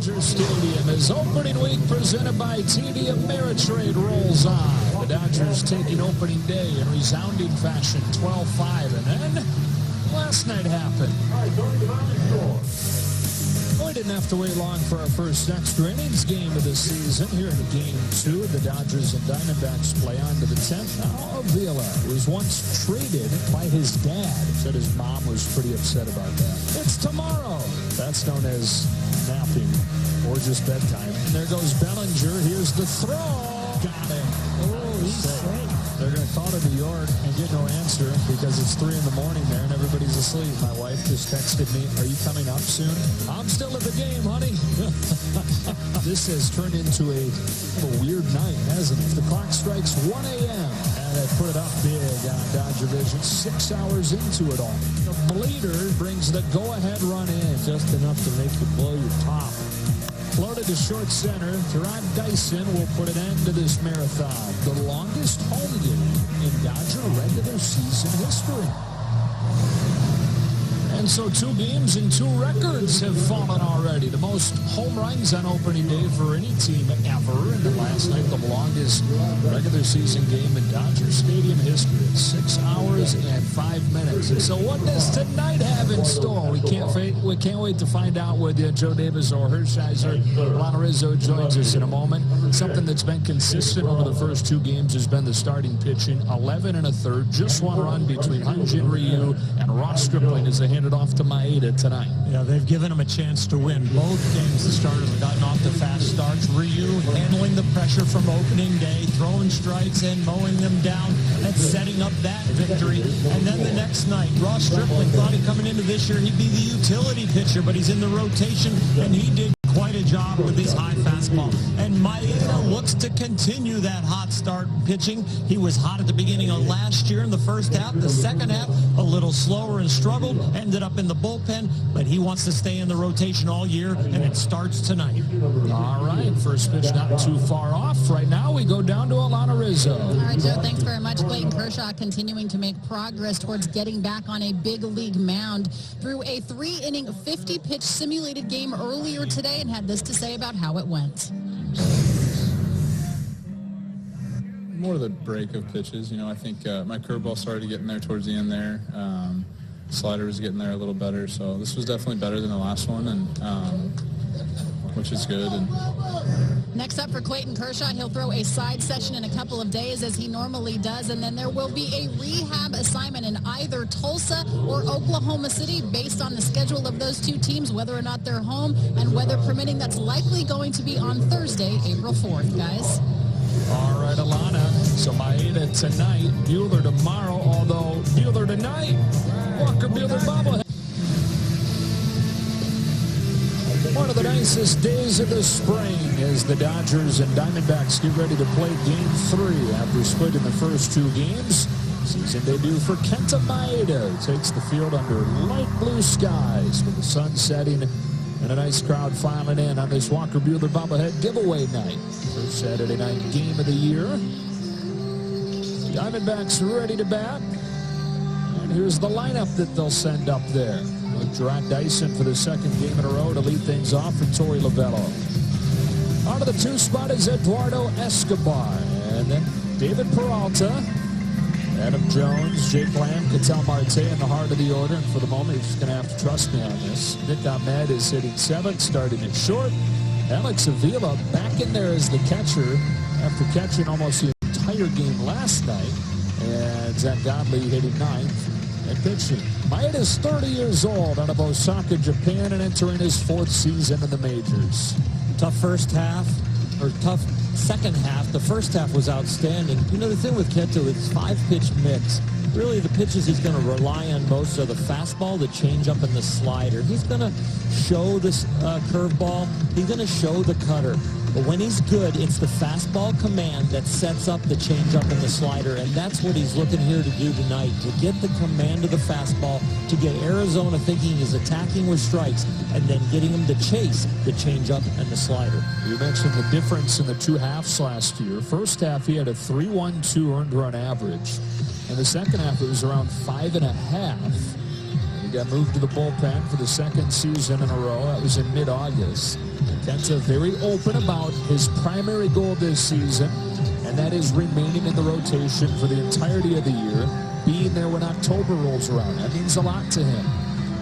Dodger Stadium as opening week presented by TD Ameritrade rolls on. The Dodgers taking opening day in resounding fashion, 12-5, and then last night happened. We didn't have to wait long for our first extra innings game of the season. Here in Game 2, the Dodgers and Diamondbacks play on to the 10th. Now, Avila was once traded by his dad. Said his mom was pretty upset about that. It's tomorrow. That's known as napping or just bedtime. And there goes Bellinger. Here's the throw. Got him. Oh, he's safe. They're going to call to New York and get no answer because it's 3 in the morning there and everybody's asleep. My wife just texted me, "Are you coming up soon?" "I'm still at the game, honey." This has turned into a weird night, hasn't it? The clock strikes 1 a.m. and they put it up big on Dodger Vision. 6 hours into it all. The bleeder brings the go-ahead run in. Just enough to make you blow your top. Floated to short center. Gerard Dyson will put an end to this marathon. The longest home game in Dodger regular season history. And so 2 games and 2 records have fallen already. The most home runs on opening day for any team ever. And last night, the longest regular season game in Dodger Stadium history. 6 hours and 5 minutes. And so what does tonight have in store? We can't wait to find out with Joe Davis or Hershiser. Alana Rizzo joins us in a moment. Something that's been consistent over the first 2 games has been the starting pitching. 11 1/3, just 1 run between Hyun-Jin Ryu and Ross Stripling as they handed off to Maeda tonight. Yeah, they've given him a chance to win. Both games the starters have gotten off to fast starts. Ryu handling the pressure from opening day, throwing strikes and mowing them down and setting up that victory. And then the next night, Ross Stripling thought coming into this year he'd be the utility pitcher, but he's in the rotation, and he did quite a job with his high fastball. And Maeda looks to continue that hot start pitching. He was hot at the beginning of last year in the first half. The second half, a little slower and struggled. Ended up in the bullpen, but he wants to stay in the rotation all year, and it starts tonight. All right, first pitch not too far off. Right now, we go down to Alana Rizzo. All right, Joe, thanks very much. Clayton Kershaw continuing to make progress towards getting back on a big league mound through a 3-inning, 50-pitch simulated game earlier today, and had this to say about how it went. More the break of pitches. You know, I think my curveball started getting there towards the end there. Slider was getting there a little better, so this was definitely better than the last one, and which is good. And next up for Clayton Kershaw, he'll throw a side session in a couple of days as he normally does, and then there will be a rehab assignment in either Tulsa or Oklahoma City based on the schedule of those 2 teams, whether or not they're home, and weather permitting. That's likely going to be on Thursday, April 4th, guys. All right, Alana. So Maeda tonight, Buehler tomorrow, although Buehler tonight, Walker Buehler bobblehead. One of the nicest days of the spring as the Dodgers and Diamondbacks get ready to play Game 3 after splitting the first 2 games. Season debut for Kenta Maeda. Takes the field under light blue skies with the sun setting and a nice crowd filing in on this Walker Buehler bobblehead giveaway night. First Saturday night game of the year. Diamondbacks ready to bat. And here's the lineup that they'll send up there. With Gerard Dyson for the 2nd game in a row to lead things off for Torey Lovullo. Out of the 2 spot is Eduardo Escobar. And then David Peralta, Adam Jones, Jake Lamb, Ketel Marte in the heart of the order. And for the moment, you're just going to have to trust me on this. Nick Ahmed is hitting 7th, starting at short. Alex Avila back in there as the catcher after catching almost the entire game last night. And Zach Godley hitting 9th. And pitching. Maeda's 30 years old out of Osaka, Japan, and entering his 4th season in the majors. Tough first half, or tough second half. The first half was outstanding. You know, the thing with Kento, it's 5-pitch mix. Really, the pitches he's going to rely on most are the fastball, the changeup, and the slider. He's going to show this curveball. He's going to show the cutter. But when he's good, it's the fastball command that sets up the changeup and the slider, and that's what he's looking here to do tonight, to get the command of the fastball, to get Arizona thinking he's attacking with strikes, and then getting him to chase the changeup and the slider. You mentioned the difference in the 2 halves last year. First half, he had a 3.12 earned run average. In the second half, it was around 5.5. He got moved to the bullpen for the second season in a row. That was in mid-August. Kenta very open about his primary goal this season, and that is remaining in the rotation for the entirety of the year, being there when October rolls around. That means a lot to him.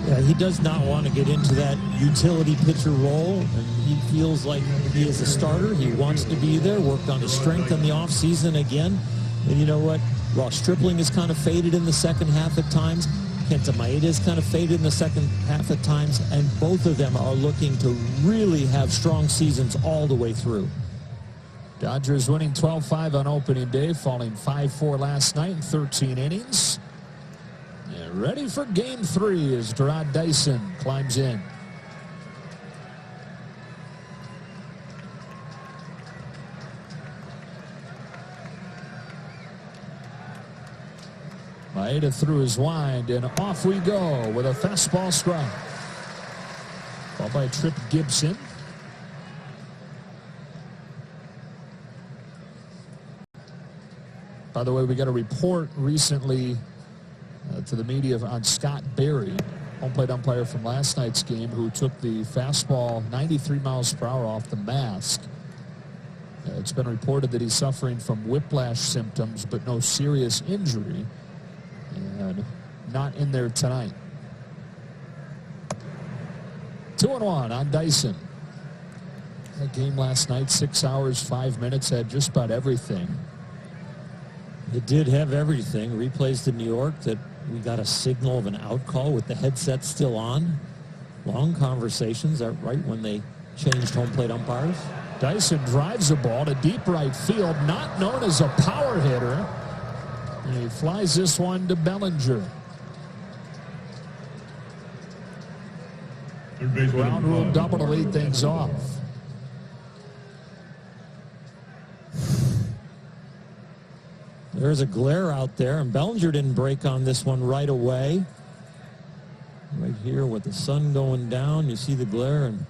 Yeah, he does not want to get into that utility pitcher role, and he feels like he is a starter. He wants to be there, worked on his strength in the offseason again. And you know what? Ross Stripling is kind of faded in the second half at times. Kenta Maeda is kind of faded in the second half at times, and both of them are looking to really have strong seasons all the way through. Dodgers winning 12-5 on opening day, falling 5-4 last night in 13 innings. And ready for game 3 as Gerard Dyson climbs in. Maeda threw his wind, and off we go with a fastball strike. Ball by Tripp Gibson. By the way, we got a report recently to the media on Scott Berry, home plate umpire from last night's game, who took the fastball 93 miles per hour off the mask. It's been reported that he's suffering from whiplash symptoms, but no serious injury. And not in there tonight. 2-1 on Dyson. That game last night, 6 hours, 5 minutes, had just about everything. It did have everything. Replays to New York that we got a signal of an out call with the headset still on. Long conversations right when they changed home plate umpires. Dyson drives a ball to deep right field, not known as a power hitter. And he flies this one to Bellinger. Ground rule double to lead things off. There's a glare out there, and Bellinger didn't break on this one right away. Right here with the sun going down, you see the glare, and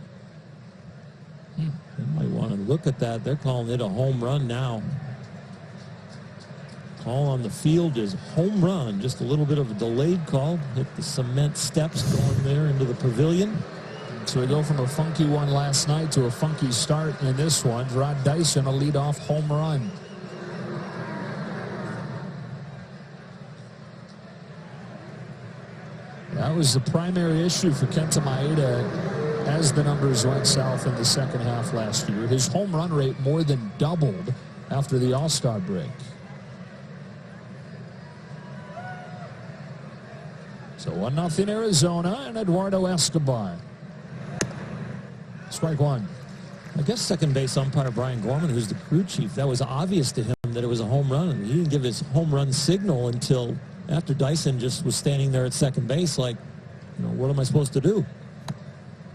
you might want to look at that. They're calling it a home run now. Call on the field is home run. Just a little bit of a delayed call. Hit the cement steps going there into the pavilion. So we go from a funky one last night to a funky start in this one. Gerard Dyson, a leadoff home run. That was the primary issue for Kenta Maeda as the numbers went south in the second half last year. His home run rate more than doubled after the All-Star break. So 1-0 Arizona, and Eduardo Escobar. Strike one. I guess second base umpire Brian Gorman, who's the crew chief, that was obvious to him that it was a home run. And he didn't give his home run signal until after Dyson just was standing there at second base like, you know, what am I supposed to do?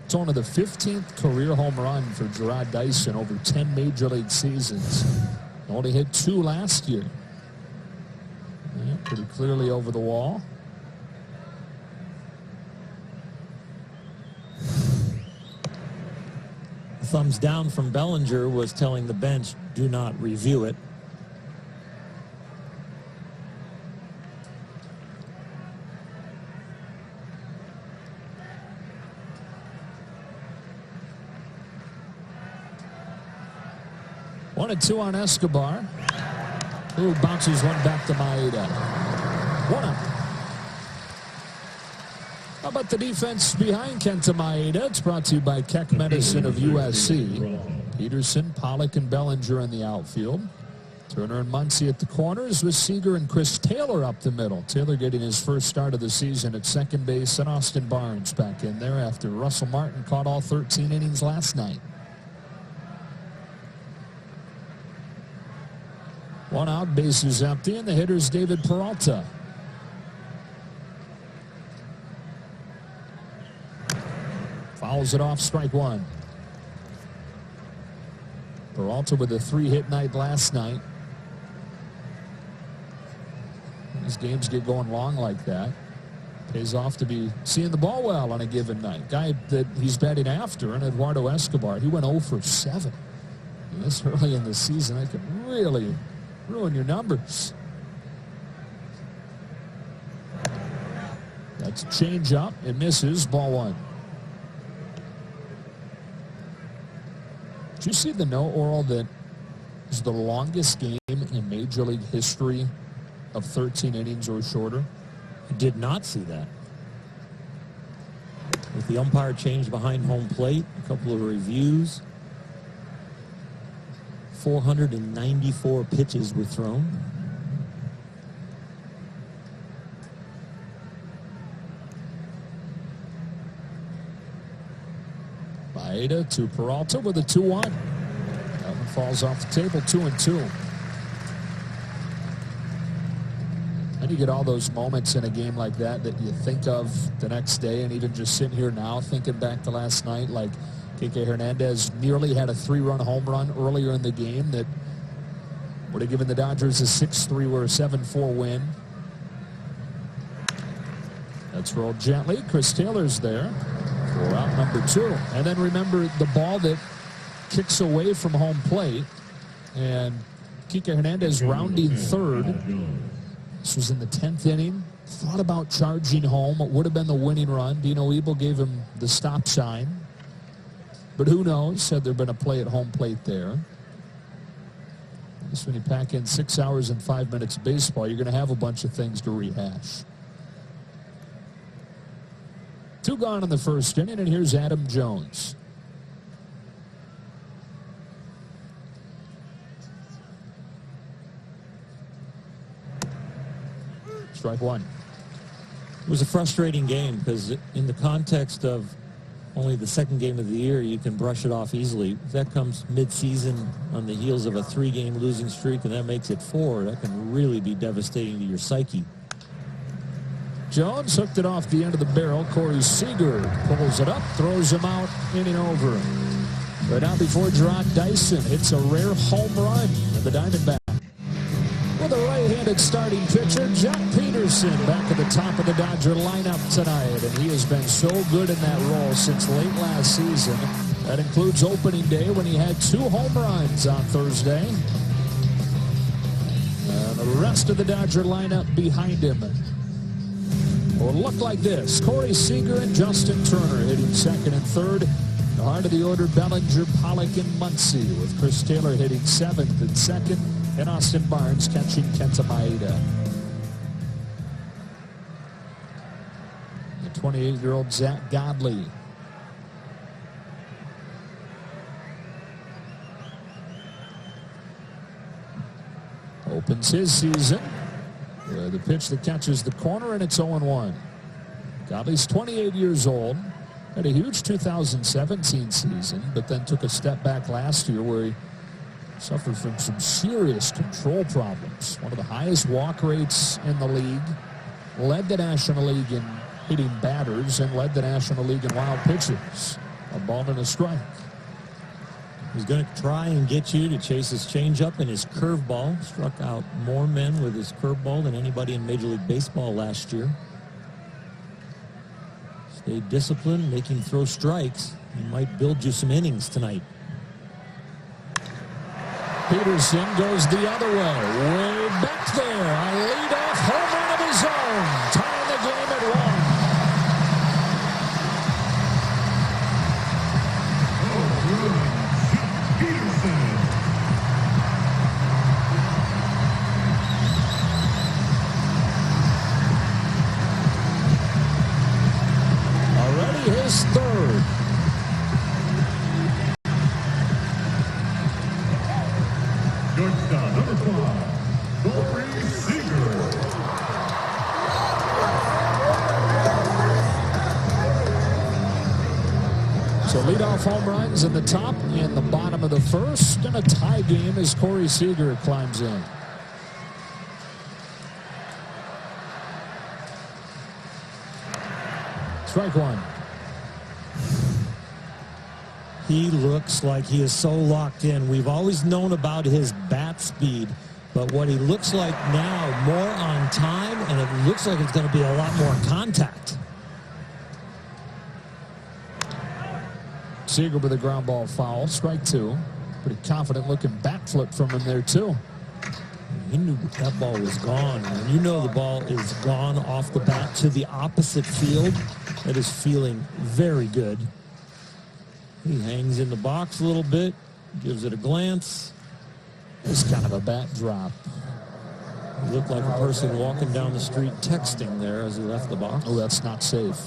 It's only the 15th career home run for Gerard Dyson over 10 major league seasons. Only hit 2 last year. Yeah, pretty clearly over the wall. Thumbs down from Bellinger was telling the bench, do not review it. One and two on Escobar, who bounces one back to Maeda. 1-out. How about the defense behind Kenta Maeda? It's brought to you by Keck Medicine of USC. Peterson, Pollock, and Bellinger in the outfield. Turner and Muncy at the corners with Seager and Chris Taylor up the middle. Taylor getting his first start of the season at second base, and Austin Barnes back in there after Russell Martin caught all 13 innings last night. 1 out, bases empty, and the hitter's David Peralta. Fouls it off, strike one. Peralta with a 3-hit night last night. These games get going long like that. Pays off to be seeing the ball well on a given night. Guy that he's batting after, and Eduardo Escobar, he went 0 for 7. And this early in the season, that could really ruin your numbers. That's a change up. It misses. Ball one. Did you see the note, Oral, that is the longest game in Major League history of 13 innings or shorter? I did not see that. With the umpire change behind home plate, a couple of reviews. 494 pitches were thrown. Baeta to Peralta with a 2-1. That one falls off the table, 2-2. And you get all those moments in a game like that that you think of the next day, and even just sitting here now thinking back to last night, like Kike Hernandez nearly had a 3-run home run earlier in the game that would have given the Dodgers a 6-3 or a 7-4 win. That's rolled gently. Chris Taylor's there for out number 2. And then remember the ball that kicks away from home plate, and Kike Hernandez rounding third. This was in the 10th inning. Thought about charging home. It would have been the winning run. Dino Ebel gave him the stop sign. But who knows? Said there'd been a play at home plate there. Just when you pack in 6 hours and 5 minutes of baseball, you're going to have a bunch of things to rehash. 2 gone in the first inning, and here's Adam Jones. Strike one. It was a frustrating game because in the context of only the second game of the year, you can brush it off easily. If that comes mid-season on the heels of a 3-game losing streak and that makes it 4, that can really be devastating to your psyche. Jones hooked it off the end of the barrel. Corey Seager pulls it up, throws him out, inning over. Right now before Gerard Dyson hits a rare home run in the Diamondbacks. With a right-handed starting pitcher, Jack Peterson back at the top of the Dodger lineup tonight. And he has been so good in that role since late last season. That includes opening day when he had 2 home runs on Thursday. And the rest of the Dodger lineup behind him will look like this. Corey Seager and Justin Turner hitting second and third. The heart of the order, Bellinger, Pollock, and Muncy, with Chris Taylor hitting 7th and 2nd. And Austin Barnes catching Kenta Maeda. The 28-year-old Zach Godley. Opens his season with a pitch that catches the corner, and it's 0-1. Godley's 28 years old. Had a huge 2017 season, but then took a step back last year where he suffered from some serious control problems. One of the highest walk rates in the league. Led the National League in hitting batters and led the National League in wild pitches. A ball and a strike. He's going to try and get you to chase his changeup and his curveball. Struck out more men with his curveball than anybody in Major League Baseball last year. Stay disciplined, make him throw strikes. He might build you some innings tonight. Peterson goes the other way. Way back there. A leadoff home run of his own. Tying the game at 1. Already his 3rd. Shortstop, number 5, Corey Seager. So leadoff home runs in the top and the bottom of the first, and a tie game as Corey Seager climbs in. Strike one. He looks like he is so locked in. We've always known about his bat speed, but what he looks like now, more on time, and it looks like it's going to be a lot more contact. Seager with a ground ball foul. Strike 2. Pretty confident looking bat flip from him there too. He knew that ball was gone. When you know the ball is gone off the bat to the opposite field, that is feeling very good. He hangs in the box a little bit, gives it a glance. It's kind of a bat drop. He looked like a person walking down the street texting there as he left the box. Oh, that's not safe.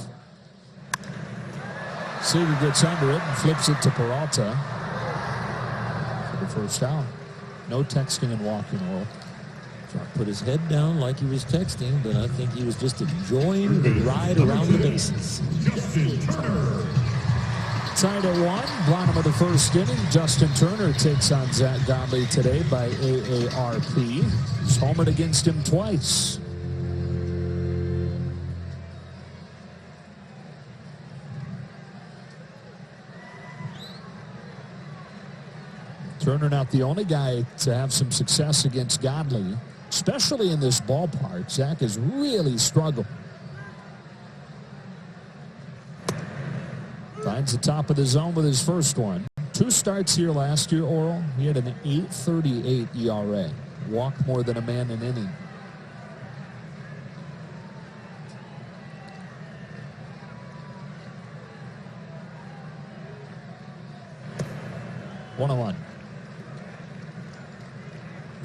Seager gets under it and flips it to Peralta for the first down. No texting and walking, Earl. Put his head down like he was texting, but I think he was just enjoying the ride around the bases. Tied at 1, bottom of the first inning. Justin Turner takes on Zach Godley today by AARP. He's homered against him twice. Turner not the only guy to have some success against Godley, especially in this ballpark. Zach has really struggled. Finds the top of the zone with his first one. 2 starts here last year, Oral. He had an 8.38 ERA. Walked more than a man an inning. One-on-one.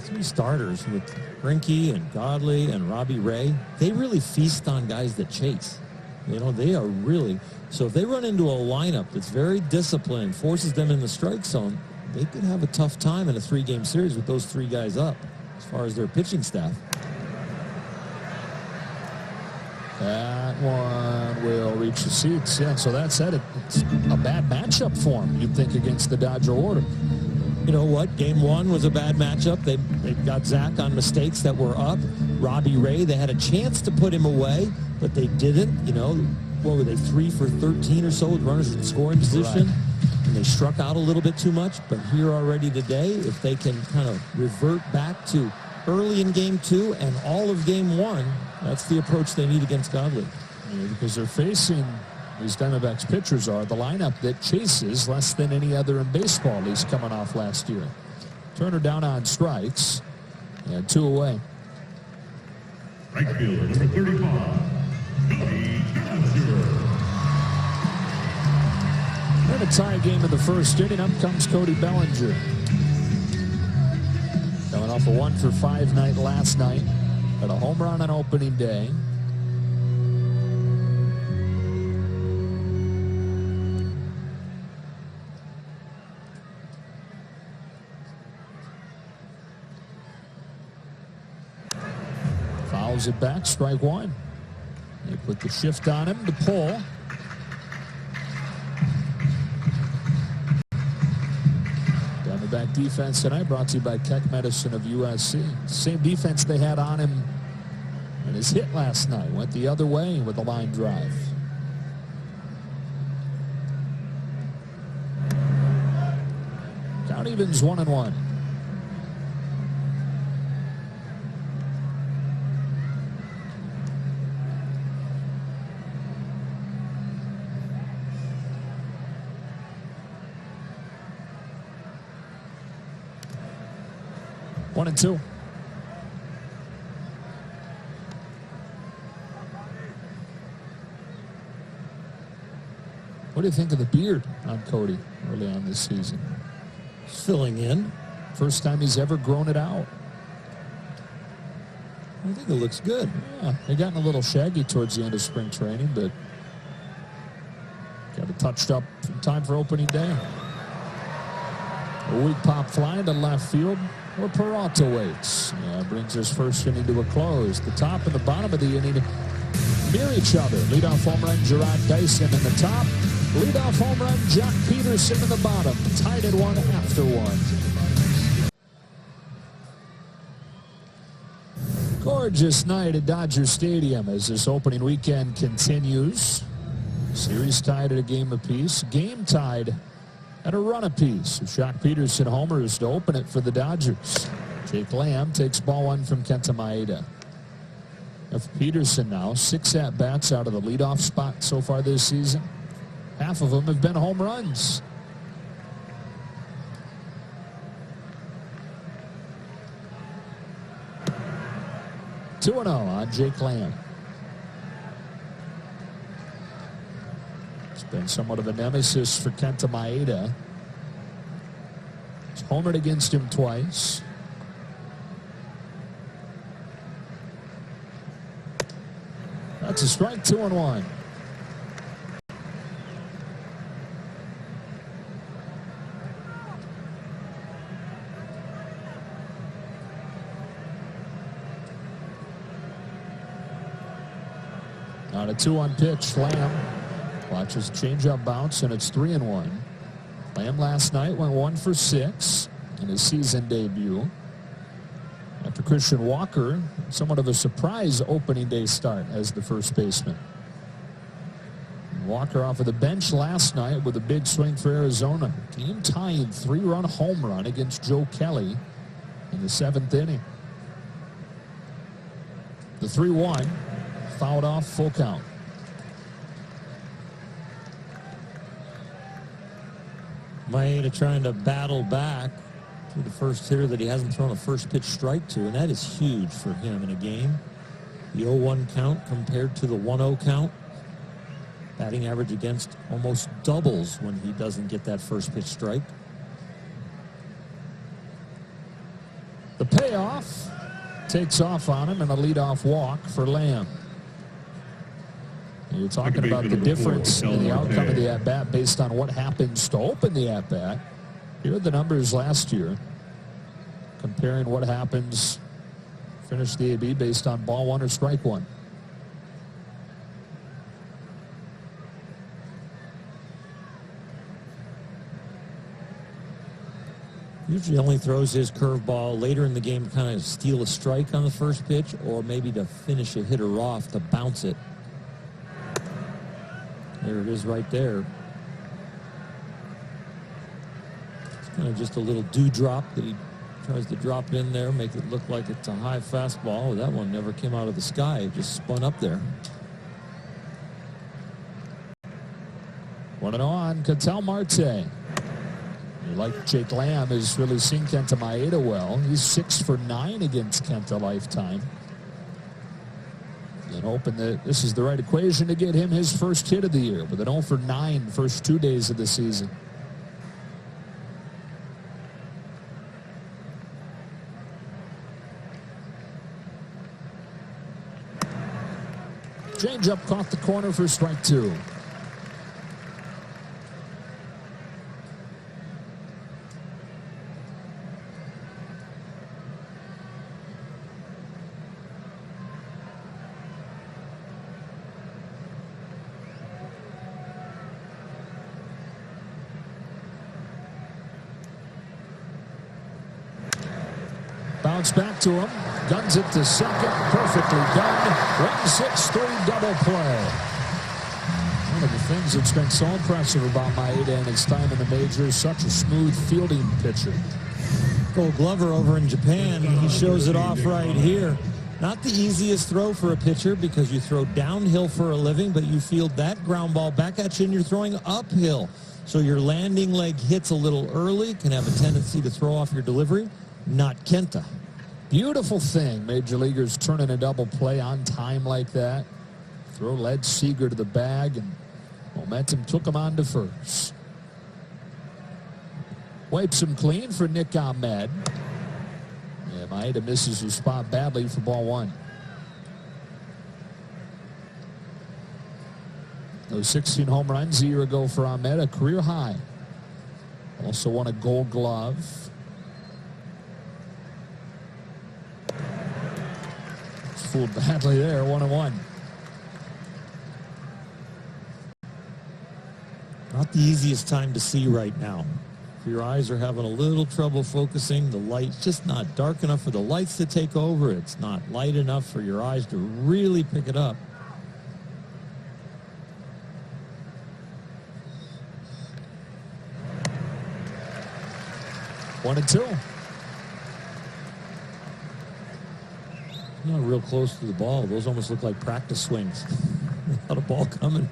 3 starters with Greinke and Godley and Robbie Ray. They really feast on guys that chase. You know, they are really, so if they run into a lineup that's very disciplined, forces them in the strike zone, they could have a tough time in a 3-game series with those 3 guys up as far as their pitching staff. That one will reach the seats. Yeah, so that said, it's a bad matchup for him, you'd think, against the Dodger order. You know what? Game 1 was a bad matchup. They got Zach on mistakes that were up. Robbie Ray, they had a chance to put him away, but they didn't. You know, what were they, 3 for 13 or so with runners in scoring position? Right. And they struck out a little bit too much. But here already today, if they can kind of revert back to early in Game 2 and all of Game 1, that's the approach they need against Godley. Yeah, because they're facing, these Diamondbacks pitchers are, the lineup that chases less than any other in baseball, at least coming off last year. Turner down on strikes, and 2 away. Right fielder, number 35, Cody Bellinger. And a tie game in the first inning. Up comes Cody Bellinger. Coming off a 1-for-5 night last night. Had a home run on opening day. Fouls it back, strike 1. They put the shift on him to pull. Diamondback defense tonight brought to you by Keck Medicine of USC. Same defense they had on him and his hit last night. Went the other way with a line drive. Count evens 1-1. One and 2. What do you think of the beard on Cody early on this season? Filling in. First time he's ever grown it out. I think it looks good. Yeah, they gotten a little shaggy towards the end of spring training, but got it touched up in time for opening day. A weak pop fly to left field, where Peralta waits. Yeah, brings his first inning to a close. The top and the bottom of the inning mirror each other. Leadoff home run, Gerard Dyson in the top. Leadoff home run, Jack Peterson in the bottom. Tied at 1 after 1. Gorgeous night at Dodger Stadium as this opening weekend continues. Series tied at a game apiece. Game tied at a run apiece. Jack Peterson homers to open it for the Dodgers. Jake Lamb takes ball 1 from Kenta Maeda. Of Peterson now, 6 at-bats out of the leadoff spot so far this season. Half of them have been home runs. 2-0 on Jake Lamb. It's been somewhat of a nemesis for Kenta Maeda. He's homered against him twice. That's a strike, 2-1. On a 2-1 pitch, Lamb watches changeup bounce, and it's 3-1. Lamb last night went 1 for 6 in his season debut. After Christian Walker, somewhat of a surprise opening day start as the first baseman. Walker off of the bench last night with a big swing for Arizona. Game-tying 3-run home run against Joe Kelly in the 7th inning. The 3-1, fouled off, full count. Maeda trying to battle back to the first hitter that he hasn't thrown a first pitch strike to, and that is huge for him in a game. The 0-1 count compared to the 1-0 count. Batting average against almost doubles when he doesn't get that first pitch strike. The payoff takes off on him, and a leadoff walk for Lamb. You're talking about the difference in the outcome of the at-bat based on what happens to open the at-bat. Here are the numbers last year, comparing what happens, finish the AB based on ball 1 or strike 1. Usually only throws his curveball later in the game to kind of steal a strike on the first pitch, or maybe to finish a hitter off to bounce it. There it is right there. It's kind of just a little dewdrop that he tries to drop in there, make it look like it's a high fastball. That one never came out of the sky. It just spun up there. 1-0 on Ketel Marte. Like Jake Lamb has really seen Kenta Maeda well. He's 6 for 9 against Kenta lifetime. And hoping that this is the right equation to get him his first hit of the year with an 0 for 9 first 2 days of the season. Changeup caught the corner for strike 2. Bounce back to him. Guns it to second. Perfectly done. 1-6-3 double play. One of the things that's been so impressive about Maeda and his time in the majors, such a smooth fielding pitcher. Gold Glover over in Japan, he shows it off right here. Not the easiest throw for a pitcher because you throw downhill for a living, but you field that ground ball back at you and you're throwing uphill. So your landing leg hits a little early, can have a tendency to throw off your delivery. Not Kenta. Beautiful thing, major leaguers turning a double play on time like that. Throw led Seager to the bag, and momentum took him on to first. Wipes him clean for Nick Ahmed. Yeah, Maeda misses his spot badly for ball 1. Those 16 home runs a year ago for Ahmed, a career high. Also won a Gold Glove. Fooled badly there, 1-1. Not the easiest time to see right now. If your eyes are having a little trouble focusing, the light's just not dark enough for the lights to take over. It's not light enough for your eyes to really pick it up. One and 2. Not real close to the ball. Those almost look like practice swings. Without a ball coming.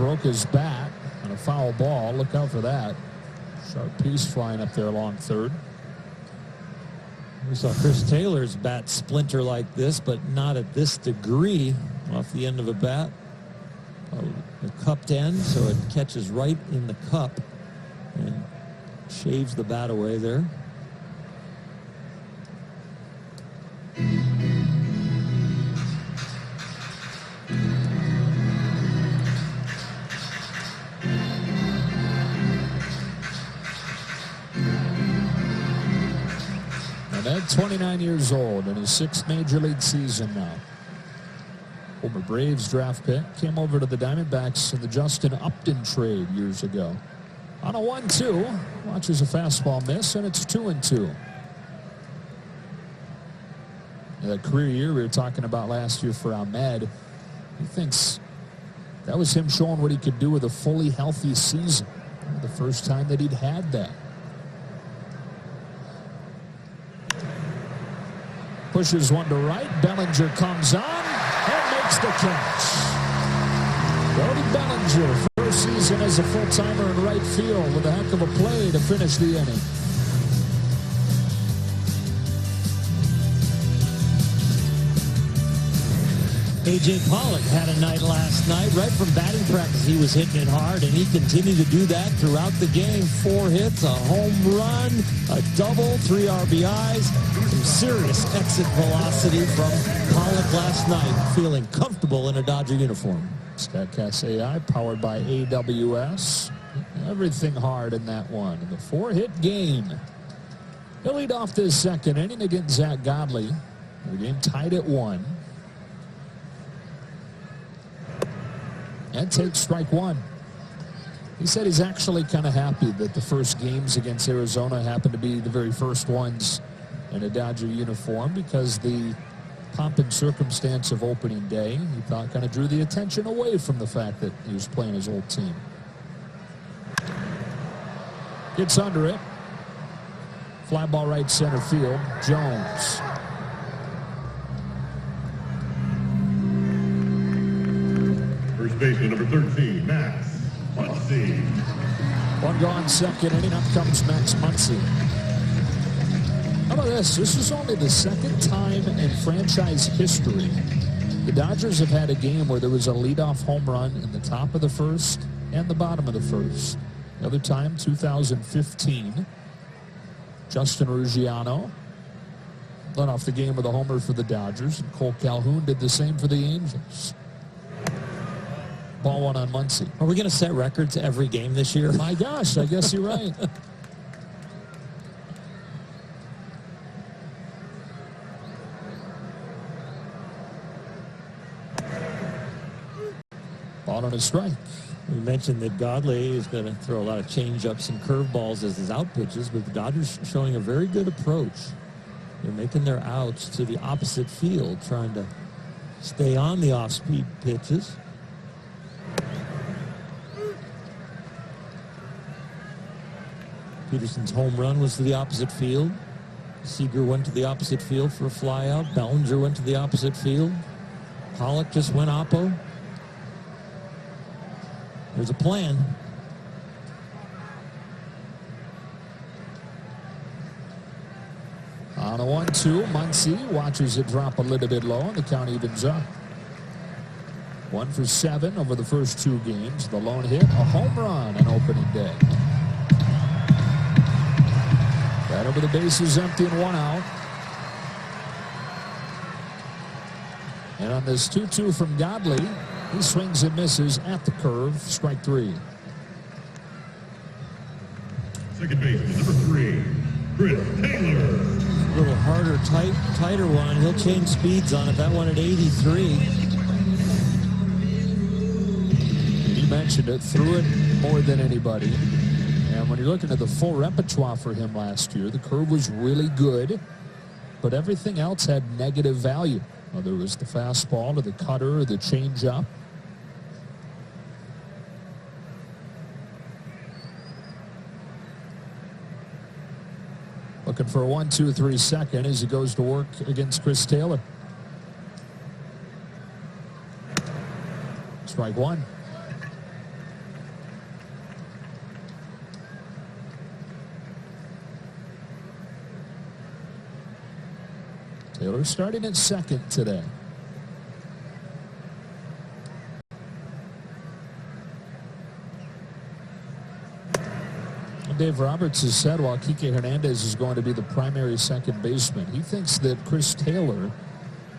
broke his bat on a foul ball. Look out for that. Sharp piece flying up there along third. We saw Chris Taylor's bat splinter like this, but not at this degree off the end of a bat. The cupped end, so it catches right in the cup and shaves the bat away there. At 29 years old in his 6th major league season now. Former Braves draft pick, came over to the Diamondbacks in the Justin Upton trade years ago. On a 1-2, watches a fastball miss, and it's 2-2. That career year we were talking about last year for Ahmed, he thinks that was him showing what he could do with a fully healthy season. The first time that he'd had that. Pushes one to right. Bellinger comes on and makes the catch. Cody Bellinger, first season as a full-timer in right field with a heck of a play to finish the inning. A.J. Pollock had a night last night. Right from batting practice, he was hitting it hard, and he continued to do that throughout the game. 4 hits, a home run, a double, 3 RBIs. Some serious exit velocity from Pollock last night, feeling comfortable in a Dodger uniform. Statcast AI powered by AWS. Everything hard in that one. The 4-hit game. He'll lead off this second inning against Zach Godley. The game tied at 1. And takes strike 1. He said he's actually kind of happy that the first games against Arizona happened to be the very first ones in a Dodger uniform, because the pomp and circumstance of opening day, he thought, kind of drew the attention away from the fact that he was playing his old team. Gets under it. Fly ball right center field. Jones. First baseman, number 13, Max Muncy. One gone, second inning. Up comes Max Muncy. How about this? This is only the second time in franchise history the Dodgers have had a game where there was a leadoff home run in the top of the first and the bottom of the first. The other time, 2015, Justin Ruggiano led off the game with a homer for the Dodgers, and Cole Calhoun did the same for the Angels. Ball one on Muncy. Are we going to set records every game this year? My gosh, I guess you're right. Ball on a strike. We mentioned that Godley is going to throw a lot of change-ups and curveballs as his out pitches, but the Dodgers showing a very good approach. They're making their outs to the opposite field, trying to stay on the off-speed pitches. Peterson's home run was to the opposite field. Seager went to the opposite field for a flyout. Bellinger went to the opposite field. Pollock just went oppo. There's a plan. On a 1-2, Muncy watches it drop a little bit low, and the count evens up. 1 for 7 over the first 2 games. The lone hit, a home run on opening day. Right over the bases, empty and 1 out. And on this 2-2 from Godley, he swings and misses at the curve. Strike 3. Second baseman, number 3, Chris Taylor. A little harder, tighter one. He'll change speeds on it. That one at 83. He mentioned it, threw it more than anybody. And when you're looking at the full repertoire for him last year, the curve was really good, but everything else had negative value. Whether it was the fastball or the cutter or the changeup. Looking for a 1-2-3 second as he goes to work against Chris Taylor. Strike 1. Taylor starting at second today. Dave Roberts has said while Kike Hernandez is going to be the primary second baseman, he thinks that Chris Taylor,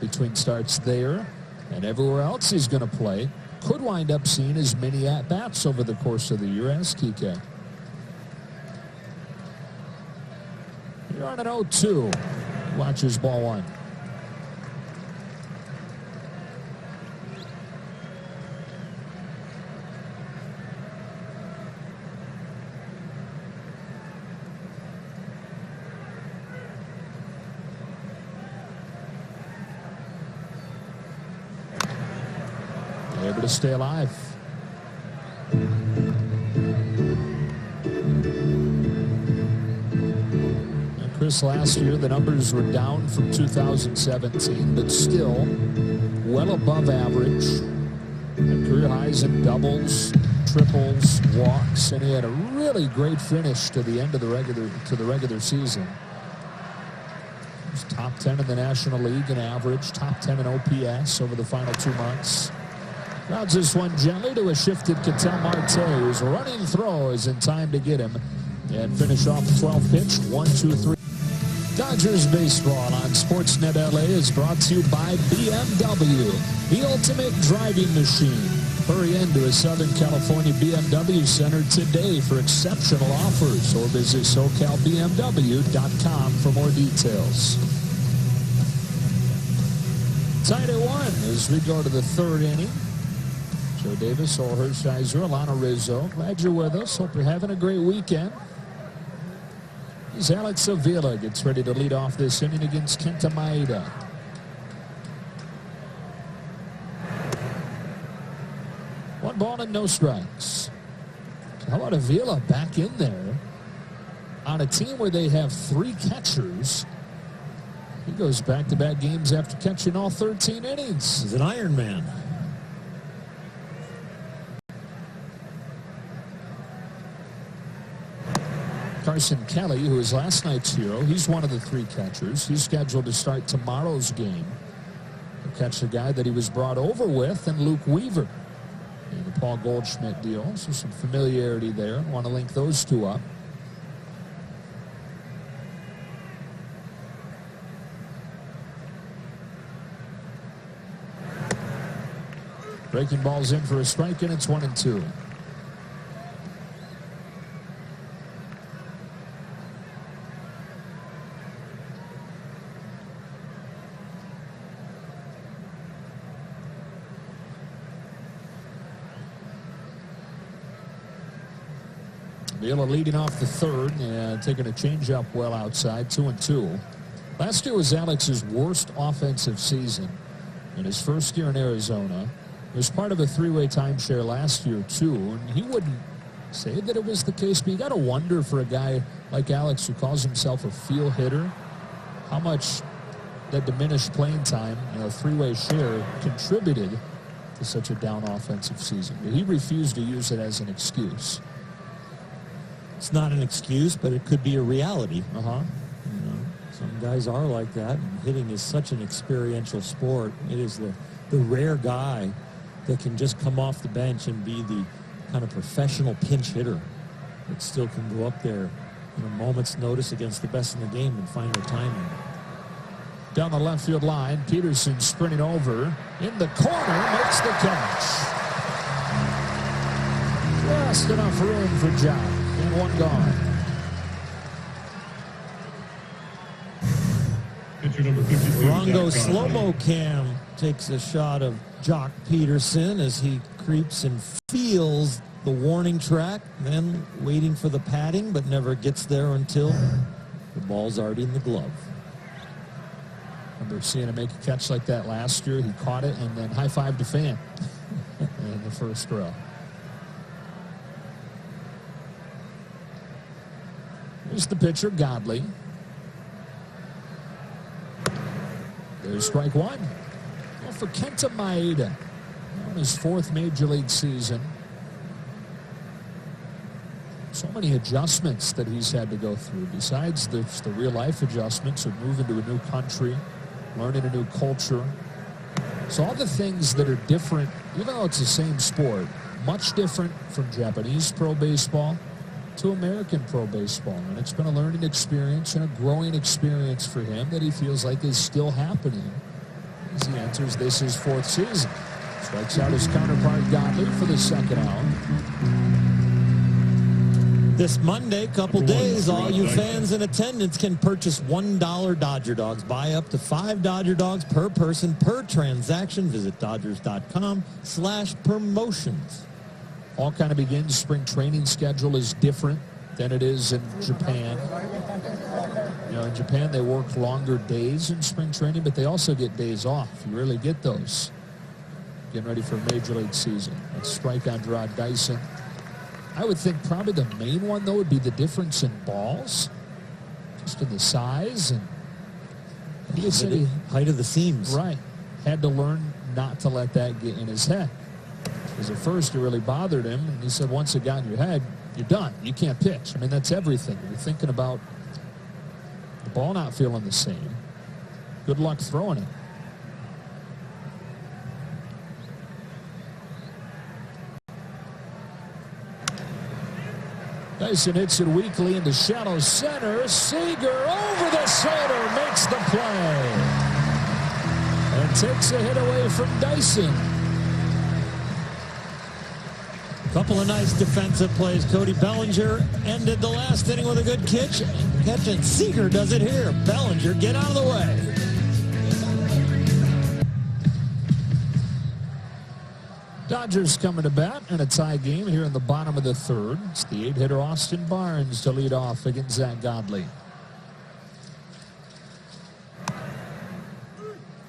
between starts there and everywhere else he's going to play, could wind up seeing as many at-bats over the course of the year as Kike. You're on an 0-2. Watches ball one. Able to stay alive. And Chris, last year the numbers were down from 2017, but still well above average. Had career highs in doubles, triples, walks, and he had a really great finish to the end of the regular season. He was top 10 in the National League in average, top 10 in OPS over the final 2 months. Grounds this one gently to a shifted Ketel Marte, whose running throw is in time to get him and finish off the 12th pitch. 1-2-3. Dodgers baseball on Sportsnet LA is brought to you by BMW, the ultimate driving machine. Hurry into a Southern California BMW Center today for exceptional offers, or visit SoCalBMW.com for more details. Tied at 1 as we go to the third inning. Joe Davis, Ole Hershiser, Alana Rizzo. Glad you're with us. Hope you're having a great weekend. As Alex Avila gets ready to lead off this inning against Kenta Maeda. One ball and no strikes. How about Avila back in there on a team where they have 3 catchers? He goes back-to-back games after catching all 13 innings. He's an Iron Man. Carson Kelly, who is last night's hero, he's one of the 3 catchers. He's scheduled to start tomorrow's game. He'll catch the guy that he was brought over with, and Luke Weaver in the Paul Goldschmidt deal. So some familiarity there. Want to link those 2 up. Breaking balls in for a strike, and it's 1-2. Villa leading off the third and taking a changeup well outside. 2-2. Last year was Alex's worst offensive season in his first year in Arizona. It was part of a 3-way timeshare last year too, and he wouldn't say that it was the case, but you got to wonder for a guy like Alex who calls himself a field hitter, how much that diminished playing time, 3-way share, contributed to such a down offensive season. But he refused to use it as an excuse. It's not an excuse, but it could be a reality. Some guys are like that, and hitting is such an experiential sport. It is the rare guy that can just come off the bench and be the kind of professional pinch hitter that still can go up there in a moment's notice against the best in the game and find their timing. Down the left field line, Peterson sprinting over in the corner, makes the catch. Just enough room for John. And 1 gone. Rongo slow-mo cam takes a shot of Jock Peterson as he creeps and feels the warning track, then waiting for the padding, but never gets there until the ball's already in the glove. I remember seeing him make a catch like that last year. He caught it and then high-fived a fan in the first row. Here's the pitcher, Godley. There's strike 1. Well, for Kenta Maeda, on his 4th major league season. So many adjustments that he's had to go through. Besides the real-life adjustments of moving to a new country, learning a new culture. So all the things that are different, even though it's the same sport, much different from Japanese pro baseball to American pro baseball. And it's been a learning experience and a growing experience for him that he feels like is still happening as he enters his 4th season. Strikes out his counterpart Godley for the 2nd out. This Monday, couple days, all you fans in attendance can purchase $1 Dodger Dogs. Buy up to 5 Dodger Dogs per person per transaction. Visit Dodgers.com/promotions. All kind of begins. Spring training schedule is different than it is in Japan. You know, in Japan, they work longer days in spring training, but they also get days off. You really get those. Getting ready for a major league season. Let's strike on Gerard Dyson. I would think probably the main one, though, would be the difference in balls. Just in the size. And he said he, height of the seams. Right. Had to learn not to let that get in his head. Because at first it really bothered him. And he said once it got in your head, you're done. You can't pitch. I mean, that's everything. You're thinking about the ball not feeling the same. Good luck throwing it. Dyson hits it weakly into shallow center. Seager over the shoulder makes the play. And takes a hit away from Dyson. Couple of nice defensive plays. Cody Bellinger ended the last inning with a good catch, and Seager does it here. Bellinger, get out of the way. Dodgers coming to bat in a tie game here in the bottom of the 3rd. It's the 8-hitter Austin Barnes to lead off against Zach Godley.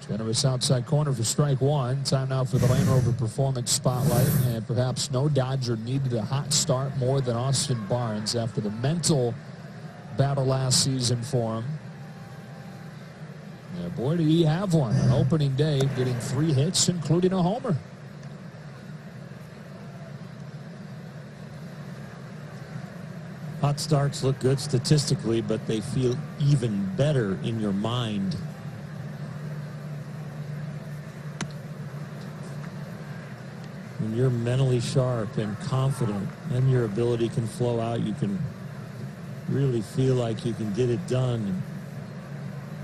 Generous outside corner for strike 1. Time now for the Land Rover Performance Spotlight. And perhaps no Dodger needed a hot start more than Austin Barnes after the mental battle last season for him. Yeah, boy, did he have one on opening day, getting 3 hits, including a homer. Hot starts look good statistically, but they feel even better in your mind. When you're mentally sharp and confident and your ability can flow out, you can really feel like you can get it done.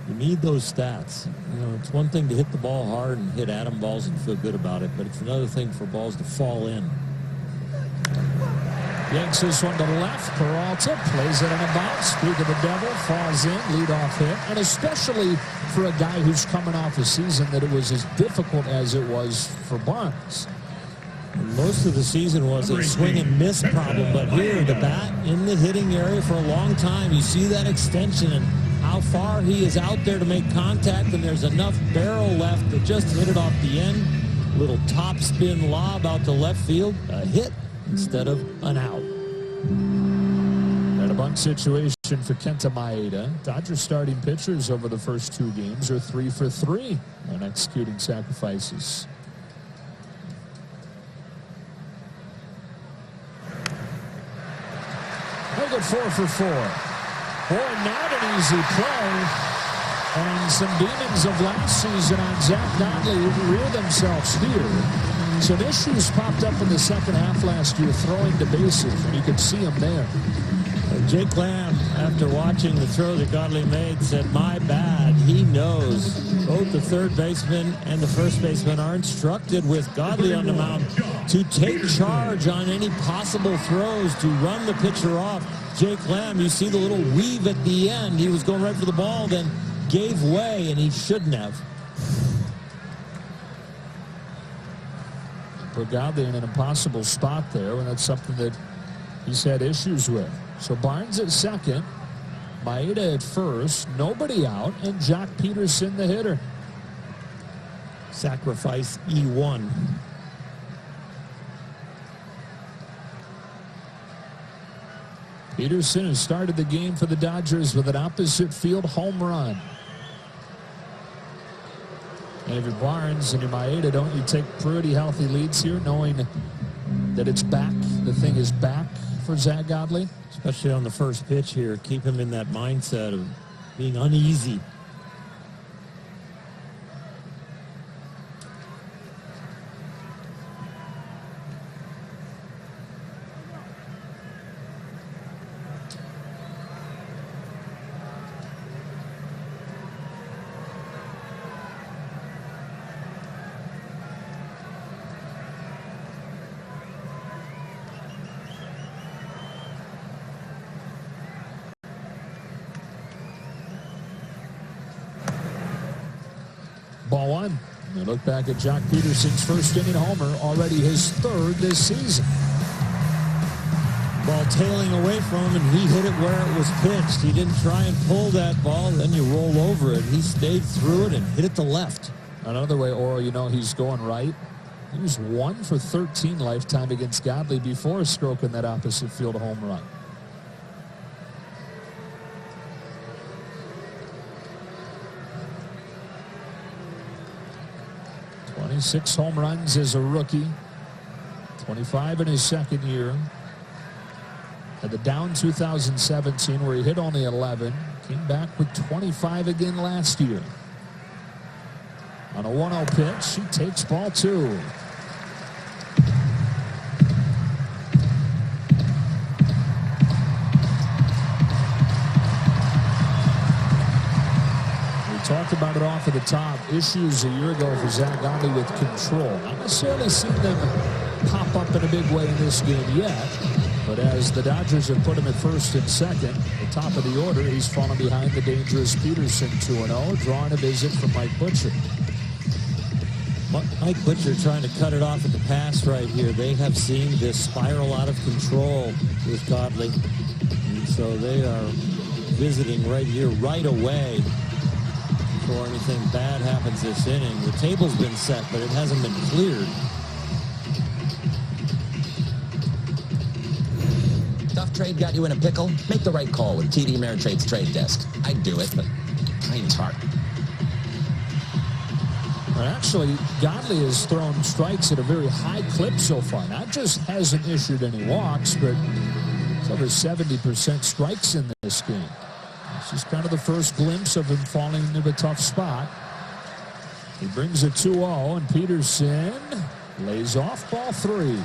You need those stats. You know, it's one thing to hit the ball hard and hit atom balls and feel good about it, but it's another thing for balls to fall in. Yanks this one to left. Peralta plays it on a bounce. Speak of the devil, falls in, leadoff hit. And especially for a guy who's coming off a season that it was as difficult as it was for Barnes. Most of the season was a swing and miss problem, but here the bat in the hitting area for a long time. You see that extension and how far he is out there to make contact, and there's enough barrel left to just hit it off the end. Little top spin lob out to left field, a hit instead of an out. And a bunt situation for Kenta Maeda. Dodgers starting pitchers over the first 2 games are 3 for 3 on executing sacrifices. They get 4 for 4. Boy, not an easy play. And some demons of last season on Zach Godley rear themselves here. Some issues popped up in the second half last year throwing to bases, and you could see him there. Jake Lamb, after watching the throw that Godley made, said, my bad. He knows both the third baseman and the first baseman are instructed with Godley on the mound to take charge on any possible throws, to run the pitcher off. Jake Lamb, you see the little weave at the end. He was going right for the ball, then gave way, and he shouldn't have. Put Godley in an impossible spot there, and that's something that he's had issues with. So Barnes at second, Maeda at first, nobody out, and Jock Peterson the hitter. Sacrifice E1. Peterson has started the game for the Dodgers with an opposite field home run. And if you're Barnes and you're Maeda, don't you take pretty healthy leads here, knowing that it's back, the thing is back for Zach Godley? Especially on the first pitch here. Keep him in that mindset of being uneasy. Ball one. We look back at Jock Peterson's first inning homer, already his third this season. Ball tailing away from him, and he hit it where it was pitched. He didn't try and pull that ball, then you roll over it. He stayed through it and hit it to left. Another way, Oro, you know he's going right. He was 1 for 13 lifetime against Godley before stroking that opposite field home run. Six home runs as a rookie, 25 in his second year. Had the down 2017 where he hit only 11, came back with 25 again last year. On a 1-0 pitch, he takes ball two. Talked about it off of the top. Issues a year ago for Zach Godley with control. Not necessarily seen them pop up in a big way in this game yet. But as the Dodgers have put him at first and second, the top of the order, he's fallen behind the dangerous Peterson 2-0, drawing a visit from Mike Butcher. Mike Butcher trying to cut it off at the pass right here. They have seen this spiral out of control with Godley. And so they are visiting right here right away. Before anything bad happens this inning. The table's been set, but it hasn't been cleared. Tough trade got you in a pickle? Make the right call with TD Ameritrade's trade desk. I'd do it, but it's hard. Well, actually, Godley has thrown strikes at a very high clip so far. Not just hasn't issued any walks, but it's over 70% strikes in this game. This is kind of the first glimpse of him falling into a tough spot. He brings a 2-0, and Peterson lays off ball three.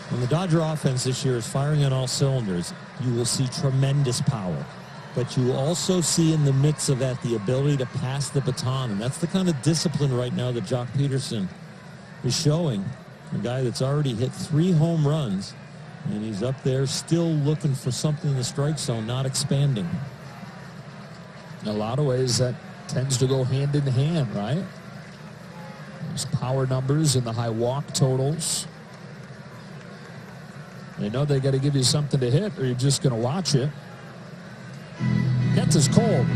When the Dodger offense this year is firing on all cylinders, you will see tremendous power. But you will also see in the midst of that the ability to pass the baton. And that's the kind of discipline right now that Jock Peterson is showing. A guy that's already hit 3 home runs. And he's up there still looking for something in the strike zone, not expanding. In a lot of ways, that tends to go hand in hand, right? Those power numbers and the high walk totals. They know they got to give you something to hit, or you're just going to watch it. Gets us cold.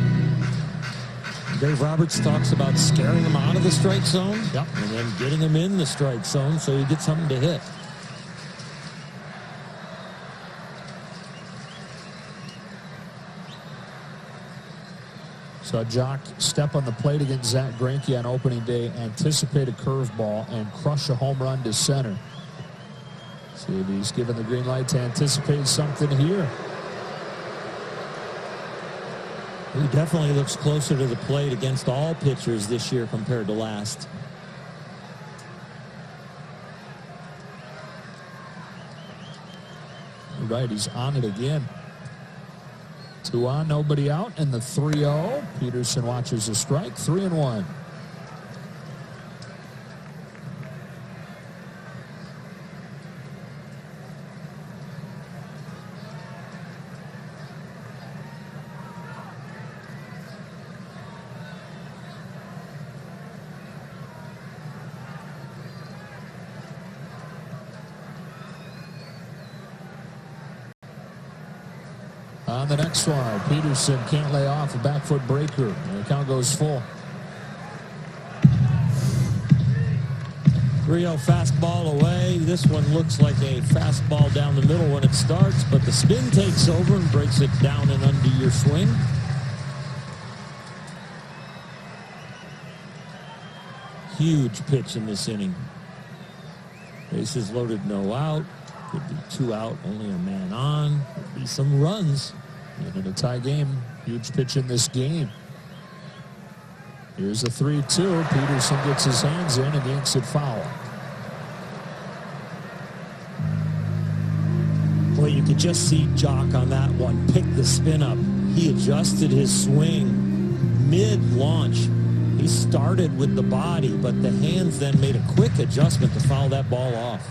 Dave Roberts talks about scaring him out of the strike zone, yep, and then getting him in the strike zone so you get something to hit. So Jock step on the plate against Zach Greinke on opening day, anticipate a curveball, and crush a home run to center. See if he's given the green light to anticipate something here. He definitely looks closer to the plate against all pitchers this year compared to last. Right, he's on it again. 2 on, nobody out, and the 3-0. Peterson watches a strike, 3-1. On the next one, Peterson can't lay off a back foot breaker. And the count goes full. 3-0 fastball away. This one looks like a fastball down the middle when it starts, but the spin takes over and breaks it down and under your swing. Huge pitch in this inning. Bases loaded, no out. Could be 2 out, only a man on. Could be some runs. And in a tie game, huge pitch in this game. Here's the 3-2. Peterson gets his hands in and yanks it foul. Boy, you could just see Jock on that one pick the spin up. He adjusted his swing mid-launch. He started with the body, but the hands then made a quick adjustment to foul that ball off.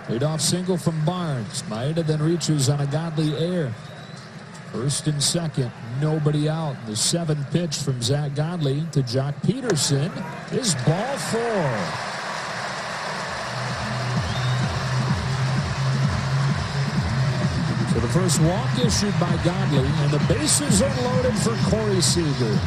Leadoff single from Barnes. Maeda then reaches on a Godley air. First and second, nobody out. The 7th pitch from Zach Godley to Jock Peterson is ball 4. So the first walk issued by Godley, and the bases are loaded for Corey Seager.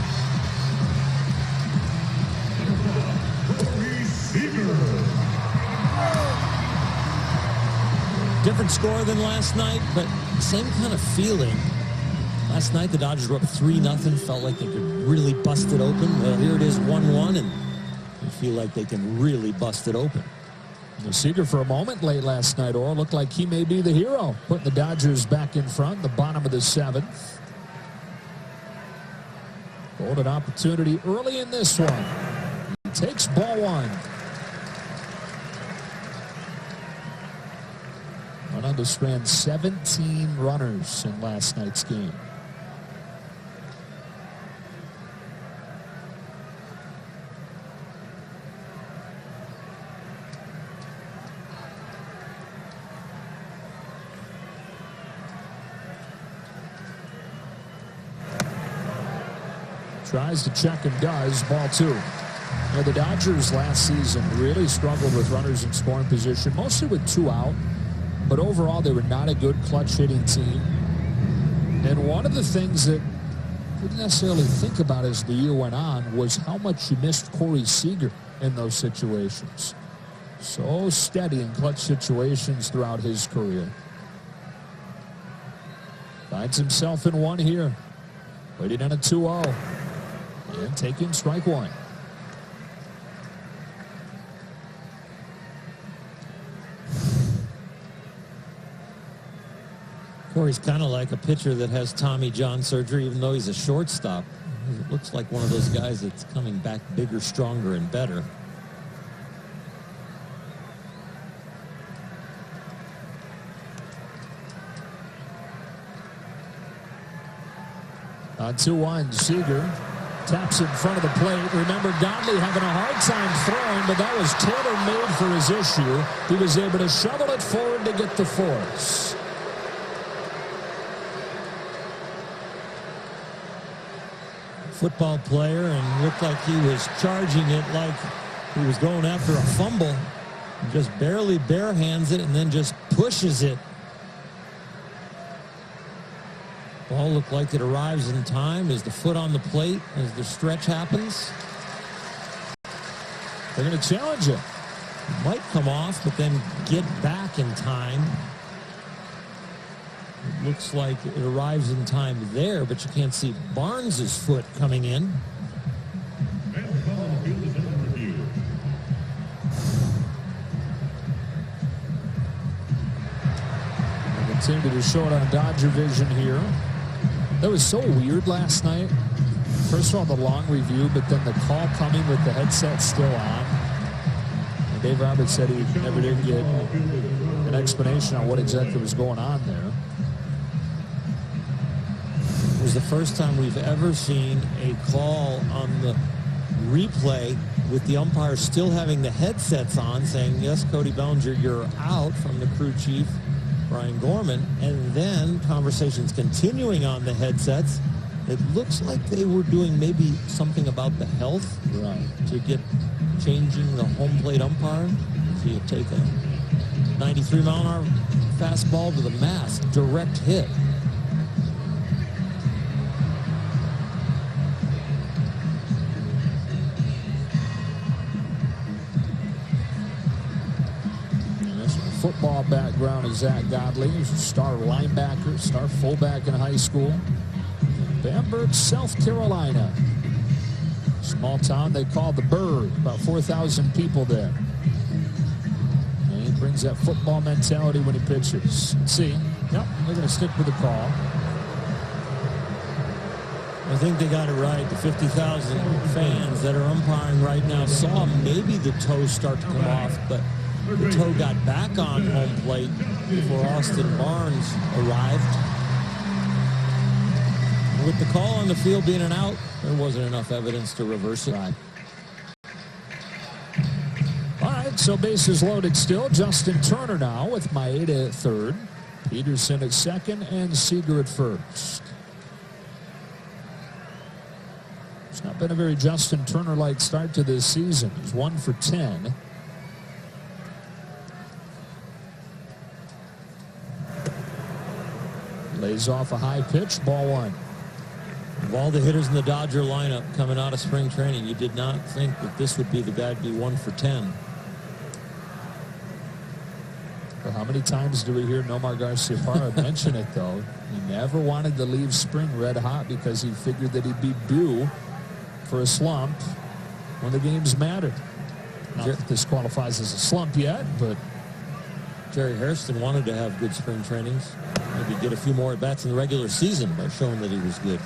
Different score than last night, but same kind of feeling. Last night, the Dodgers were up 3-0. Felt like they could really bust it open. Well, here it is, 1-1, and they feel like they can really bust it open. Seager, for a moment late last night, or looked like he may be the hero, putting the Dodgers back in front, the bottom of the 7th. Golden opportunity early in this one. He takes ball 1. Fernando strand 17 runners in last night's game. Tries to check and does. Ball 2. Now, the Dodgers last season really struggled with runners in scoring position, mostly with 2 out. But overall, they were not a good clutch hitting team. And one of the things that we didn't necessarily think about as the year went on was how much you missed Corey Seager in those situations. So steady in clutch situations throughout his career. Finds himself in 1 here. Waiting on a 2-0. And taking strike 1. Corey's kind of like a pitcher that has Tommy John surgery, even though he's a shortstop. It looks like one of those guys that's coming back bigger, stronger, and better. On 2-1, Seager taps in front of the plate. Remember, Godley having a hard time throwing, but that was tailor-made for his issue. He was able to shovel it forward to get the force. Football player, and looked like he was charging it like he was going after a fumble. And just barely bare hands it and then just pushes it. Ball looked like it arrives in time as the foot on the plate as the stretch happens. They're going to challenge it. It might come off, but then get back in time. It looks like it arrives in time there, but you can't see Barnes' foot coming in. Continue to show it on Dodger Vision here. That was so weird last night. First of all, the long review, but then the call coming with the headset still on. And Dave Roberts said he never did get an explanation on what exactly was going on there. It was the first time we've ever seen a call on the replay with the umpire still having the headsets on saying, yes, Cody Bellinger, you're out, from the crew chief, Brian Gorman, and then conversations continuing on the headsets. It looks like they were doing maybe something about the health, right, to get changing the home plate umpire. So you take a 93-mile-an-hour fastball to the mask, direct hit. Football background is Zach Godley. He's a star linebacker, star fullback in high school. Bamberg, South Carolina. Small town they call the Burg. About 4,000 people there. And he brings that football mentality when he pitches. Let's see. Yep, they're going to stick with the call. I think they got it right. The 50,000 fans that are umpiring right now saw maybe the toe start to come off, but the toe got back on home plate before Austin Barnes arrived. With the call on the field being an out, there wasn't enough evidence to reverse it. Right. All right, So bases loaded still. Justin Turner now with Maeda at third. Peterson at second and Seager at first. It's not been a very Justin Turner-like start to this season. He's 1 for 10. Lays off a high pitch, ball one. Of all the hitters in the Dodger lineup coming out of spring training, you did not think that this would be the guy to be 1 for 10. Well, how many times do we hear Nomar Garciaparra mention it, though? He never wanted to leave spring red hot because he figured that he'd be due for a slump when the games mattered. Not that this qualifies as a slump yet, but Jerry Hairston wanted to have good spring trainings. Maybe get a few more at-bats in the regular season by showing that he was good.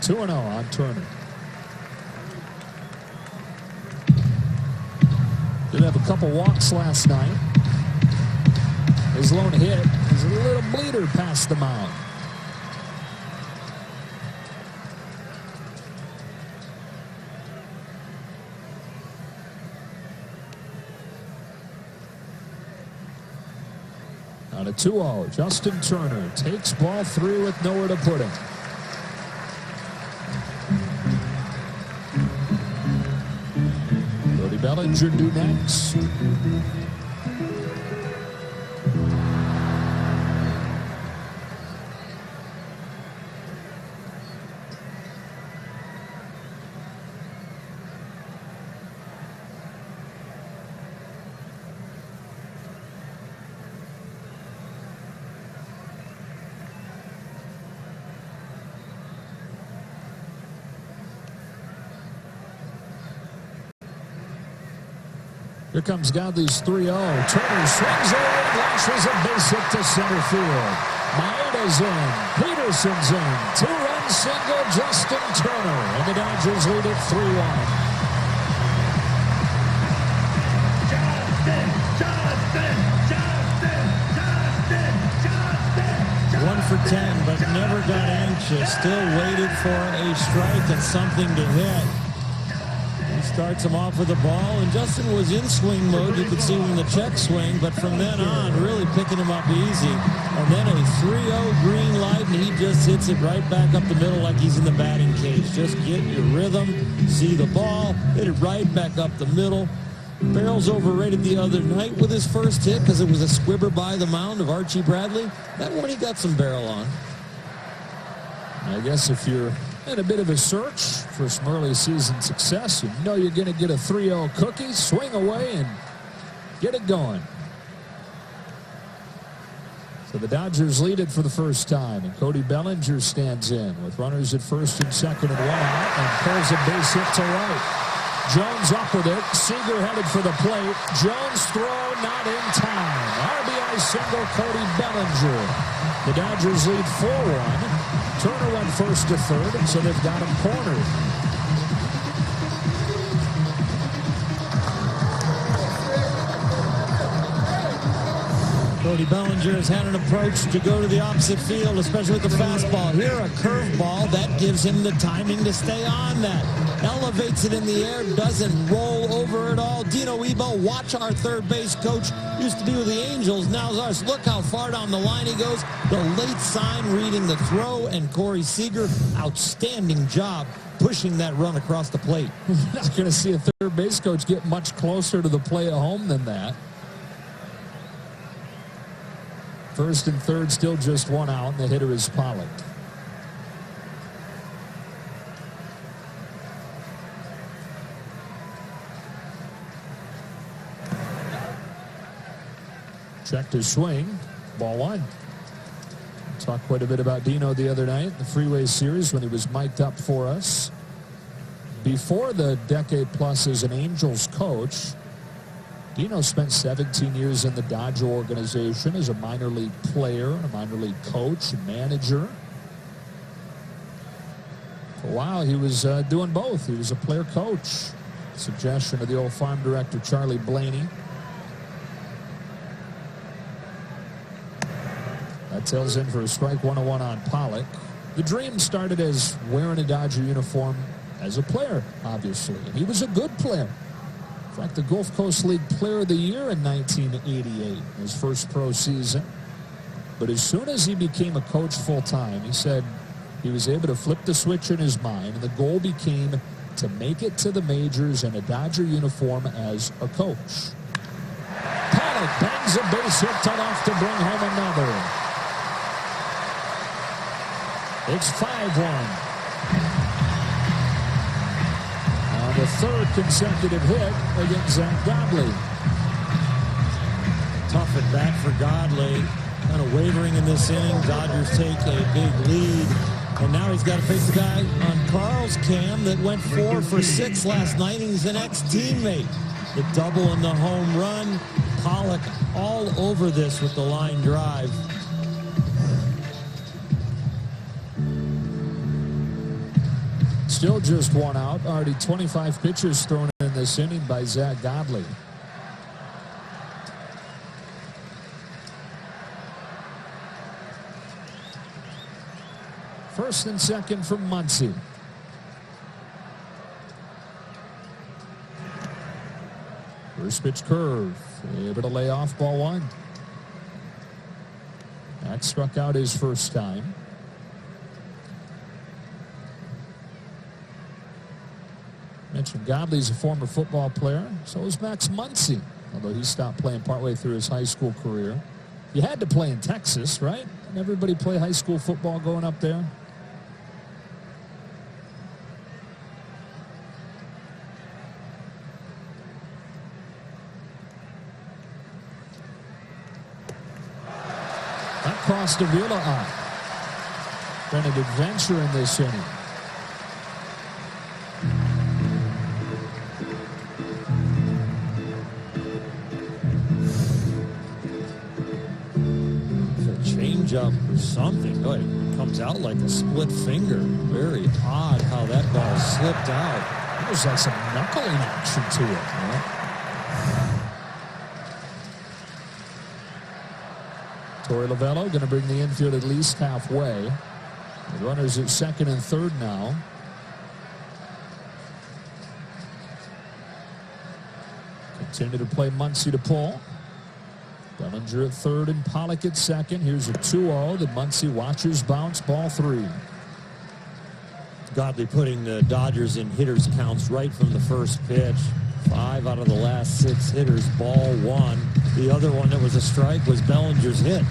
2-0 on Turner. Did have a couple walks last night. His lone hit is a little bleeder past the mound. On a 2-0, Justin Turner takes ball 3 with nowhere to put him. Cody Bellinger due next. Here comes Godley's 3-0. Turner swings away and lashes a base hit to center field. Maeda's in. Peterson's in. 2-run single, Justin Turner. And the Dodgers lead it 3-1. One for 10, but never got anxious. Still waited for a strike and something to hit. Starts him off with the ball, and Justin was in swing mode. You could see him in the check swing, but from then on, really picking him up easy. And then a 3-0 green light, and he just hits it right back up the middle like he's in the batting cage. Just get your rhythm, see the ball, hit it right back up the middle. Barrels overrated the other night with his first hit because it was a squibber by the mound of Archie Bradley. That one he got some barrel on. I guess if you're in a bit of a search for some early season success, you know you're going to get a 3-0 cookie, swing away, and get it going. So the Dodgers lead it for the first time, and Cody Bellinger stands in with runners at first and second and 1 out, and pulls a base hit to right. Jones up with it. Seager headed for the plate. Jones throw not in time. RBI single, Cody Bellinger. The Dodgers lead 4-1. Turner went first to third, and so they've got him cornered. Cody Bellinger has had an approach to go to the opposite field, especially with the fastball. Here, a curveball that gives him the timing to stay on that. Elevates it in the air, doesn't roll over at all. Dino Ebo, watch our third base coach. Used to be with the Angels, now's ours. Look how far down the line he goes. The late sign reading the throw, and Corey Seager, outstanding job pushing that run across the plate. You're not going to see a third base coach get much closer to the play at home than that. First and third, still just 1 out, and the hitter is Pollock. Checked his swing. Ball 1. Talked quite a bit about Dino the other night, the Freeway Series, when he was mic'd up for us. Before the decade plus as an Angels coach, Dino spent 17 years in the Dodger organization as a minor league player, a minor league coach, and manager. For a while, he was doing both. He was a player coach. Suggestion of the old farm director, Charlie Blaney. That tails in for a strike, 1-1 on Pollock. The dream started as wearing a Dodger uniform as a player, obviously. And he was a good player. Like the Gulf Coast League Player of the Year in 1988, his first pro season. But as soon as he became a coach full-time, he said he was able to flip the switch in his mind, and the goal became to make it to the majors in a Dodger uniform as a coach. Pollock bangs a base hit enough to bring home another. It's 5-1. On the third consecutive hit against Zach Godley. Tough at bat for Godley. Kind of wavering in this inning. Dodgers take a big lead. And now he's got to face the guy on Carl's cam that went 4 for 6 last night. He's an ex-teammate. The double and the home run. Pollock all over this with the line drive. Still just one out. Already 25 pitches thrown in this inning by Zach Godley. First and second from Muncy. First pitch curve. Able to lay off ball one. That struck out his first time. Mentioned Godley's a former football player. So is Max Muncy, although he stopped playing partway through his high school career. You had to play in Texas, right? Didn't everybody play high school football going up there? That crossed Avila up. Been an adventure in this inning. Up or something. Oh, it comes out like a split finger. Very odd how that ball slipped out. There's like some knuckling action to it. Yeah. Torey Lovello going to bring the infield at least halfway. The runners at second and third now. Continue to play Muncy to pull. Bellinger at third and Pollock at second. Here's a 2-0. The Muncy watchers bounce, ball 3. Godley putting the Dodgers in hitters counts right from the first pitch. 5 out of the last 6 hitters, ball 1. The other one that was a strike was Bellinger's hit.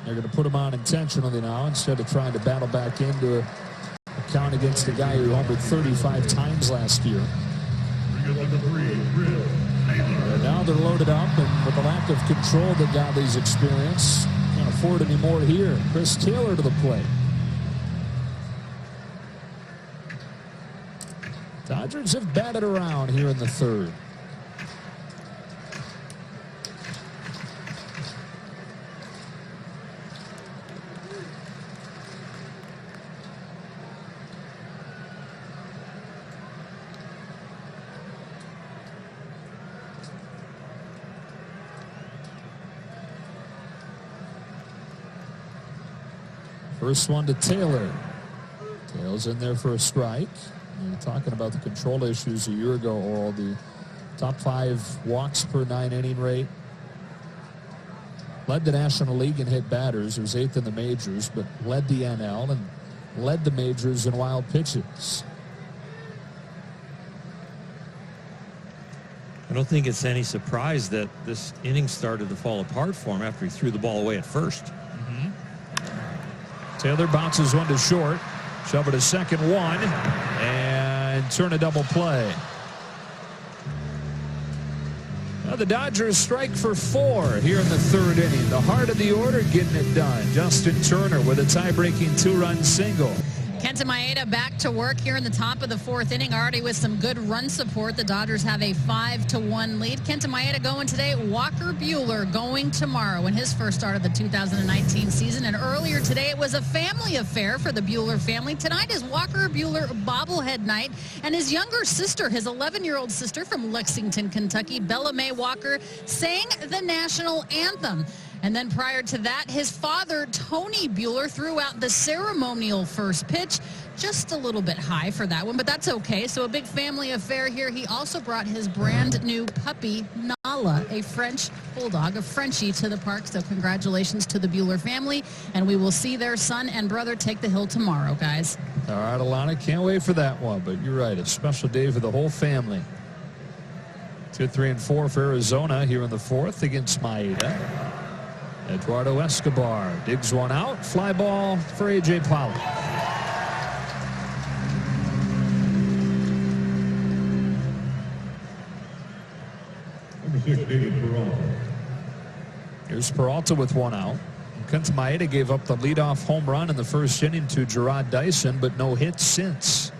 They're going to put him on intentionally now instead of trying to battle back into a count against the guy who homered 35 times last year. And now they're loaded up, and with the lack of control that Godley's experience, can't afford any more here. Chris Taylor to the plate. Dodgers have batted around here in the third. First one to Taylor. Taylor's in there for a strike. We were talking about the control issues a year ago, Oral. The top 5 walks per 9-inning rate. Led the National League in hit batters. It was 8th in the majors, but led the NL and led the majors in wild pitches. I don't think it's any surprise that this inning started to fall apart for him after he threw the ball away at first. Taylor bounces one to short. Shove it to second one. And turn a double play. Now the Dodgers strike for 4 here in the third inning. The heart of the order getting it done. Justin Turner with a tie-breaking 2-run single. Kenta Maeda back to work here in the top of the 4th inning, already with some good run support. The Dodgers have a 5-1 lead. Kenta Maeda going today. Walker Buehler going tomorrow in his first start of the 2019 season. And earlier today, it was a family affair for the Buehler family. Tonight is Walker Buehler bobblehead night. And his younger sister, his 11-year-old sister from Lexington, Kentucky, Bella Mae Walker, sang the national anthem. And then prior to that, his father, Tony Buehler, threw out the ceremonial first pitch. just a little bit high for that one, but that's okay. So a big family affair here. He also brought his brand new puppy, Nala, a French bulldog, a Frenchie, to the park. So congratulations to the Bueller family, and we will see their son and brother take the hill tomorrow, guys. All right, Alana, can't wait for that one, but you're right, a special day for the whole family. 2, 3, and 4 for Arizona here in the 4th against Maeda. Eduardo Escobar digs one out. Fly ball for A.J. Pollock. Number 6, David Peralta. Here's Peralta with one out. Kenta Maeda gave up the leadoff home run in the first inning to Gerard Dyson, but no hits since.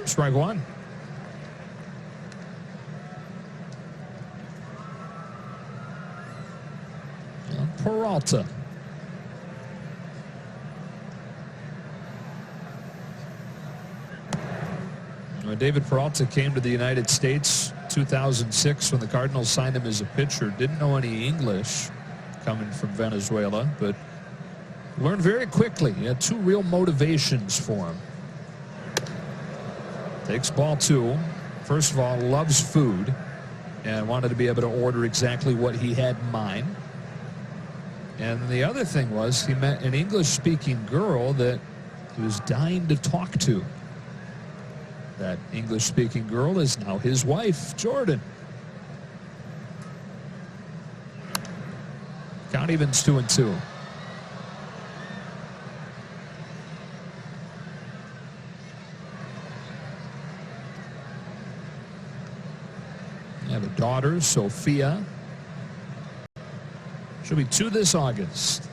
Strike one. Peralta. David Peralta came to the United States 2006 when the Cardinals signed him as a pitcher. Didn't know any English coming from Venezuela, but learned very quickly. He had 2 real motivations for him. Takes ball 2. First of all, loves food and wanted to be able to order exactly what he had in mind. And the other thing was he met an English-speaking girl that he was dying to talk to. That English-speaking girl is now his wife, Jordan. Count evens 2-2. I have a daughter, Sophia. She'll be 2 this August.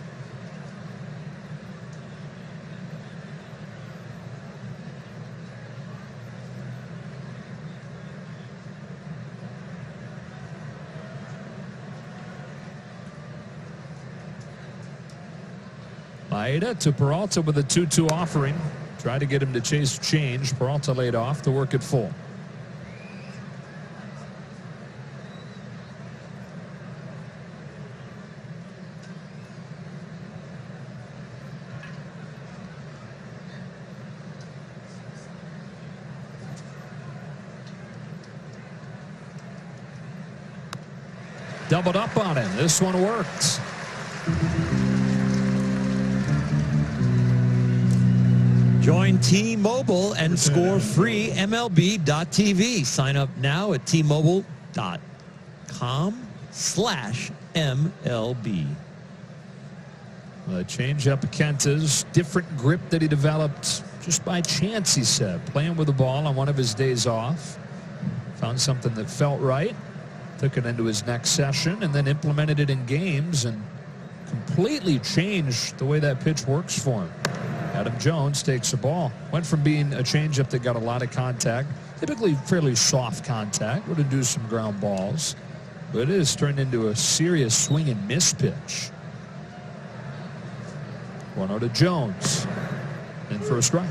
Maeda to Peralta with a 2-2 offering. Try to get him to chase change. Peralta laid off to work it full. Doubled up on him. This one worked. Join T-Mobile and score free MLB.tv. Sign up now at T-Mobile.com/MLB. Change up Kenta's different grip that he developed just by chance, he said. Playing with the ball on one of his days off. Found something that felt right. Took it into his next session and then implemented it in games and completely changed the way that pitch works for him. Adam Jones takes the ball. Went from being a changeup that got a lot of contact, typically fairly soft contact, would induce some ground balls, but it has turned into a serious swing and miss pitch. 1-0 to Jones. And for a strike.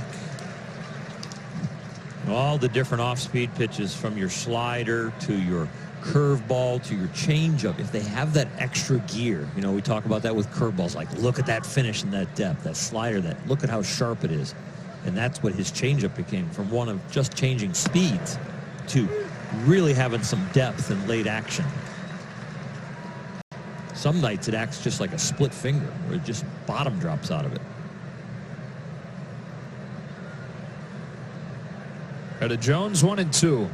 All the different off-speed pitches, from your slider to your curveball to your changeup, if they have that extra gear, you know, we talk about that with curveballs, like look at that finish and that depth, that slider, that look at how sharp it is. And that's what his changeup became, from one of just changing speeds to really having some depth and late action. Some nights it acts just like a split finger, where it just bottom drops out of it. Got a Jones 1-2.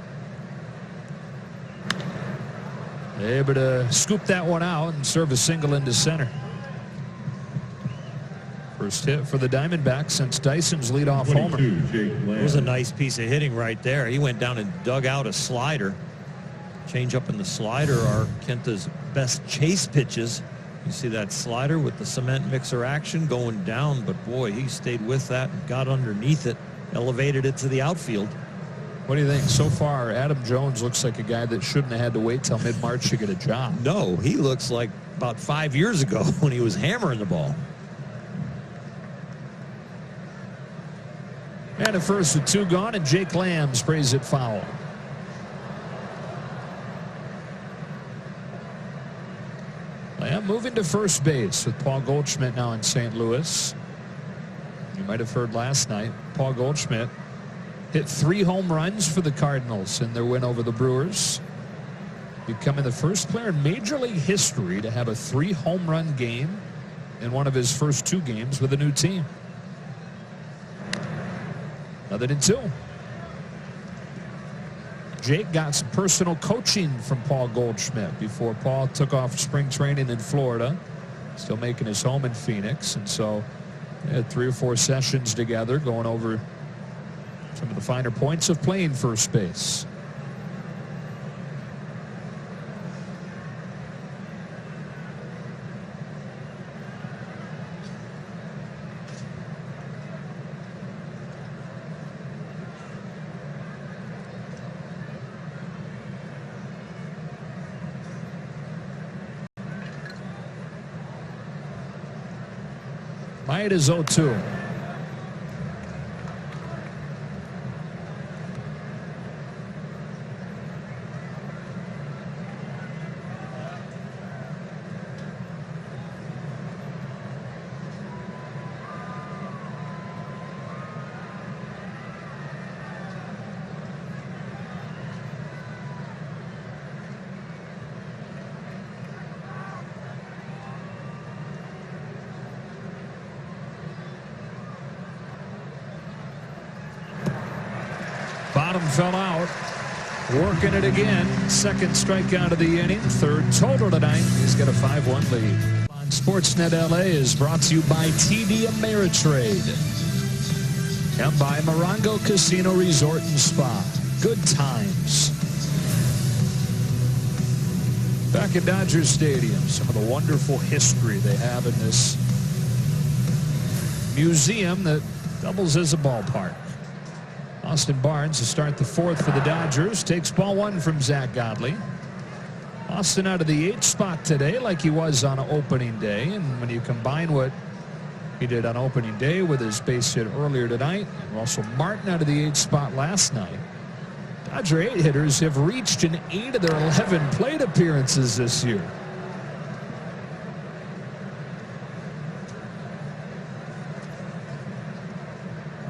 Able to scoop that one out and serve a single into center. First hit for the Diamondbacks since Dyson's leadoff homer. It was a nice piece of hitting right there. He went down and dug out a slider. Change up in the slider are Kenta's best chase pitches. You see that slider with the cement mixer action going down, but boy, he stayed with that and got underneath it, elevated it to the outfield. What do you think? So far, Adam Jones looks like a guy that shouldn't have had to wait till mid-March to get a job. No, he looks like about 5 years ago when he was hammering the ball. And a first with 2 gone, and Jake Lamb sprays it foul. Lamb moving to first base with Paul Goldschmidt now in St. Louis. You might have heard last night, Paul Goldschmidt hit 3 home runs for the Cardinals in their win over the Brewers, becoming the first player in Major League history to have a 3 home run game in one of his first 2 games with a new team. Other than 2. Jake got some personal coaching from Paul Goldschmidt before Paul took off spring training in Florida, still making his home in Phoenix. And so they had 3 or 4 sessions together going over some of the finer points of playing first base. It is 0-2. Bottom fell out. Working it again. Second strikeout of the inning. 3rd total tonight. He's got a 5-1 lead. On Sportsnet LA is brought to you by TD Ameritrade and by Morongo Casino Resort and Spa. Good times. Back at Dodger Stadium, some of the wonderful history they have in this museum that doubles as a ballpark. Austin Barnes to start the 4th for the Dodgers. Takes ball 1 from Zach Godley. Austin out of the 8th spot today like he was on opening day. And when you combine what he did on opening day with his base hit earlier tonight, Russell Martin out of the 8th spot last night, Dodger 8 hitters have reached in 8 of their 11 plate appearances this year.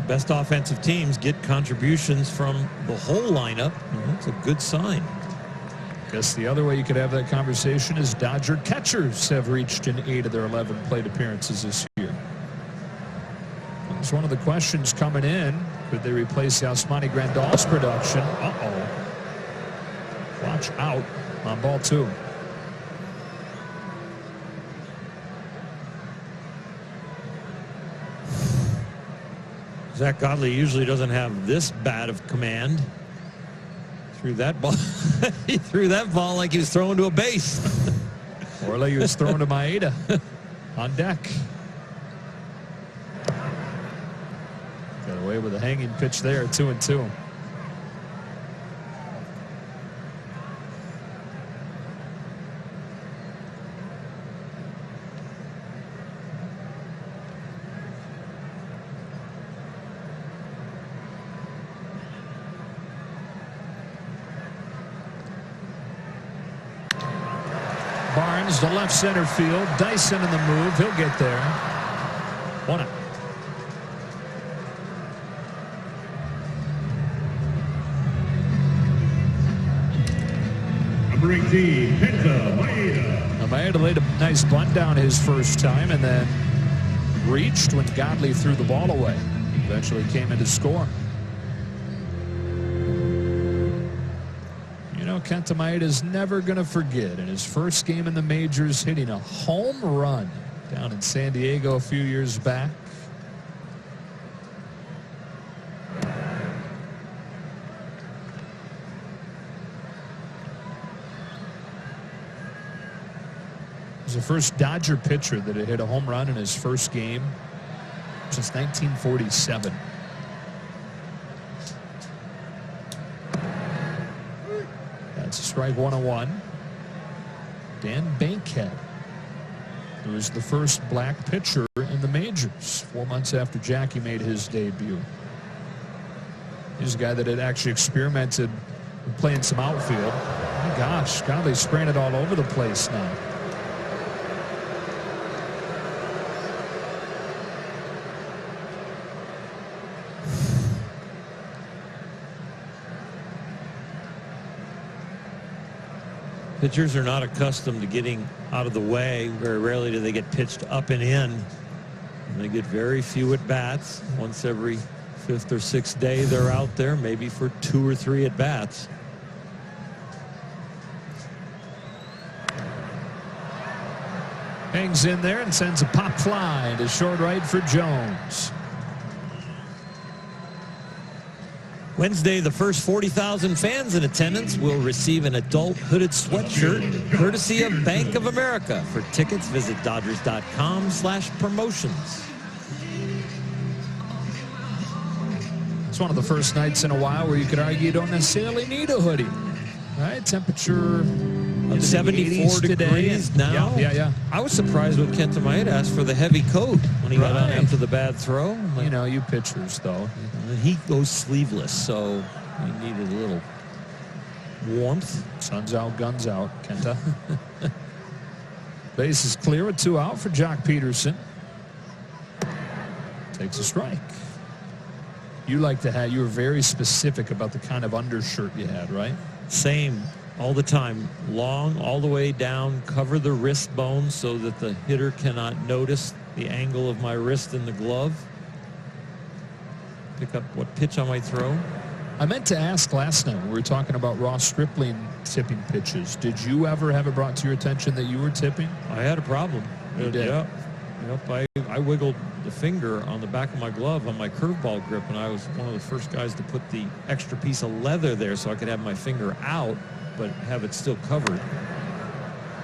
Best offensive teams get contributions from the whole lineup. That's a good sign. Guess the other way you could have that conversation is Dodger catchers have reached in 8 of their 11 plate appearances this year. That's one of the questions coming in. Could they replace Yasmani Grandal's production? Uh-oh. Watch out on ball 2. Zach Godley usually doesn't have this bad of command. Threw that ball. He threw that ball like he was throwing to a base. Or like he was throwing to Maeda on deck. Got away with a hanging pitch there, 2-2. Barnes to left center field. Dyson in the move. He'll get there. 1 out. Number 18, Kenta Maeda. Maeda laid a nice bunt down his first time and then reached when Godley threw the ball away. Eventually came in to score. Kenta Maeda is never going to forget in his first game in the majors hitting a home run down in San Diego a few years back. He was the first Dodger pitcher that had hit a home run in his first game since 1947. Strike 101. Dan Bankhead, who was the first black pitcher in the majors 4 months after Jackie made his debut. He's a guy that had actually experimented with playing some outfield. My gosh, God, they spraying it all over the place now. Pitchers are not accustomed to getting out of the way. Very rarely do they get pitched up and in. And they get very few at-bats. Once every 5th or 6th day they're out there, maybe for 2 or 3 at-bats. Hangs in there and sends a pop fly to short right for Jones. Wednesday, the first 40,000 fans in attendance will receive an adult hooded sweatshirt courtesy of Bank of America. For tickets, visit Dodgers.com/promotions. It's one of the first nights in a while where you could argue you don't necessarily need a hoodie. Right? Temperature of 74 degrees now. Yeah. I was surprised when Kenta Maeda asked for the heavy coat when he got on after the bad throw. You know, you pitchers, though. He goes sleeveless, so he needed a little warmth. Sun's out, guns out, Kenta. Base is clear with 2 out for Jock Peterson. Takes a strike. You were very specific about the kind of undershirt you had, right? Same all the time. Long all the way down, cover the wrist bone so that the hitter cannot notice the angle of my wrist in the glove. Pick up what pitch I might throw. I meant to ask last night when we were talking about Ross Stripling tipping pitches. Did you ever have it brought to your attention that you were tipping? I had a problem. You did? Yep. I wiggled the finger on the back of my glove on my curveball grip, and I was one of the first guys to put the extra piece of leather there so I could have my finger out but have it still covered.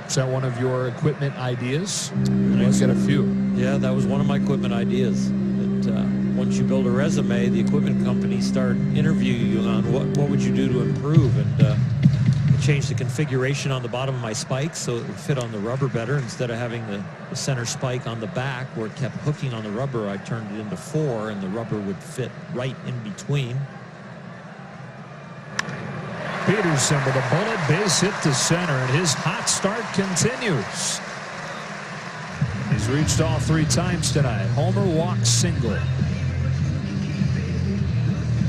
Is that one of your equipment ideas? Let's get a few. Yeah, that was one of my equipment ideas. Once you build a resume, the equipment companies start interviewing you on what would you do to improve, and change the configuration on the bottom of my spikes so it would fit on the rubber better. Instead of having the center spike on the back where it kept hooking on the rubber, I turned it into 4, and the rubber would fit right in between. Peterson with a bullet base hit to center, and his hot start continues. He's reached all 3 times tonight. Homer, walk, single.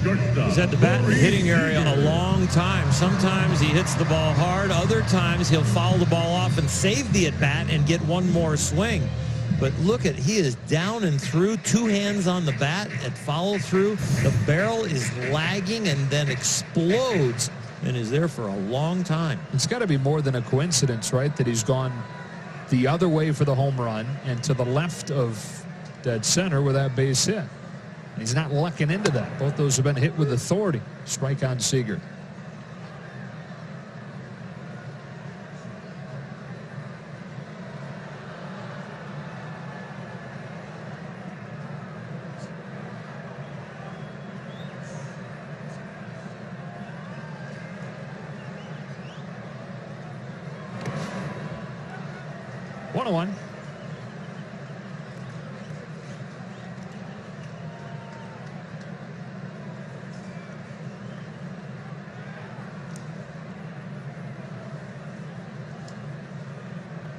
He's had the bat in the hitting area a long time. Sometimes he hits the ball hard. Other times he'll foul the ball off and save the at-bat and get one more swing. But look at, he is down and through, 2 hands on the bat at follow through. The barrel is lagging and then explodes and is there for a long time. It's got to be more than a coincidence, right, that he's gone the other way for the home run and to the left of dead center with that base hit. He's not lucking into that. Both those have been hit with authority. Strike on Seager. One.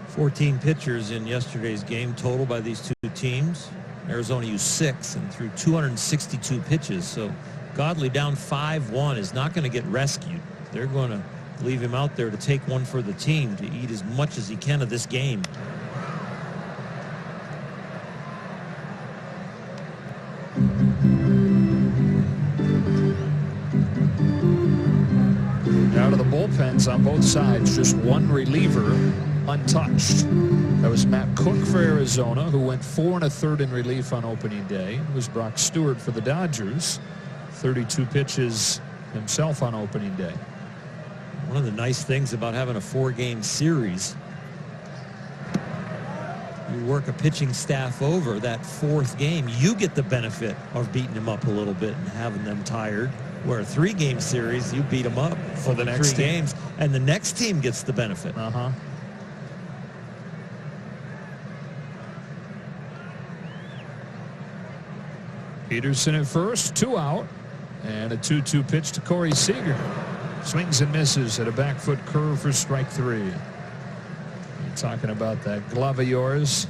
14 pitchers in yesterday's game total by these 2 teams. Arizona used 6 and threw 262 pitches. So Godley down 5-1 is not going to get rescued. They're going to leave him out there to take one for the team, to eat as much as he can of this game. Out of the bullpens on both sides, just 1 reliever untouched. That was Matt Cook for Arizona, who went 4 1/3 in relief on opening day. It was Brock Stewart for the Dodgers, 32 pitches himself on opening day. One of the nice things about having a 4-game series, you work a pitching staff over that 4th game, you get the benefit of beating them up a little bit and having them tired. Where a 3-game series, you beat them up for the next 3 games, and the next team gets the benefit. Peterson at first, 2 out. And a 2-2 pitch to Corey Seager. Swings and misses at a back foot curve for strike 3. You're talking about that glove of yours.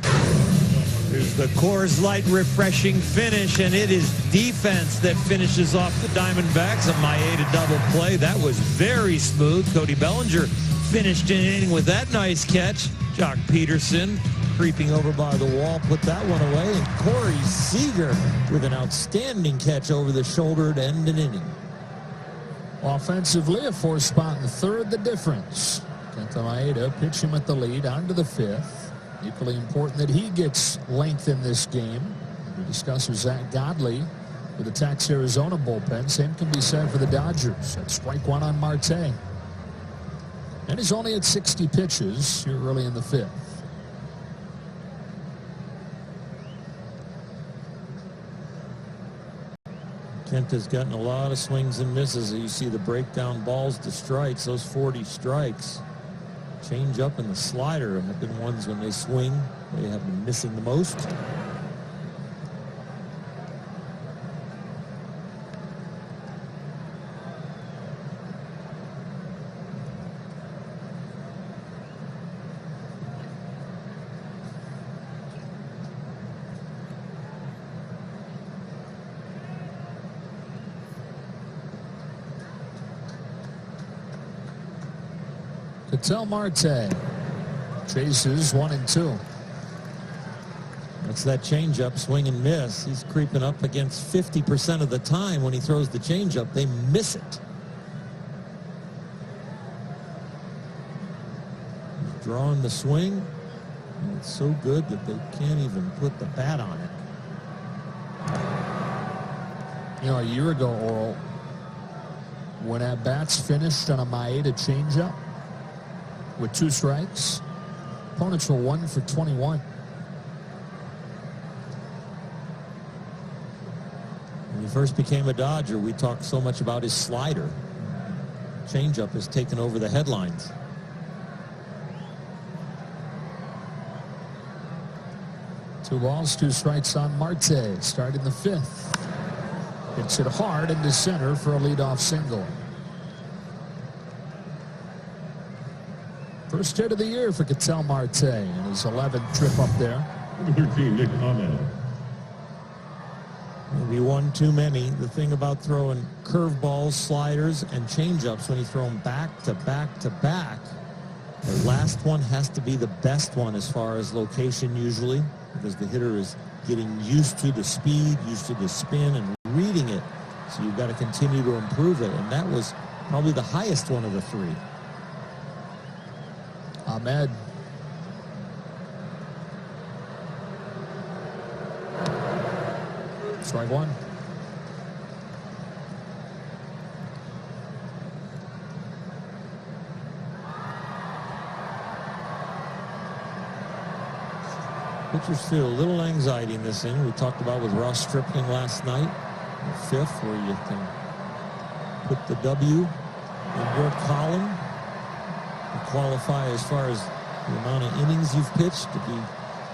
There's the Coors Light refreshing finish, and it is defense that finishes off the Diamondbacks. A Maeda double play. That was very smooth. Cody Bellinger finished an inning with that nice catch. Jock Peterson creeping over by the wall, put that one away. And Corey Seager with an outstanding catch over the shoulder to end an inning. Offensively, a 4 spot in the 3rd, the difference. Kenta Maeda pitch him at the lead, on to the 5th. Equally important that he gets length in this game. We discussed with Zach Godley with the Tax Arizona bullpen. Same can be said for the Dodgers. That's strike 1 on Marte. And he's only at 60 pitches here early in the 5th. Kent has gotten a lot of swings and misses. You see the breakdown balls to strikes, those 40 strikes. Change up and the slider have been ones when they swing they have been missing the most. Ketel Marte chases 1 and 2. That's that changeup, swing and miss. He's creeping up against 50% of the time when he throws the changeup. They miss it. He's drawing the swing. And it's so good that they can't even put the bat on it. You know, a year ago, Oral, when at bats finished on a Maeda changeup with 2 strikes, opponents were 1 for 21. When he first became a Dodger, we talked so much about his slider. Changeup has taken over the headlines. Two balls, 2 strikes on Marte, starting the 5th. Hits it hard into center for a leadoff single. First hit of the year for Ketel Marte and his 11th trip up there. Number 13, Nick Ahmed. Maybe one too many. The thing about throwing curveballs, sliders, and changeups when you throw them back to back to back, the last one has to be the best one as far as location usually, because the hitter is getting used to the speed, used to the spin, and reading it. So you've got to continue to improve it, and that was probably the highest one of the 3. Ahmed. Strike 1. Pitchers feel a little anxiety in this inning. We talked about with Ross Stripling last night, the 5th, where you can put the W in your column. Qualify as far as the amount of innings you've pitched to be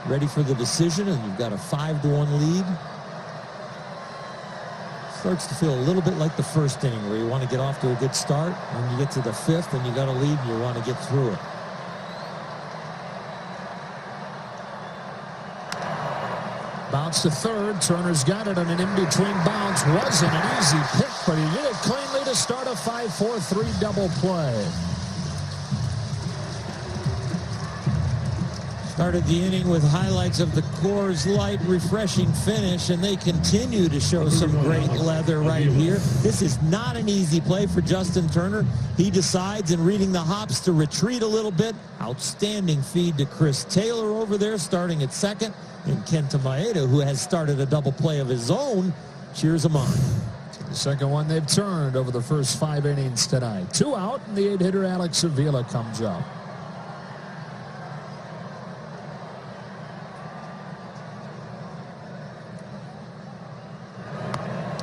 ready for the decision, and you've got a 5-1 lead. Starts to feel a little bit like the first inning where you want to get off to a good start. When you get to the 5th and you got a lead and you want to get through it. Bounce to 3rd. Turner's got it on an in-between bounce. Wasn't an easy pick, but he did it cleanly to start a 5-4-3 double play. Started the inning with highlights of the Coors Light refreshing finish, and they continue to show some great leather right here. This is not an easy play for Justin Turner. He decides, in reading the hops, to retreat a little bit. Outstanding feed to Chris Taylor over there, starting at 2nd. And Kenta Maeda, who has started a double play of his own, cheers him on. The second one they've turned over the first 5 innings tonight. 2 out, and the 8-hitter Alex Avila comes up.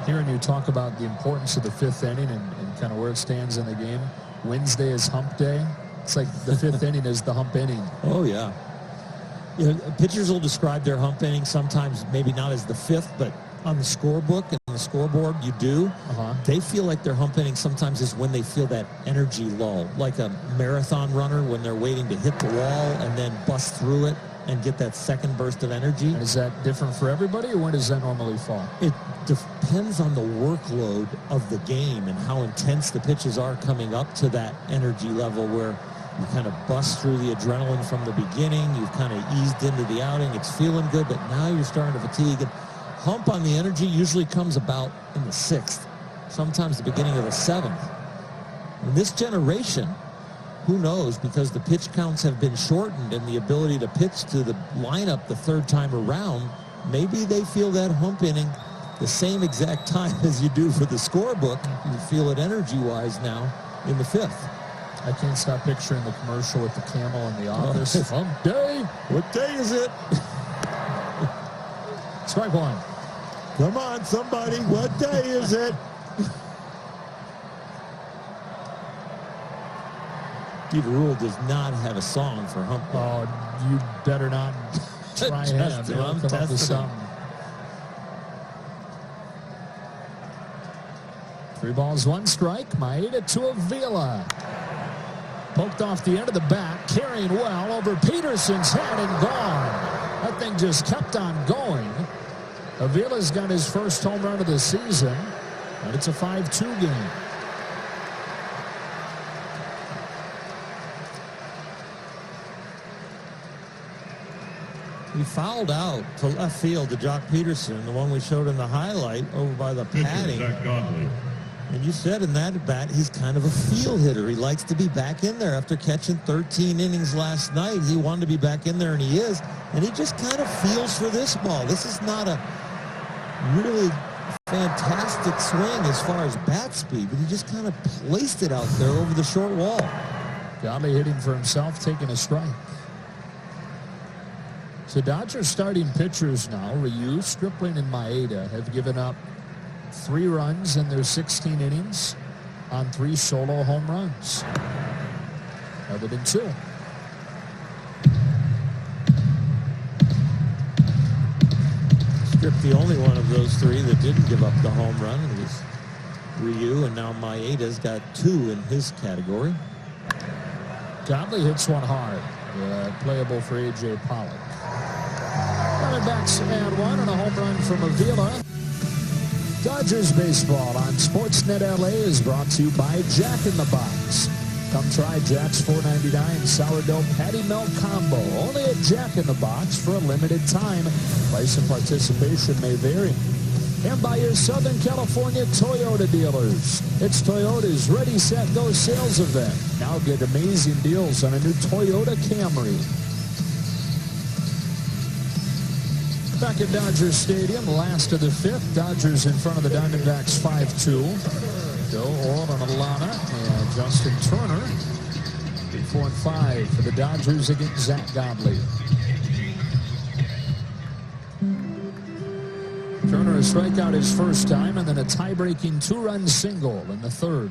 Hearing you talk about the importance of the 5th inning and kind of where it stands in the game. Wednesday is hump day. It's like the 5th inning is the hump inning. Oh, yeah. You know, pitchers will describe their hump inning sometimes maybe not as the 5th, but on the scorebook, and the scoreboard, you do. They feel like their hump inning sometimes is when they feel that energy lull, like a marathon runner when they're waiting to hit the wall and then bust through it and get that second burst of energy. And is that different for everybody, or when does that normally fall? It depends on the workload of the game and how intense the pitches are coming up to that energy level where you kind of bust through the adrenaline from the beginning. You've kind of eased into the outing. It's feeling good, but now you're starting to fatigue. And hump on the energy usually comes about in the 6th, sometimes the beginning of the 7th. In this generation, who knows, because the pitch counts have been shortened and the ability to pitch to the lineup the 3rd time around, maybe they feel that hump inning the same exact time as you do for the scorebook. You feel it energy-wise now in the 5th. I can't stop picturing the commercial with the camel in the office. Hump day. What day is it? Strike one. Come on, somebody. What day is it? Steve Rule does not have a song for hump day. Oh, you better not try him. I'm Come up with something. 3 balls, 1 strike. Maeda to Avila. Poked off the end of the bat, carrying well over Peterson's head and gone. That thing just kept on going. Avila's got his first home run of the season, and it's a 5-2 game. He fouled out to left field to Jock Peterson, the one we showed in the highlight over by the padding. And you said in that at bat, he's kind of a field hitter. He likes to be back in there after catching 13 innings last night. He wanted to be back in there, and he is. And he just kind of feels for this ball. This is not a really fantastic swing as far as bat speed, but he just kind of placed it out there over the short wall. Godley hitting for himself, taking a strike. So Dodgers starting pitchers now, Ryu, Stripling, and Maeda, have given up 3 runs in their 16 innings on 3 solo home runs. Other than 2. Strip, the only one of those 3 that didn't give up the home run, it was Ryu, and now Maeda's got 2 in his category. Godley hits one hard. Playable for A.J. Pollock. Diamondbacks add 1 and a home run from Avila. Dodgers baseball on Sportsnet LA is brought to you by Jack in the Box. Come try Jack's $4.99 sourdough patty melt combo. Only at Jack in the Box for a limited time. Price and participation may vary. And by your Southern California Toyota dealers. It's Toyota's Ready, Set, Go sales event. Now get amazing deals on a new Toyota Camry. Back at Dodger Stadium, last of the 5th. Dodgers in front of the Diamondbacks 5-2. Joe Orr and Alana and Justin Turner. 4-5 for the Dodgers against Zach Godley. Turner a strikeout his first time, and then a tie-breaking 2-run single in the 3rd.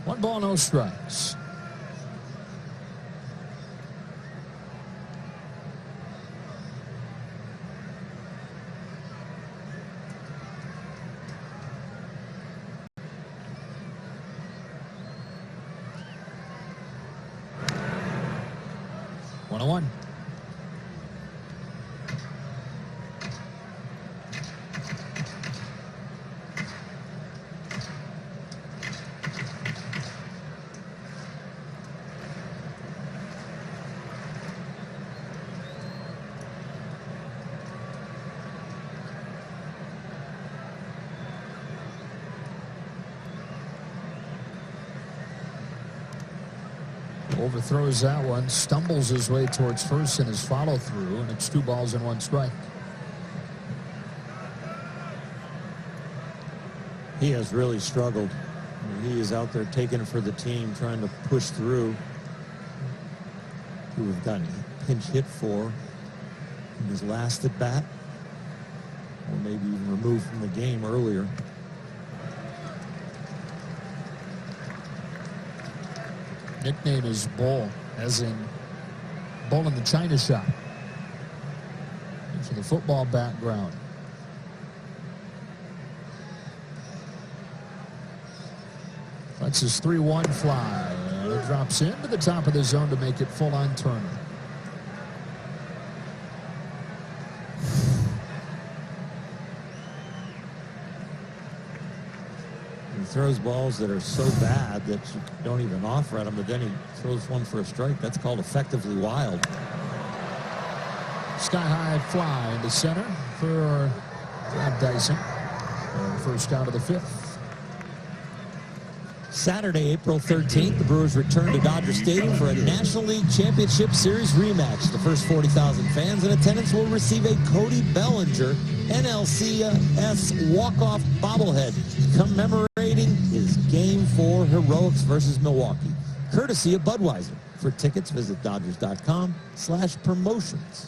One ball, no strikes. One. Overthrows that one, stumbles his way towards first in his follow-through, and it's 2 balls and 1 strike. He has really struggled. He is out there taking it for the team, trying to push through. Who have gotten pinch hit for in his last at bat, or maybe even removed from the game earlier. Nickname is Bull, as in Bull in the China Shop. For the football background. That's his 3-1 fly. And it drops into the top of the zone to make it full on Turner. He throws balls that are so bad that you don't even offer at him, but then he throws one for a strike. That's called effectively wild. Sky-high fly into center for Dyson. First out of the 5th. Saturday, April 13th, the Brewers return to Dodger Stadium for a National League Championship Series rematch. The first 40,000 fans in attendance will receive a Cody Bellinger NLCS walk-off bobblehead commemorating his Game 4 heroics versus Milwaukee, courtesy of Budweiser. For tickets, visit Dodgers.com/promotions.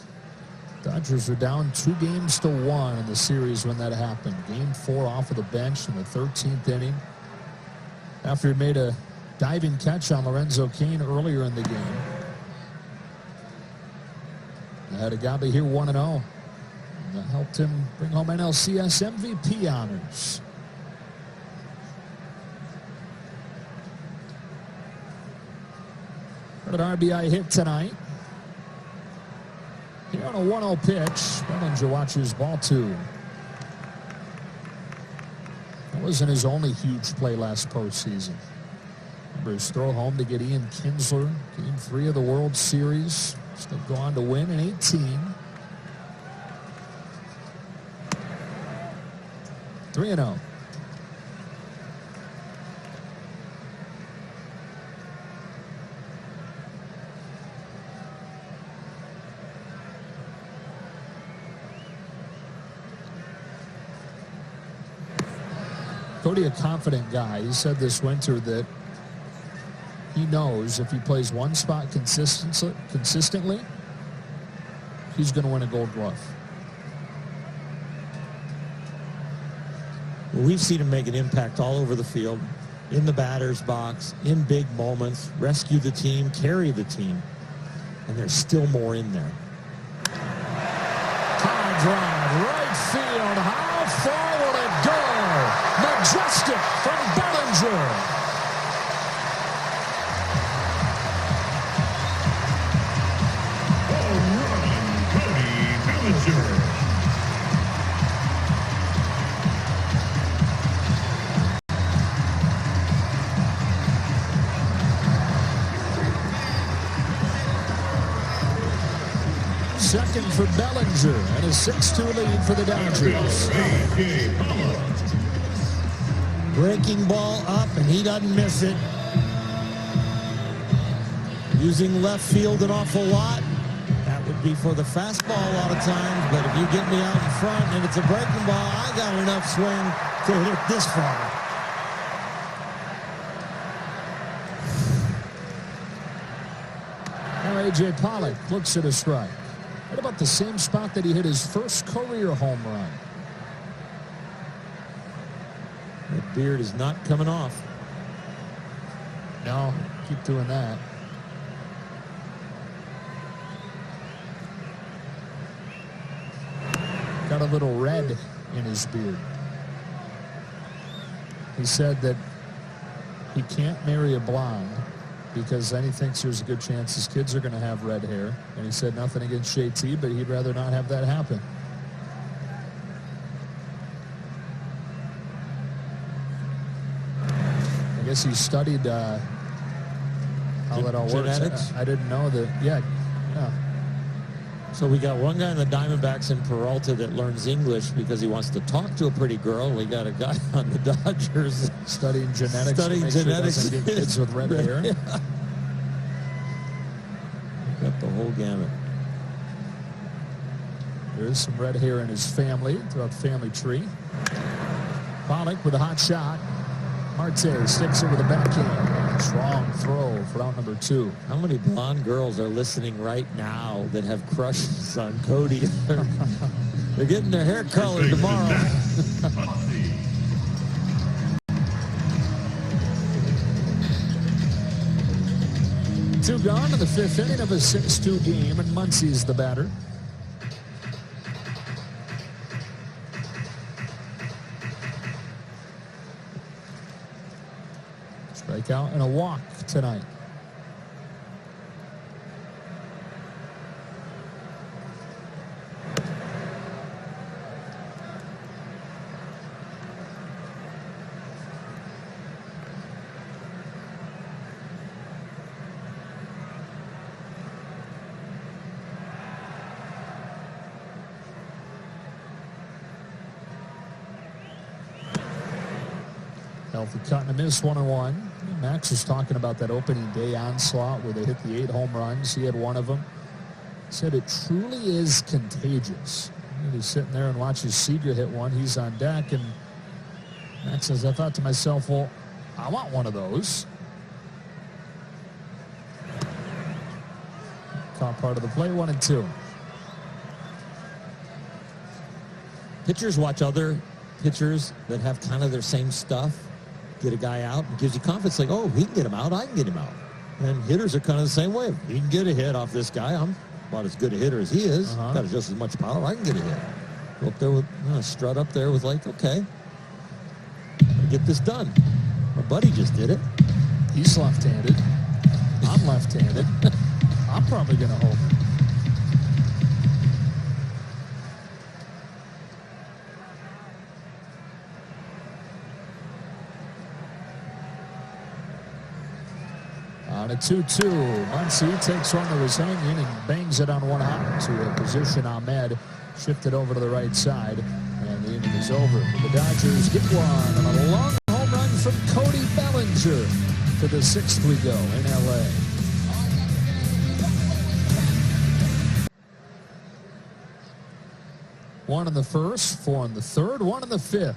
Dodgers are down 2-1 in the series when that happened. Game 4 off of the bench in the 13th inning. After he made a diving catch on Lorenzo Cain earlier in the game. Had a guy here 1-0. That helped him bring home NLCS MVP honors. Got an RBI hit tonight. Here on a 1-0 pitch, Bellinger watches ball 2. That wasn't his only huge play last postseason. Remember his throw home to get Ian Kinsler, Game 3 of the World Series. Still go on to win in 18. 3-0. Cody, a confident guy. He said this winter that he knows if he plays one spot consistently, he's going to win a Gold Glove. Well, we've seen him make an impact all over the field, in the batter's box, in big moments, rescue the team, carry the team, and there's still more in there. High drive, right field. How far will it go? Majestic from Bellinger. Home run, Cody Bellinger. Second for Bellinger and a 6-2 lead for the Dodgers. Breaking ball up, and he doesn't miss it. Using left field an awful lot. That would be for the fastball a lot of times, but if you get me out in front and it's a breaking ball, I got enough swing to hit it this far. Now A.J. Pollock looks at a strike. What about the same spot that he hit his first career home run? That beard is not coming off. No, keep doing that. Got a little red in his beard. He said that he can't marry a blonde because then he thinks there's a good chance his kids are going to have red hair. And he said nothing against Shay T, but he'd rather not have that happen. I guess he studied how that all genetics? works. I didn't know that. Yeah. So we got one guy in the Diamondbacks in Peralta that learns English because he wants to talk to a pretty girl. We got a guy on the Dodgers studying genetics. Studying genetics. Sure get kids with red hair. Yeah. Got the whole gamut. There is some red hair in his family throughout the family tree. Pollock with a hot shot. Marte sticks it with a backhand. Strong throw for out number 2. How many blonde girls are listening right now that have crushes on Cody? They're getting their hair colored tomorrow. 2 gone in the 5th inning of a 6-2 game, and Muncie's the batter. Strikeout and a walk tonight. Healthy cut and a miss, 1-1. Max was talking about that opening day onslaught where they hit the 8 home runs. He had one of them. Said it truly is contagious. And he's sitting there and watches Seager hit one. He's on deck, and Max says, I thought to myself, well, I want one of those. Top part of the play, 1-2. Pitchers watch other pitchers that have kind of their same stuff. Get a guy out and gives you confidence, like, oh, he can get him out, I can get him out. And hitters are kind of the same way. If he can get a hit off this guy, I'm about as good a hitter as he is. Got just as much power, I can get a hit. Go up there with, strut up there with, like, okay, get this done. My buddy just did it. He's left-handed. I'm left-handed. I'm probably going to hope. On a 2-2, Muncie takes one that was hanging and bangs it on one hop to a position. Ahmed shifted over to the right side, and the inning is over. The Dodgers get one on a long home run from Cody Bellinger. To the 6th we go in L.A. One in the 1st, 4 in the 3rd, 1 in the 5th.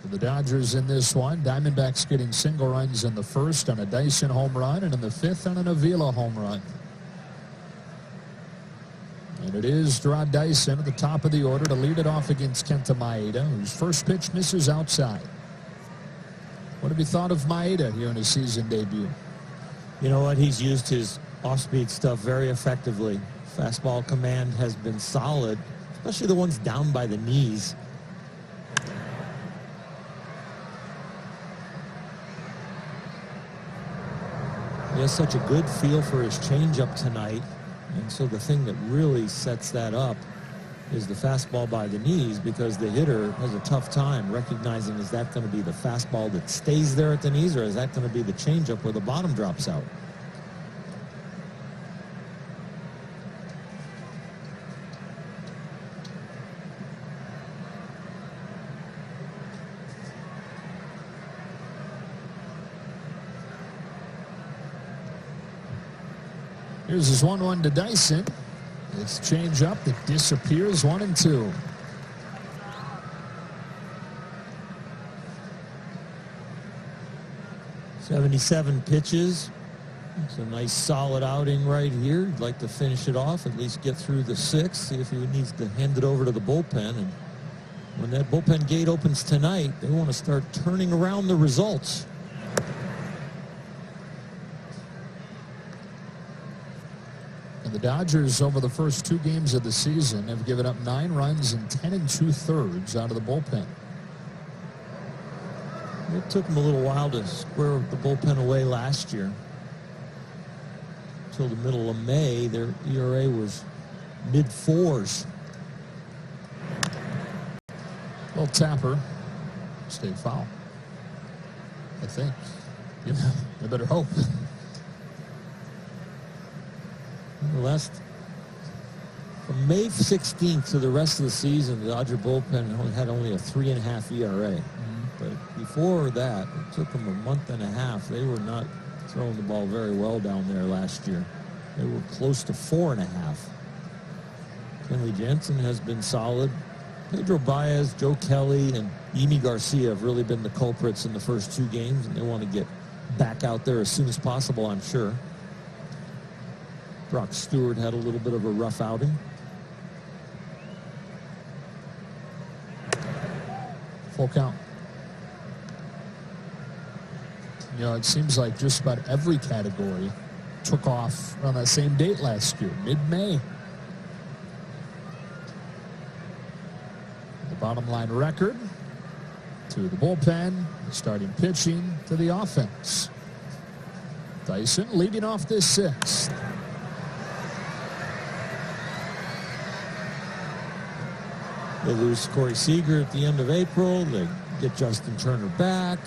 For the Dodgers in this one, Diamondbacks getting single runs in the 1st on a Dyson home run, and in the 5th on an Avila home run. And it is Rod Dyson at the top of the order to lead it off against Kenta Maeda, whose first pitch misses outside. What have you thought of Maeda here in his season debut? You know what? He's used his off-speed stuff very effectively. Fastball command has been solid, especially the ones down by the knees. He has such a good feel for his changeup tonight, and so the thing that really sets that up is the fastball by the knees, because the hitter has a tough time recognizing, is that going to be the fastball that stays there at the knees, or is that going to be the changeup where the bottom drops out? Here's his 1-1 to Dyson. It's change up that disappears, 1-2. .77 pitches. It's a nice solid outing right here. He'd like to finish it off, at least get through the 6th, see if he needs to hand it over to the bullpen. And when that bullpen gate opens tonight, they want to start turning around the results. The Dodgers, over the first 2 games of the season, have given up 9 runs and 10 2/3 out of the bullpen. It took them a little while to square the bullpen away last year. Until the middle of May, their ERA was mid-4s. Well, Tapper, stay foul, I think. You know, I better hope. From May 16th to the rest of the season, the Dodger bullpen had only a 3.5 ERA. But before that, it took them a month and a half. They were not throwing the ball very well down there last year. They were close to 4.5. Kenley Jansen has been solid. Pedro Baez, Joe Kelly, and Yimi Garcia have really been the culprits in the first 2 games, and they want to get back out there as soon as possible, I'm sure. Brock Stewart had a little bit of a rough outing. Full count. You know, it seems like just about every category took off on that same date last year, mid-May. The bottom line record to the bullpen, starting pitching to the offense. Dyson leading off this sixth. They lose Corey Seager at the end of April. They get Justin Turner back.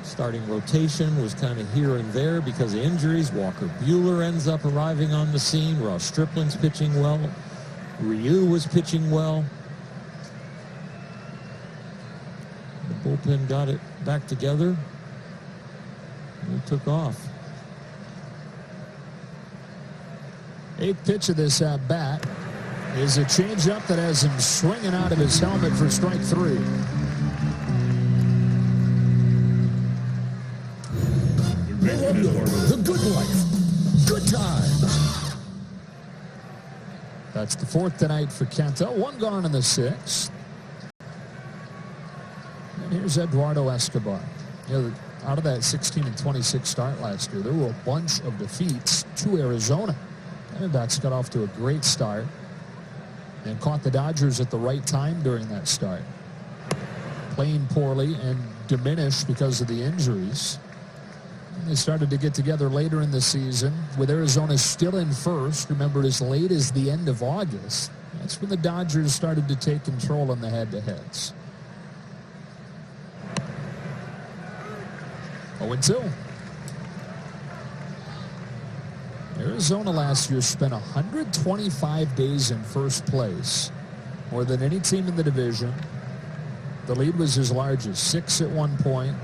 Starting rotation was kind of here and there because of injuries. Walker Buehler ends up arriving on the scene. Ross Stripling's pitching well. Ryu was pitching well. The bullpen got it back together. And it took off. Eighth pitch of this at-bat is a changeup that has him swinging out of his helmet for strike three. The good life. Good time. That's the fourth tonight for Kenta. One gone in the sixth. And here's Eduardo Escobar. You know, out of that 16-26 start last year, there were a bunch of defeats to Arizona. Diamondbacks got off to a great start and caught the Dodgers at the right time during that start. Playing poorly and diminished because of the injuries. And they started to get together later in the season with Arizona still in first. Remember, as late as the end of August, that's when the Dodgers started to take control in the head-to-heads. 0-2. Arizona last year spent 125 days in first place, more than any team in the division. The lead was as large as 6 at one point.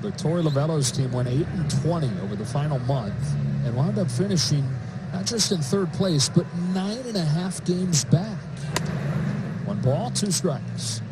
But Torey Lovello's team went 8-20 over the final month and wound up finishing not just in third place, but 9.5 games back. 1 ball, 2 strikes.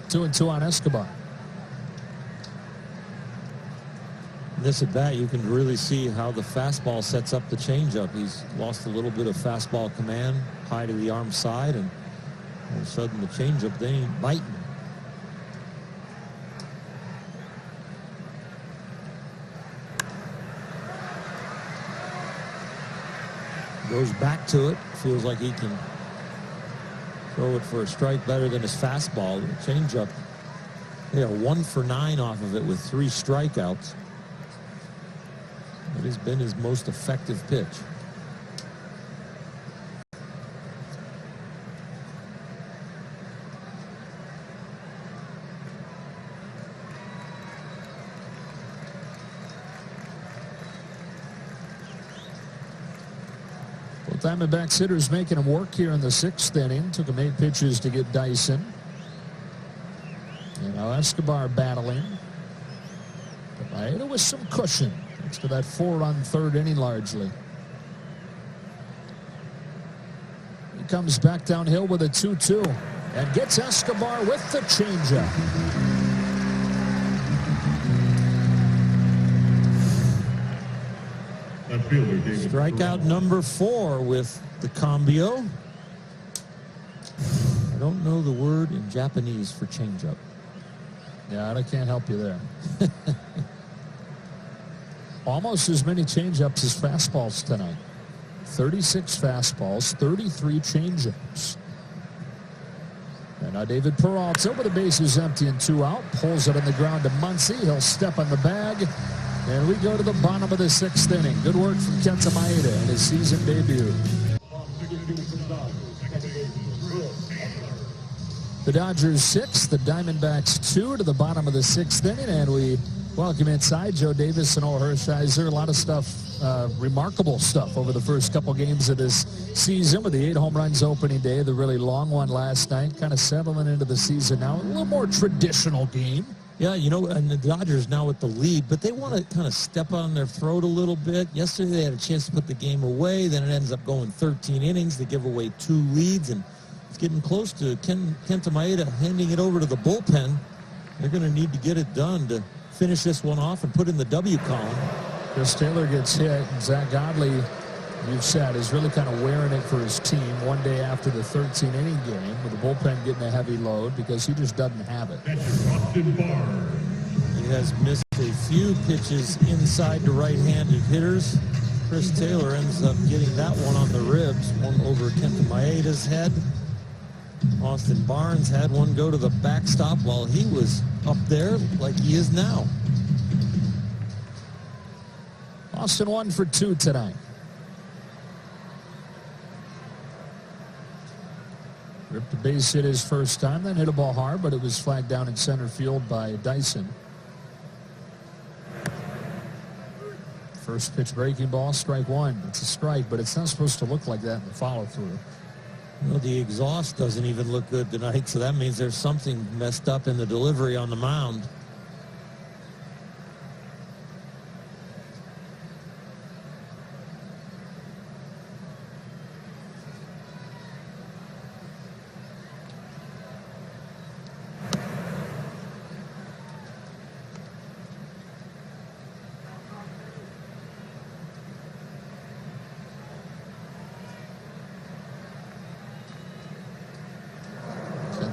Two and two on Escobar. This at bat, you can really see how the fastball sets up the changeup. He's lost a little bit of fastball command, high to the arm side, and all of a sudden the changeup, they ain't biting. Goes back to it. Feels like he can throw it for a strike better than his fastball. The changeup, they are 1 for 9 off of it with 3 strikeouts. It has been his most effective pitch. Diamondbacks hitters making him work here in the 6th inning. Took him 8 pitches to get Dyson. And now Escobar battling. But Maeda with some cushion. Thanks to that 4-run 3rd inning largely. He comes back downhill with a 2-2 and gets Escobar with the changeup. Strikeout number 4 with the cambio. I don't know the word in Japanese for changeup. Yeah, I can't help you there. Almost as many changeups as fastballs tonight. 36 fastballs, 33 changeups. And now David Peralta with the bases empty and 2 out. Pulls it on the ground to Muncy. He'll step on the bag. And we go to the bottom of the 6th inning. Good work from Kenta Maeda in his season debut. The Dodgers 6, the Diamondbacks 2 to the bottom of the 6th inning. And we welcome inside Joe Davis and Orel Hershiser. A lot of stuff, remarkable stuff over the first couple games of this season with the 8 home runs opening day, the really long one last night. Kind of settling into the season now. A little more traditional game. Yeah, you know, and the Dodgers now with the lead, but they want to kind of step on their throat a little bit. Yesterday they had a chance to put the game away. Then it ends up going 13 innings. They give away 2 leads, and it's getting close to Kenta Maeda handing it over to the bullpen. They're going to need to get it done to finish this one off and put in the W column. Chris Taylor gets hit, and Zach Godley, you've said, is really kind of wearing it for his team one day after the 13-inning game with the bullpen getting a heavy load because he just doesn't have it. He has missed a few pitches inside to right-handed hitters. Chris Taylor ends up getting that one on the ribs, one over Kenta Maeda's head. Austin Barnes had one go to the backstop while he was up there like he is now. Austin 1 for 2 tonight. Ripped the base hit his first time, then hit a ball hard, but it was flagged down in center field by Dyson. First pitch breaking ball, strike one. It's a strike, but it's not supposed to look like that in the follow-through. Well, the exhaust doesn't even look good tonight, so that means there's something messed up in the delivery on the mound.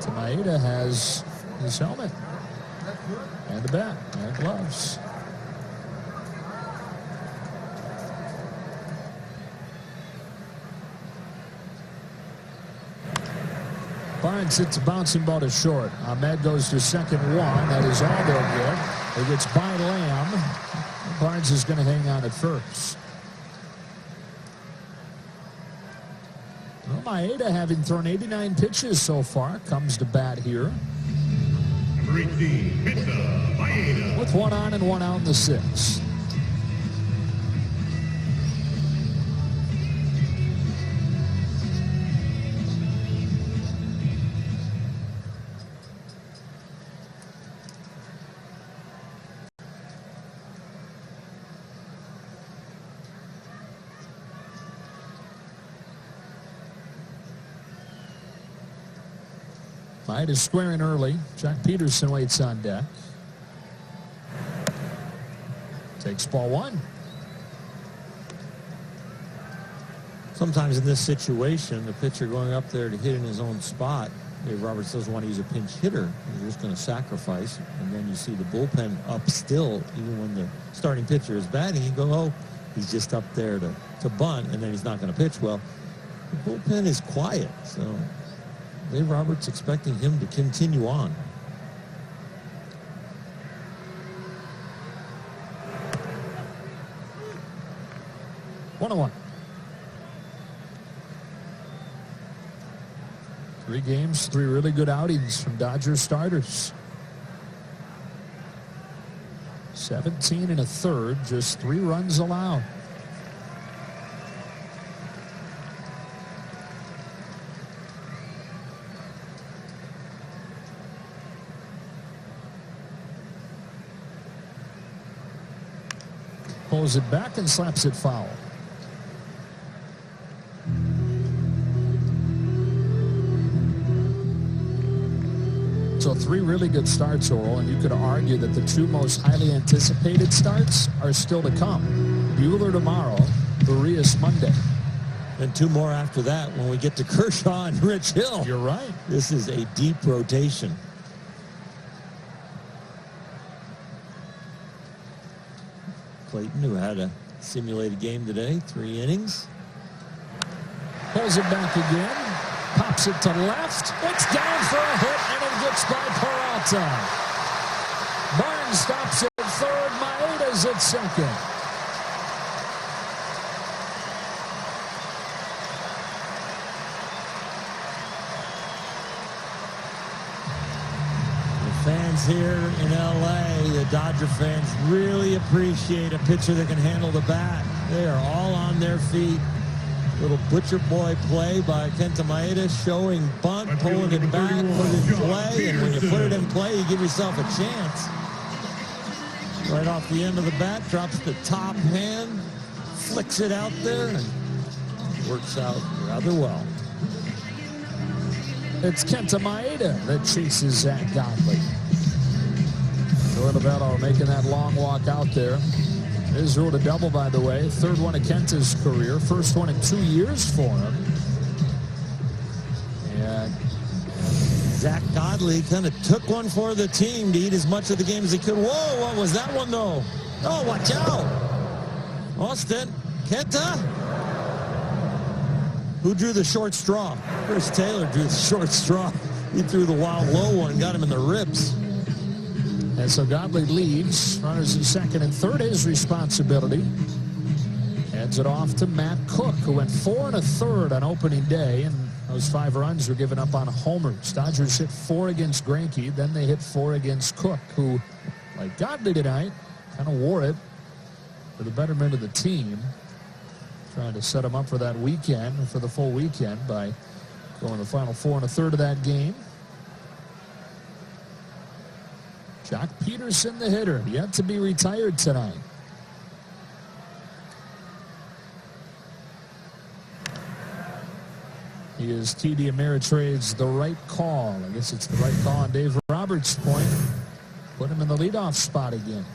Maeda has his helmet and the bat and gloves. Barnes hits a bouncing ball to short. Ahmed goes to second one. That is all they'll get. It gets by Lamb. Barnes is going to hang on at first. Well, Maeda, having thrown 89 pitches so far, comes to bat here. Number 18, Kenta Maeda. With one on and one out in the sixth. Maeda squaring early. Jack Peterson waits on deck. Takes ball one. Sometimes in this situation, the pitcher going up there to hit in his own spot, Dave Roberts doesn't want to use a pinch hitter. He's just going to sacrifice. And then you see the bullpen up still, even when the starting pitcher is batting. You go, oh, he's just up there to bunt, and then he's not going to pitch well. The bullpen is quiet, so Dave Roberts expecting him to continue on. One on one. 3 games, 3 really good outings from Dodgers starters. 17 1/3, just 3 runs allowed. Pulls it back and slaps it foul. So 3 really good starts, Oral, and you could argue that the 2 most highly anticipated starts are still to come. Buehler tomorrow, Urias Monday. And 2 more after that when we get to Kershaw and Rich Hill. You're right. This is a deep rotation. Clayton, who had a simulated game today, 3 innings. Pulls it back again. Pops it to left. It's down for a hit, and it gets by Peralta. Barnes stops at third. Maeda's at second. The fans here in L.A., the Dodger fans, really appreciate a pitcher that can handle the bat. They are all on their feet. Little butcher boy play by Kenta Maeda, showing bunt, pulling it back, put it in play, and when you put it in play, you give yourself a chance. Right off the end of the bat, drops the top hand, flicks it out there, and works out rather well. It's Kenta Maeda that chases Zach Godley. Lavello making that long walk out there. He's ruled a double, by the way. Third one of Kenta's career. First one in 2 years for him. And Zach Godley kind of took one for the team to eat as much of the game as he could. Whoa, what was that one, though? Oh, watch out. Austin, Kenta. Who drew the short straw? Chris Taylor drew the short straw. He threw the wild low one, got him in the ribs. And so Godley leads. Runners in second and third, his responsibility. Hands it off to Matt Cook, who went 4 1/3 on opening day, and those 5 runs were given up on homers. Dodgers hit 4 against Greinke, then they hit 4 against Cook, who, like Godley tonight, kind of wore it for the betterment of the team. Trying to set him up for that weekend, for the full weekend, by going the final 4 1/3 of that game. Jock Peterson, the hitter, yet to be retired tonight. He is TD Ameritrade's the right call. I guess it's the right call on Dave Roberts' point. Put him in the leadoff spot again.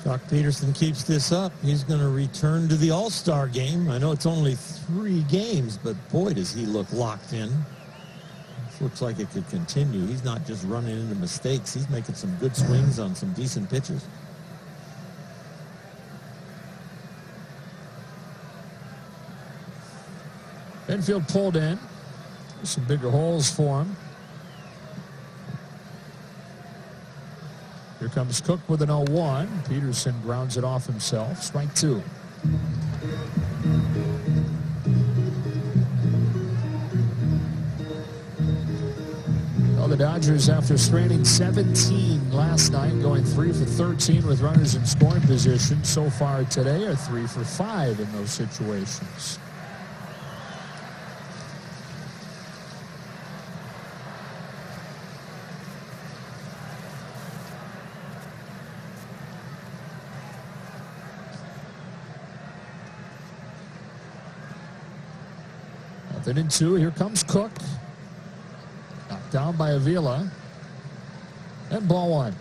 Jock Peterson keeps this up. He's going to return to the All-Star game. I know it's only 3 games, but boy, does he look locked in. Looks like it could continue. He's not just running into mistakes. He's making some good swings on some decent pitches. Infield pulled in. Some bigger holes for him. Here comes Cook with an 0-1. Peterson grounds it off himself. Strike 2. The Dodgers, after straining 17 last night, going 3 for 13 with runners in scoring position so far today, are 3 for 5 in those situations. Nothing in 2. Here comes Cook. Down by Avila. And ball 1.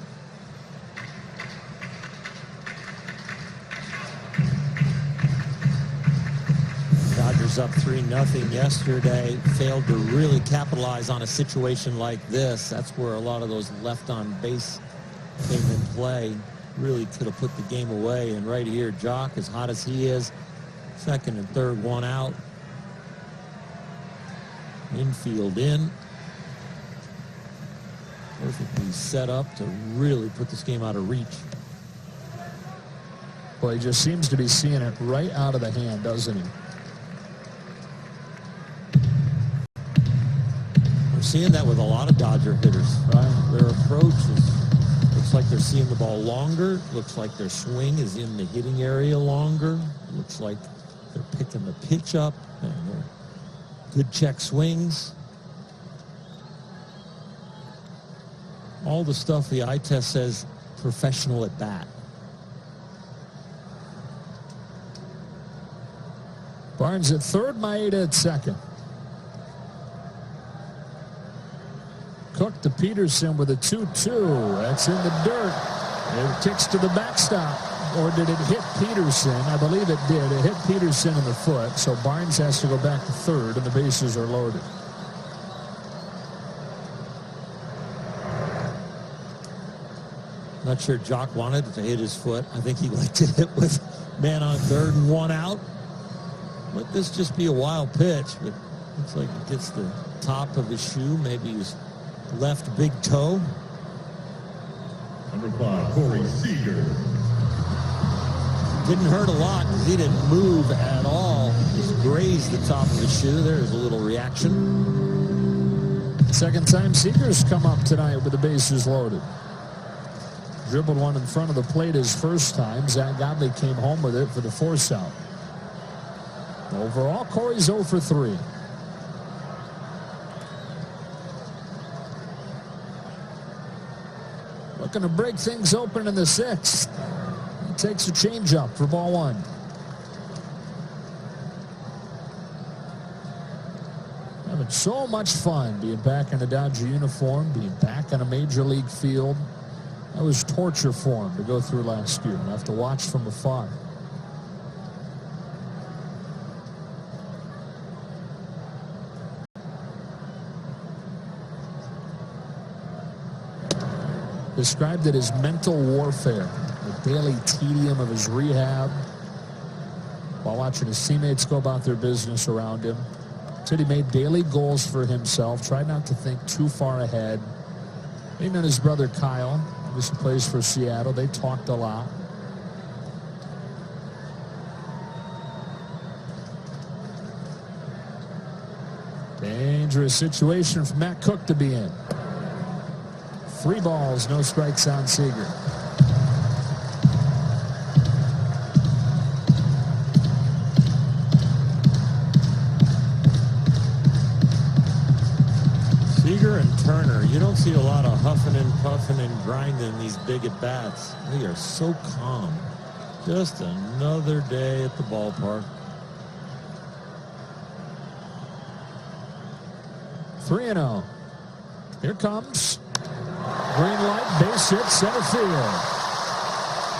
Dodgers up 3-0 yesterday. Failed to really capitalize on a situation like this. That's where a lot of those left on base came in play. Really could have put the game away. And right here, Jock, as hot as he is, second and third, 1 out. Infield in. Perfectly set up to really put this game out of reach. Well, he just seems to be seeing it right out of the hand, doesn't he? We're seeing that with a lot of Dodger hitters. Right? Their approach looks like they're seeing the ball longer. Looks like their swing is in the hitting area longer. Looks like they're picking the pitch up. And they're good check swings. All the stuff the eye test says professional at bat. Barnes at third, Maeda at second. Cook to Peterson with a 2-2. That's in the dirt. It kicks to the backstop. Or did it hit Peterson? I believe it did. It hit Peterson in the foot. So Barnes has to go back to third, and the bases are loaded. Not sure Jock wanted it to hit his foot. I think he liked to hit with man on third and 1 out. Let this just be a wild pitch, but looks like it gets the top of his shoe, maybe his left big toe. Number 5, Corey Seager. Didn't hurt a lot because he didn't move at all. Just grazed the top of his shoe. There's a little reaction. Second time Seager's come up tonight with the bases loaded. Dribbled one in front of the plate his first time. Zach Godley came home with it for the force out. Overall, Corey's 0 for 3. Looking to break things open in the 6th. He takes a changeup for ball 1. Having so much fun being back in a Dodger uniform, being back on a major league field. That was torture for him to go through last year and have to watch from afar. Described it as mental warfare, the daily tedium of his rehab, while watching his teammates go about their business around him. Said he made daily goals for himself, tried not to think too far ahead. Him and his brother Kyle, obviously plays for Seattle, they talked a lot. Dangerous situation for Matt Cook to be in. 3 balls, no strikes on Seager. Seager and Turner, you don't see a lot of huffing and puffing and grinding these big at bats. They are so calm. Just another day at the ballpark. 3-0. Here comes. Green light, base hit, center field.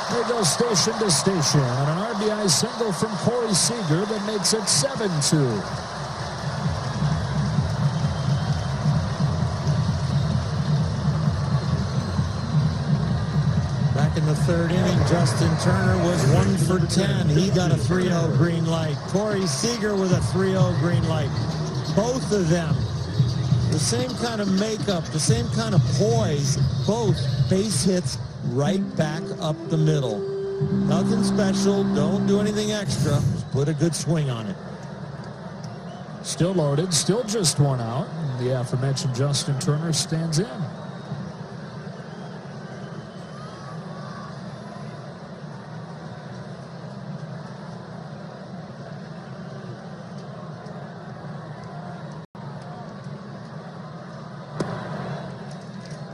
There goes station to station. And an RBI single from Corey Seager that makes it 7-2. Back in the 3rd inning, Justin Turner was 1 for 10. He got a 3-0 green light. Corey Seager with a 3-0 green light. Both of them, the same kind of makeup, the same kind of poise, both base hits right back up the middle. Nothing special, don't do anything extra, just put a good swing on it. Still loaded, still just 1 out. And the aforementioned Justin Turner stands in.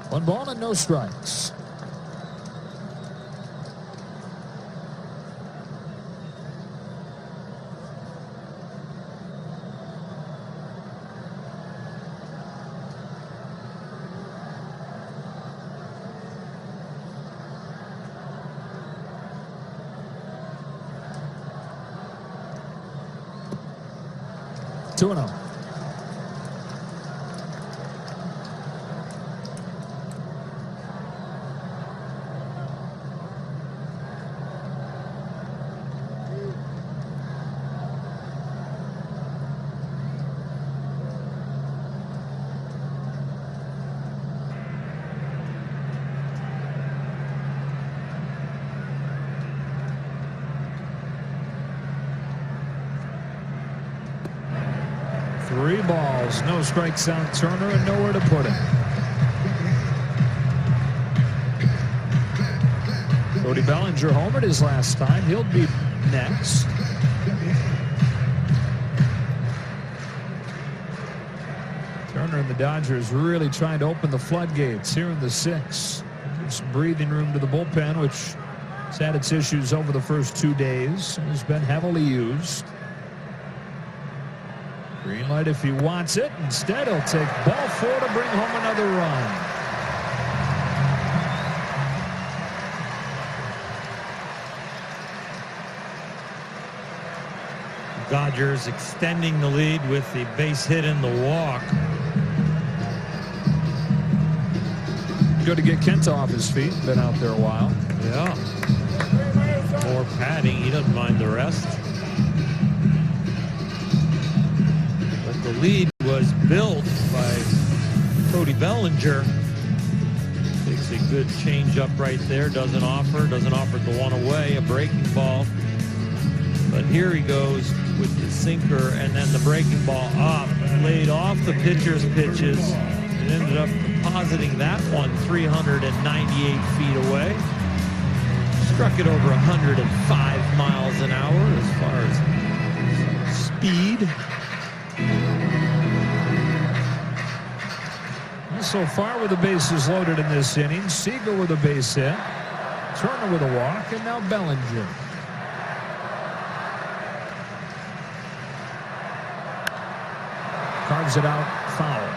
One ball and no strikes. Two and 0. Three balls, no strikes on Turner, and nowhere to put him. Cody Bellinger homered his last time. He'll be next. Turner and the Dodgers really trying to open the floodgates here in the 6th. Give some breathing room to the bullpen, which has had its issues over the first 2 days. Has been heavily used. Green light if he wants it. Instead, he'll take ball 4 to bring home another run. Dodgers extending the lead with the base hit and the walk. Good to get Kenta off his feet. Been out there a while. Yeah. More padding. He doesn't mind the rest. But the lead was built by Cody Bellinger. Takes a good change up right there. Doesn't offer the one away. A breaking ball. But here he goes with the sinker and then the breaking ball up. Laid off the pitcher's pitches. It ended up depositing that one 398 feet away. Struck it over 105 miles an hour as far as speed. So far with the bases loaded in this inning, Seager with a base hit, Turner with a walk, and now Bellinger. drives it out, foul.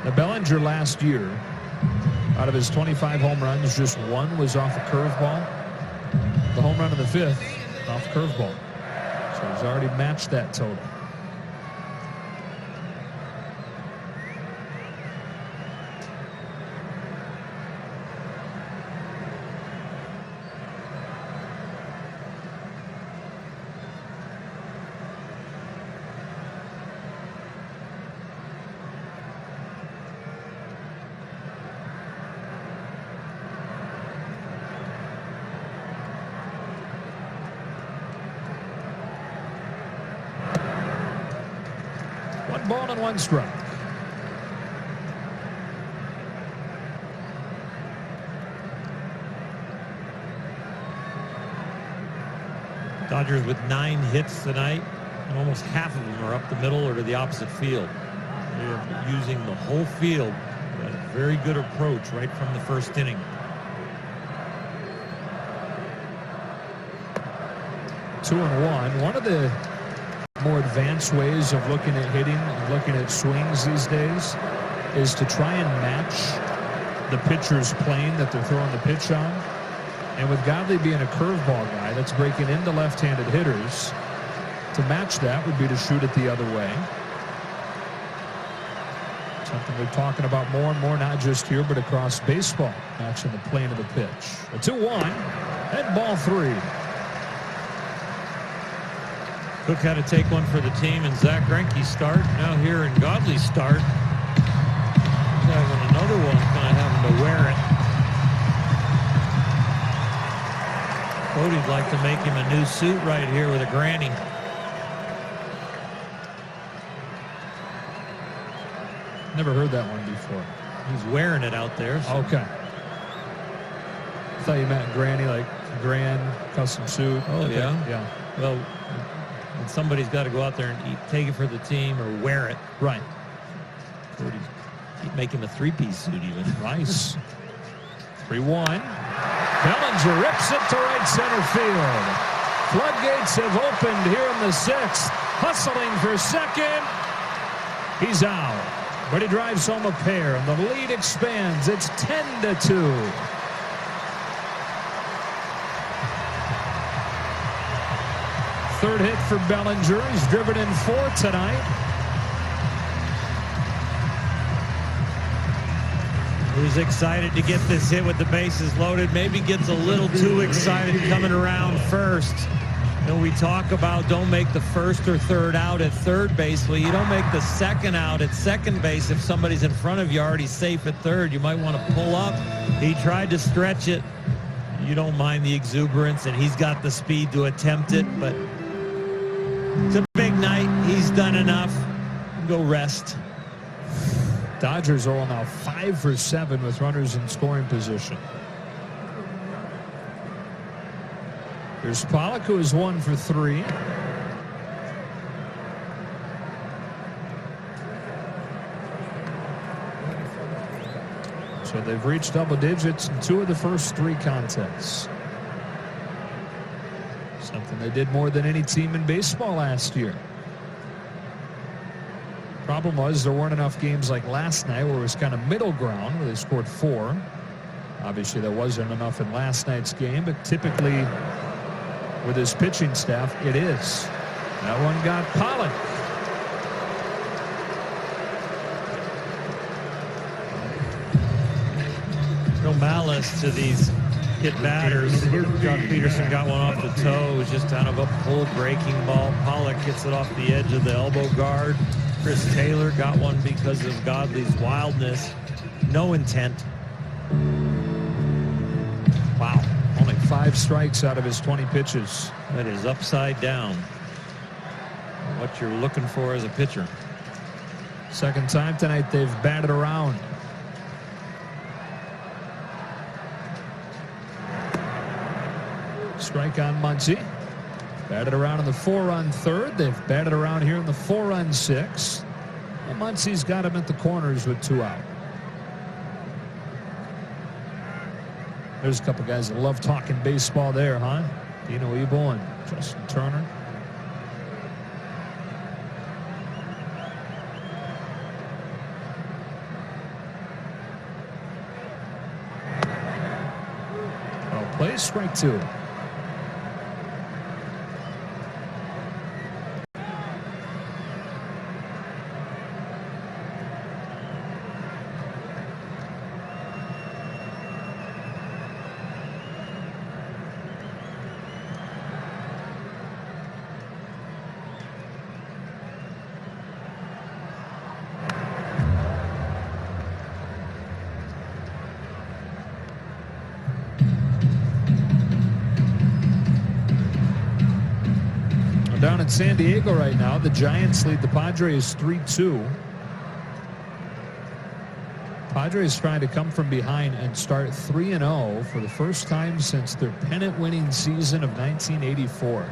Now, Bellinger last year, out of his 25 home runs, just one was off a curveball. The home run of the 5th off curveball. So he's already matched that total. Ball and 1 strike. Dodgers with 9 hits tonight, and almost half of them are up the middle or to the opposite field. They're using the whole field. A very good approach right from the first inning. Two and one. One of the more advanced ways of looking at hitting and looking at swings these days is to try and match the pitcher's plane that they're throwing the pitch on. And with Godley being a curveball guy that's breaking into left-handed hitters, to match that would be to shoot it the other way. Something they're talking about more and more, not just here, but across baseball, matching the plane of the pitch. A 2-1 and ball 3. Cook had to take one for the team, and Zach Greinke's start. Now here in Godley's start, having another one, kind of having to wear it. Cody'd like to make him a new suit right here with a granny. Never heard that one before. He's wearing it out there. So. Okay. I thought you meant granny, like grand custom suit. Oh, okay. Yeah. Well, and somebody's got to go out there and take it for the team or wear it. Right. Cody, he'd make him a 3-piece suit even. Nice. 3-1. Bellinger rips it to right center field. Floodgates have opened here in the 6th. Hustling for second. He's out. But he drives home a pair, and the lead expands. It's 10-2. Third hit for Bellinger. He's driven in 4 tonight. He's excited to get this hit with the bases loaded. Maybe gets a little too excited coming around first. You know, we talk about don't make the first or third out at third base. Well, you don't make the second out at second base if somebody's in front of you already safe at third. You might want to pull up. He tried to stretch it. You don't mind the exuberance, and he's got the speed to attempt it, but it's a big night. He's done enough. Go rest. Dodgers are now 5 for 7 with runners in scoring position. Here's Pollock, who is 1 for 3. So they've reached double digits in 2 of the first 3 contests. Something they did more than any team in baseball last year. Problem was there weren't enough games like last night where it was kind of middle ground where they scored 4. Obviously there wasn't enough in last night's game, but typically with his pitching staff it is. That one got Pollock. No malice to these hit batters. John Peterson got one off the toe. It was just kind of a pull breaking ball. Pollock gets it off the edge of the elbow guard. Chris Taylor got one because of Godley's wildness. No intent. Wow. Only 5 strikes out of his 20 pitches. That is upside down. What you're looking for as a pitcher. Second time tonight they've batted around. Strike on Muncy. Batted around in the 4-run third. They've batted around here in the 4-run 6th. Well, Muncy's got him at the corners with 2 out. There's a couple guys that love talking baseball there, huh? Dino Ebel and Justin Turner. place, strike 2. Down in San Diego right now, the Giants lead the Padres 3-2. Padres trying to come from behind and start 3-0 for the first time since their pennant-winning season of 1984.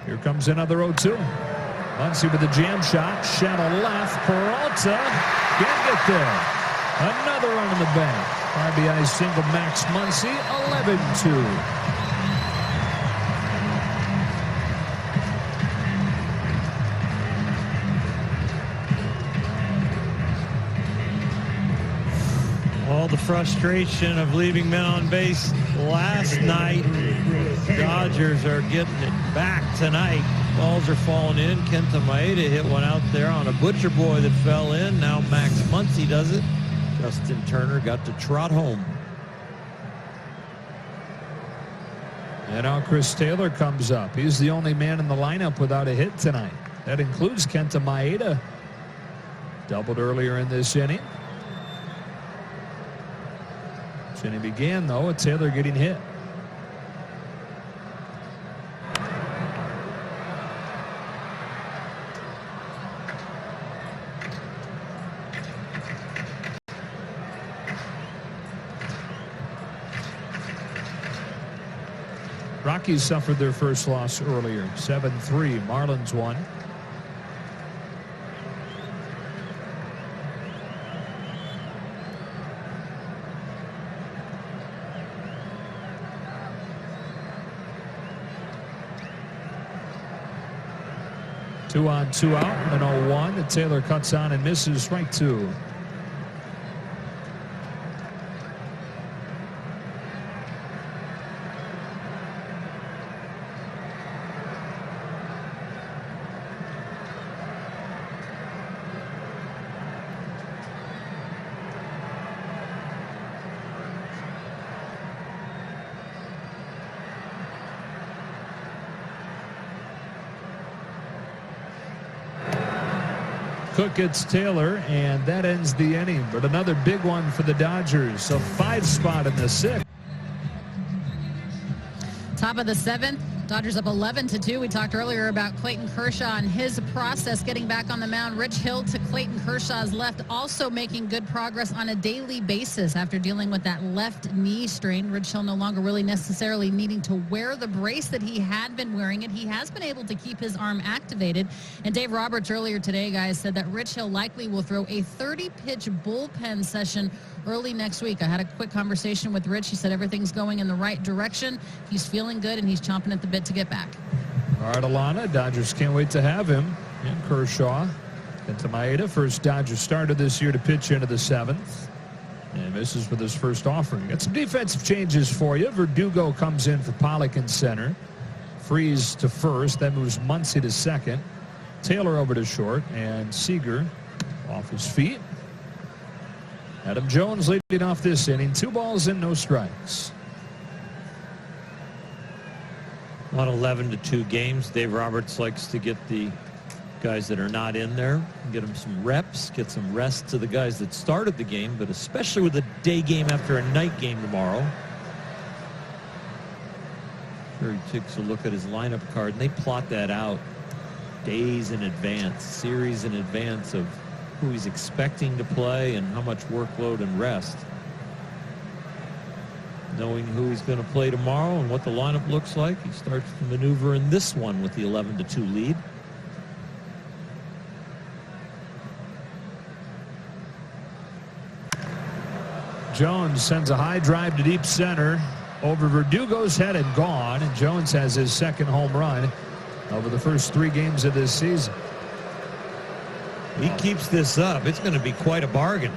Here comes another 0-2. Muncy with a jam shot. Shallow left. Peralta can't get there. Another run in the bank. RBI single Max Muncy. 11-2. All the frustration of leaving men on base last night. Dodgers are getting it back tonight. Balls are falling in. Kenta Maeda hit one out there on a Butcher Boy that fell in. Now Max Muncy does it. Justin Turner got to trot home. And now Chris Taylor comes up. He's the only man in the lineup without a hit tonight. That includes Kenta Maeda. Doubled earlier in this inning. This inning began, though, with Taylor getting hit. Rockies suffered their first loss earlier, 7-3. Marlins won. Two on, two out, and 0-1. Taylor cuts on and misses, strike 2. Cook gets Taylor, and that ends the inning. But another big one for the Dodgers. A 5 spot in the 6th. Top of the 7th. Dodgers up 11-2. We talked earlier about Clayton Kershaw and his process getting back on the mound. Rich Hill to Clayton Kershaw's left, also making good progress on a daily basis after dealing with that left knee strain. Rich Hill no longer really necessarily needing to wear the brace that he had been wearing it. He has been able to keep his arm activated. And Dave Roberts earlier today, guys, said that Rich Hill likely will throw a 30-pitch bullpen session early next week. I had a quick conversation with Rich. He said everything's going in the right direction. He's feeling good, and he's chomping at the bit to get back. All right, Alana, Dodgers can't wait to have him. And Kershaw. Kenta Maeda, first Dodgers starter this year to pitch into the 7th. And misses with his first offering. Got some defensive changes for you. Verdugo comes in for Pollock in center. Freeze to first. That moves Muncy to second. Taylor over to short. And Seager off his feet. Adam Jones leading off this inning. 2 balls and no strikes. On 11-2 games, Dave Roberts likes to get the guys that are not in there, get them some reps, get some rest to the guys that started the game, but especially with a day game after a night game tomorrow. Here he takes a look at his lineup card, and they plot that out days in advance, series in advance of who he's expecting to play and how much workload and rest. Knowing who he's going to play tomorrow and what the lineup looks like, he starts to maneuver in this one with the 11-2 lead. Jones sends a high drive to deep center over Verdugo's head and gone, and Jones has his second home run over the first 3 games of this season. He keeps this up, it's going to be quite a bargain.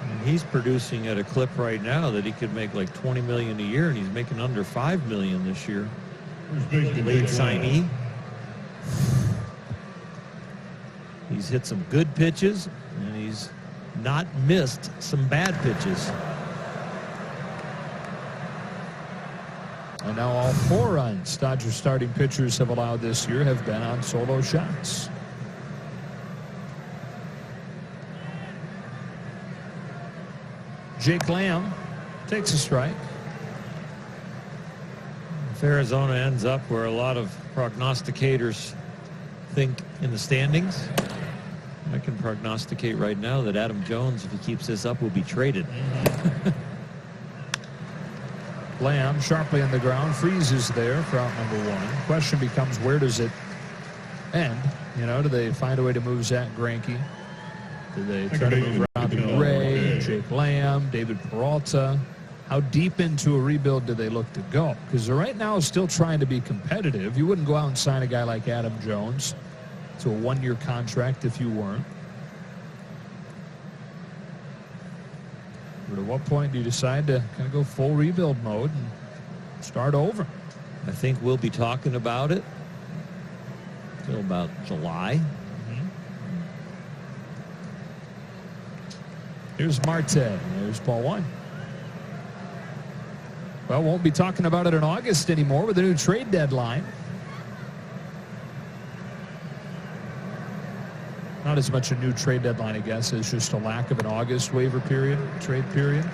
And he's producing at a clip right now that he could make like $20 million a year, and he's making under $5 million this year. Late signee. He's hit some good pitches, and he's not missed some bad pitches. And now all 4 runs Dodgers starting pitchers have allowed this year have been on solo shots. Jake Lamb takes a strike. If Arizona ends up where a lot of prognosticators think in the standings, I can prognosticate right now that Adam Jones, if he keeps this up, will be traded. Lamb sharply on the ground, freezes there for out number 1. Question becomes, where does it end? You know, do they find a way to move Zach Greinke? Do they try to move Robbie Ray, Jake Lamb, David Peralta? How deep into a rebuild do they look to go? Because they're right now still trying to be competitive. You wouldn't go out and sign a guy like Adam Jones to a 1-year contract if you weren't. But at what point do you decide to kind of go full rebuild mode and start over? I think we'll be talking about it till about July. Here's Marte. There's ball 1. Well, won't be talking about it in August anymore with the new trade deadline. Not as much a new trade deadline, I guess, as just a lack of an August waiver period, trade period.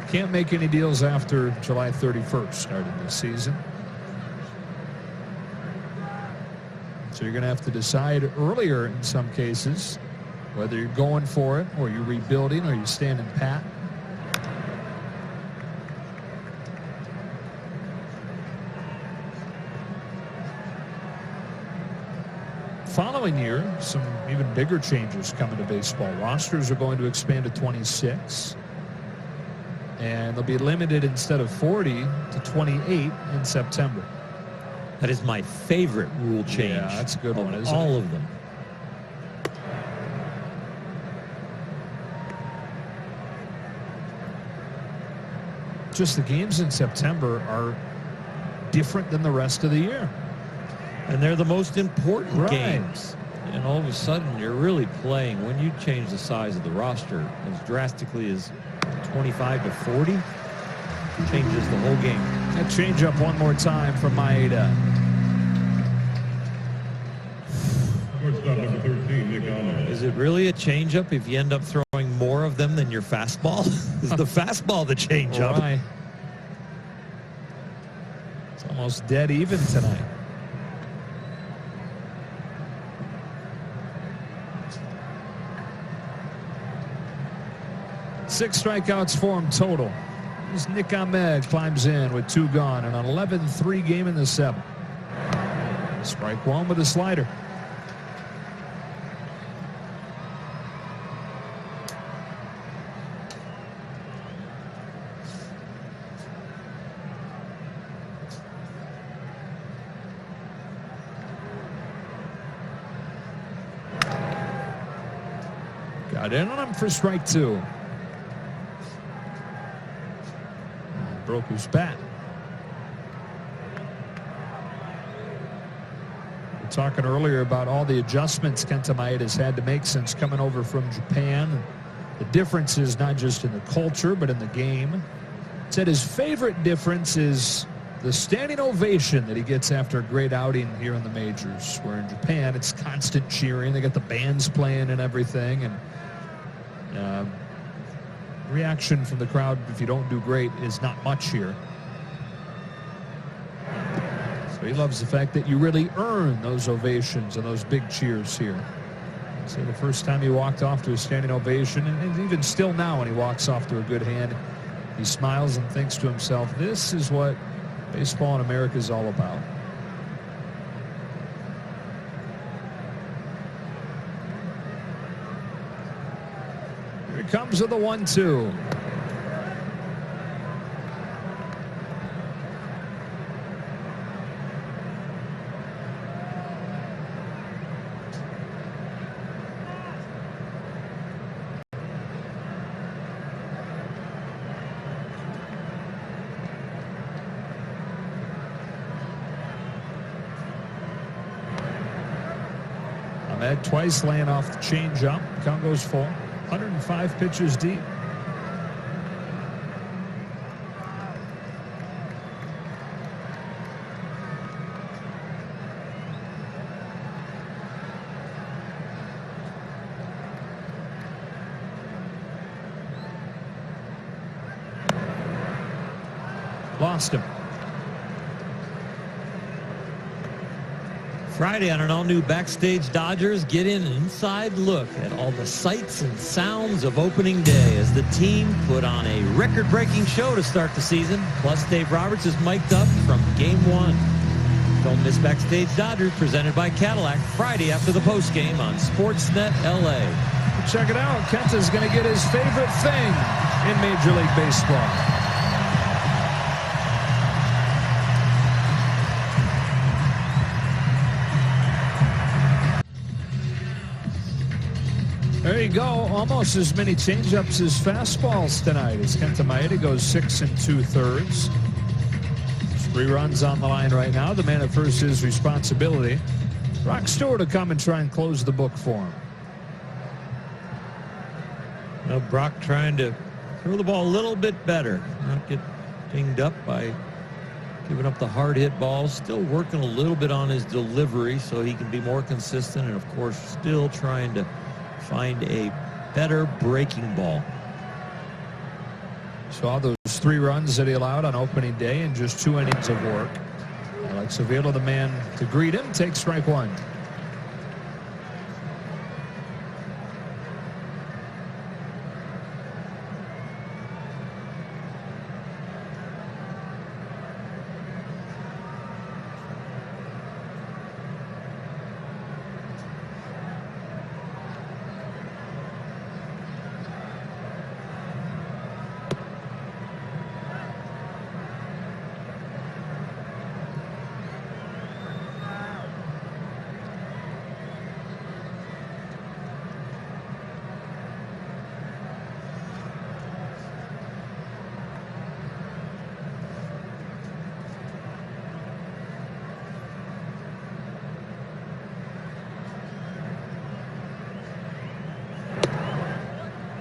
Can't make any deals after July 31st starting this season. So you're going to have to decide earlier in some cases whether you're going for it or you're rebuilding or you're standing pat. Following year, some even bigger changes coming to baseball. Rosters are going to expand to 26. And they'll be limited instead of 40 to 28 in September. That is my favorite rule change. Yeah, that's a good one, isn't all it? of them. Just the games in September are different than the rest of the year. And they're the most important Right. games. And all of a sudden, you're really playing, when you change the size of the roster as drastically as 25 to 40, changes the whole game. That change up one more time from Maeda. Shortstop number 13, Nick Allen. Is it really a changeup if you end up throwing more of them than your fastball? Is the fastball the changeup? Right. It's almost dead even tonight. 6 strikeouts for him total. As Nick Ahmed climbs in with 2 gone and an 11-3 game in the 7th. Strike 1 with a slider. Got in on him for strike 2. Broke his bat. We were talking earlier about all the adjustments Kenta Maeda has had to make since coming over from Japan. The difference is not just in the culture, but in the game. Said his favorite difference is the standing ovation that he gets after a great outing here in the majors, where in Japan it's constant cheering. They got the bands playing and everything, and reaction from the crowd if you don't do great is not much here. So he loves the fact that you really earn those ovations and those big cheers here. So the first time he walked off to a standing ovation, and even still now when he walks off to a good hand, he smiles and thinks to himself, this is what baseball in America is all about. Here comes with the 1-2. Ahmed twice laying off the changeup. Count goes full. 105 pitches deep. Lost him. Friday on an all-new Backstage Dodgers, get an inside look at all the sights and sounds of opening day as the team put on a record-breaking show to start the season. Plus, Dave Roberts is mic'd up from Game 1. Don't miss Backstage Dodgers, presented by Cadillac, Friday after the postgame on Sportsnet LA. Check it out. Kenta's going to get his favorite thing in Major League Baseball. There you go. Almost as many changeups as fastballs tonight as Kenta Maeda goes 6 2/3. 3 runs on the line right now. The man at first is responsibility. Brock Stewart will come and try and close the book for him. Well, Brock trying to throw the ball a little bit better, not get dinged up by giving up the hard hit balls. Still working a little bit on his delivery so he can be more consistent, and of course still trying to find a better breaking ball. Saw those 3 runs that he allowed on opening day in just 2 innings of work. Alex Avila, the man to greet him, takes strike 1.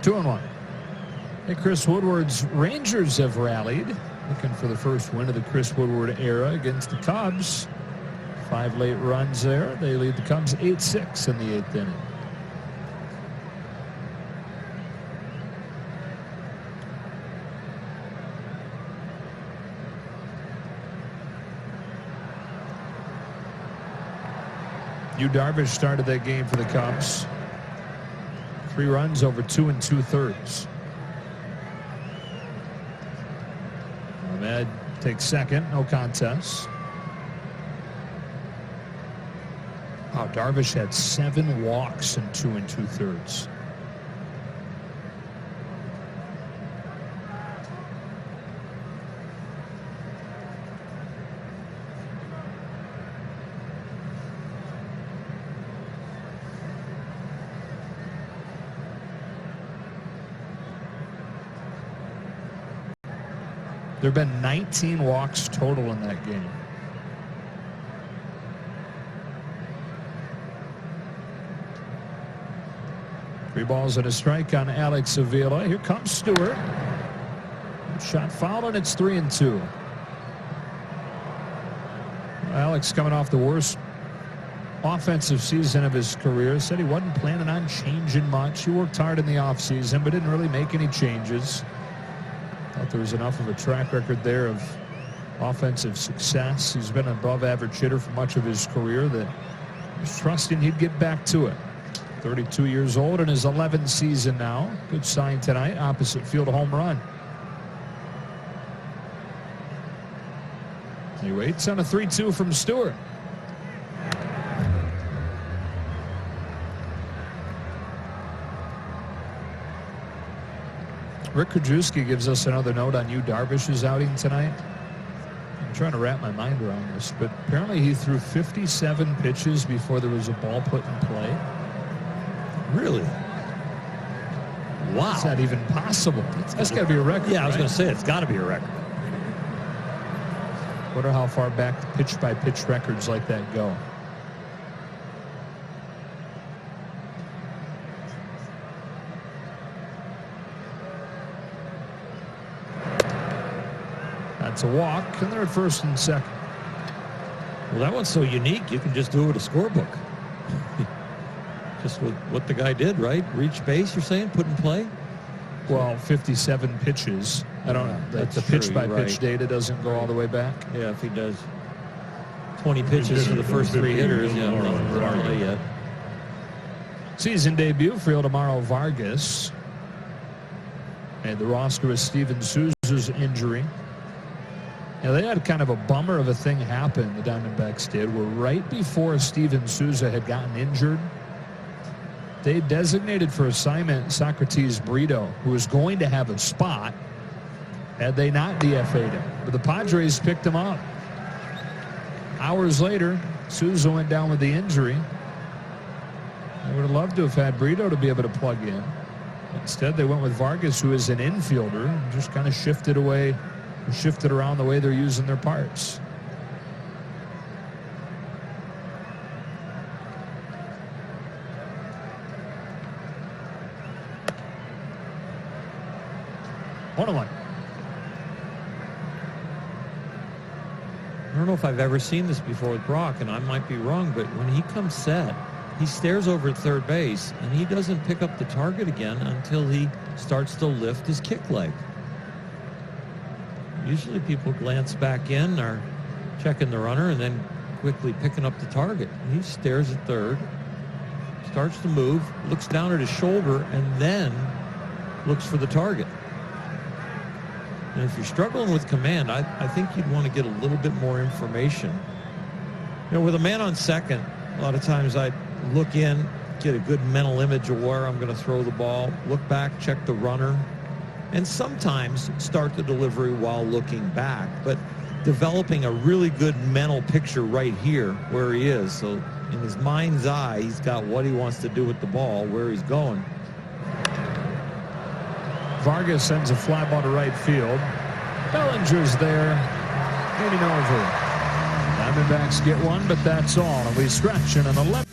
Two and 1. Hey, Chris Woodward's Rangers have rallied, looking for the first win of the Chris Woodward era against the Cubs. 5 late runs there. They lead the Cubs 8-6 in the 8th inning. Yu Darvish started that game for the Cubs. 3 runs over 2 2/3. Ahmed takes second, no contest. Wow, Darvish had 7 walks in 2 2/3. There have been 19 walks total in that game. Three balls and a strike on Alex Avila. Here comes Stewart. Shot fouled, and it's 3-2. Alex, coming off the worst offensive season of his career, said he wasn't planning on changing much. He worked hard in the offseason, but didn't really make any changes. Thought there was enough of a track record there of offensive success. He's been an above-average hitter for much of his career that he's trusting he'd get back to it. 32 years old in his 11th season now. Good sign tonight. Opposite field home run. He waits on a 3-2 from Stewart. Rick Krajewski gives us another note on Yu Darvish's outing tonight. I'm trying to wrap my mind around this, but apparently he threw 57 pitches before there was a ball put in play. Really? Wow. Is that even possible? That's got to be a record. Yeah, I was going to say, it's got to be a record. Wonder how far back pitch-by-pitch records like that go. It's a walk, and they're at first and second. Well, that one's so unique, you can just do it with a scorebook. Just with what the guy did, right? Reach base, you're saying, put in play? Well, 57 pitches. I don't know. That's The pitch-by-pitch right. data doesn't go all the way back. Yeah, if he does 20 pitches for the first 3 hitters, yeah, nothing's on play yet. Season debut for Ildemaro Vargas. And the roster with Steven Souza's injury. Now, they had kind of a bummer of a thing happen, the Diamondbacks did, where right before Steven Souza had gotten injured, they designated for assignment Socrates Brito, who was going to have a spot had they not DFA'd him. But the Padres picked him up. Hours later, Souza went down with the injury. I would have loved to have had Brito to be able to plug in. Instead, they went with Vargas, who is an infielder, and just kind of shifted around the way they're using their parts. One. I don't know if I've ever seen this before with Brock, and I might be wrong, but when he comes set, he stares over at third base, and he doesn't pick up the target again until he starts to lift his kick leg. Usually people glance back in, or checking the runner, and then quickly picking up the target. And he stares at third, starts to move, looks down at his shoulder, and then looks for the target. And if you're struggling with command, I think you'd want to get a little bit more information. You know, with a man on second, a lot of times I look in, get a good mental image of where I'm going to throw the ball, look back, check the runner, and sometimes start the delivery while looking back. But developing a really good mental picture right here where he is. So in his mind's eye, he's got what he wants to do with the ball, where he's going. Vargas sends a fly ball to right field. Bellinger's there, leaning over. Diamondbacks get one, but that's all. And we stretch in an 11.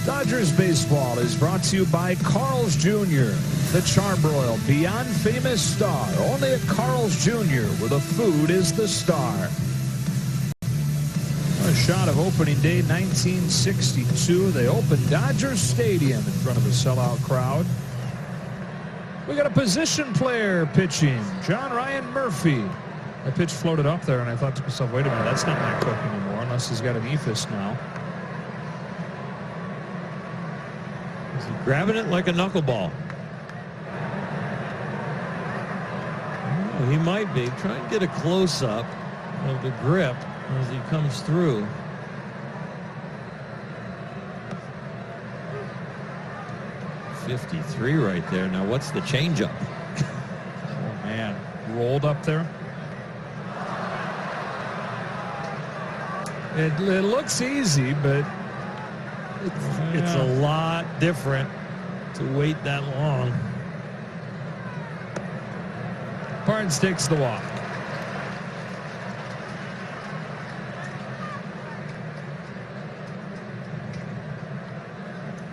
Dodgers baseball is brought to you by Carl's Jr., the Charbroiled Beyond Famous Star. Only at Carl's Jr., where the food is the star. A shot of opening day 1962. They opened Dodger Stadium in front of a sellout crowd. We got a position player pitching, John Ryan Murphy. That pitch floated up there, and I thought to myself, wait a minute, that's not Matt Cook anymore, unless he's got an ephus now. Is he grabbing it like a knuckleball? Oh, he might be. Try and get a close-up of the grip as he comes through. .53 right there. Now, what's the changeup? Oh, man. Rolled up there. It looks easy, but it's a lot different to wait that long. Barnes takes the walk.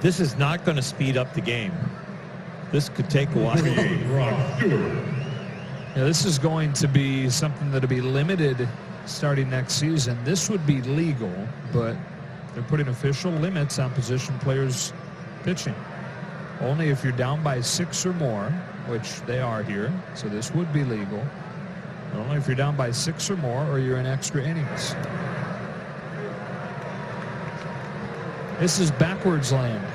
This is not going to speed up the game. This could take a while. Yeah, this is going to be something that'll be limited starting next season. This would be legal, but they're putting official limits on position players pitching. Only if you're down by 6 or more, which they are here, so this would be legal. Only if you're down by 6 or more, or you're in extra innings. This is backwards land.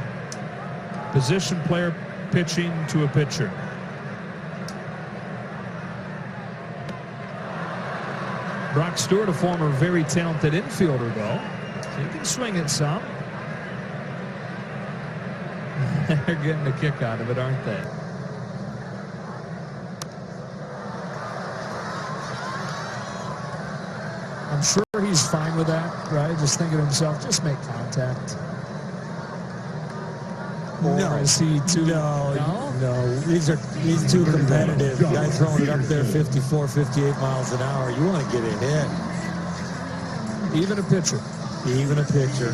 Position player pitching to a pitcher. Brock Stewart, a former very talented infielder, though. So he can swing it some. They're getting a kick out of it, aren't they? I'm sure he's fine with that, right? Just thinking to himself, just make contact. Or No. is he too... No. He's too competitive. The guy throwing it up there 54, 58 miles an hour. You want to get a hit. Even a pitcher. Even a pitcher.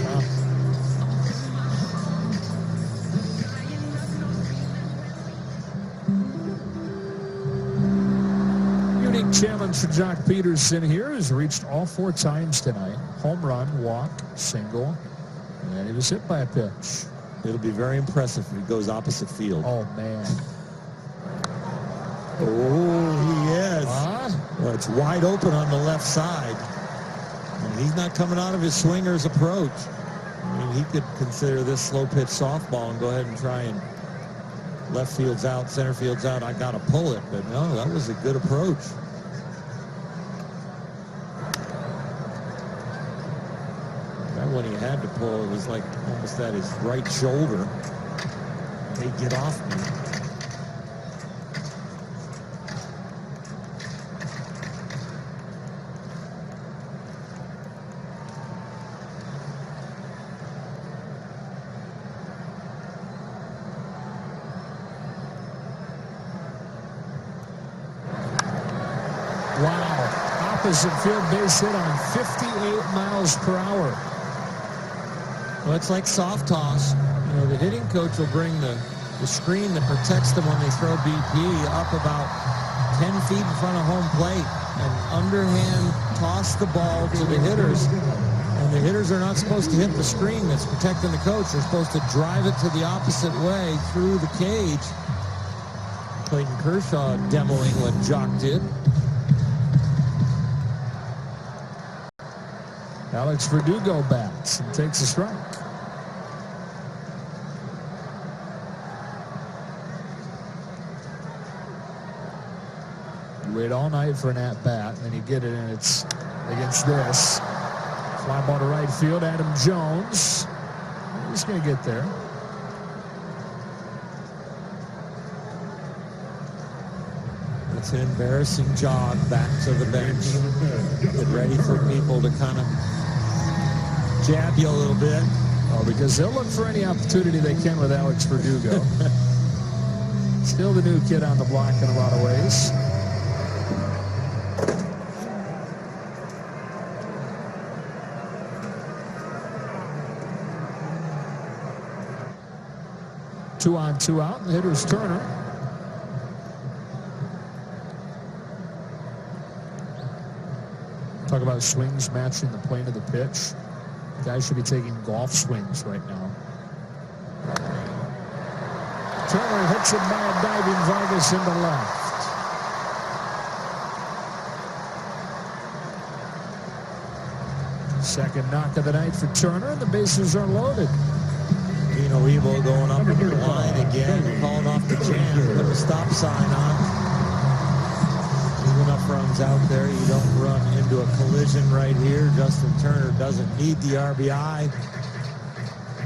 Unique challenge for Jock Peterson here has reached all 4 times tonight. Home run, walk, single, and he was hit by a pitch. It'll be very impressive if he goes opposite field. Oh, man. Oh, he is. Well, it's wide open on the left side. And he's not coming out of his swinger's approach. I mean, he could consider this slow pitch softball and go ahead and try and left field's out, center field's out. I got to pull it. But no, that was a good approach. That one he had to pull, it was like almost at his right shoulder. Hey, get off me. Wow. Opposite field base hit on 58 miles per hour. Well, it's like soft toss. You know, the hitting coach will bring the screen that protects them when they throw BP up about 10 feet in front of home plate and underhand toss the ball to the hitters. And the hitters are not supposed to hit the screen that's protecting the coach. They're supposed to drive it to the opposite way through the cage. Clayton Kershaw demoing what Jock did. Alex Verdugo bats and takes a strike. You wait all night for an at-bat, and then you get it, and it's against this. Fly ball to right field, Adam Jones. He's going to get there. It's an embarrassing jog back to the bench. Get ready for people to kind of jab you a little bit. Oh, because they'll look for any opportunity they can with Alex Verdugo. Still the new kid on the block in a lot of ways. Two on, two out, and the hitter's Turner. Talk about swings matching the plane of the pitch. Guys should be taking golf swings right now. Turner hits it by a diving Vargas into left. Second knock of the night for Turner, and the bases are loaded. Dino Evo going up the line again, calling off the jam, put a stop sign on. Enough runs out there, you don't run into a collision right here. Justin Turner doesn't need the RBI.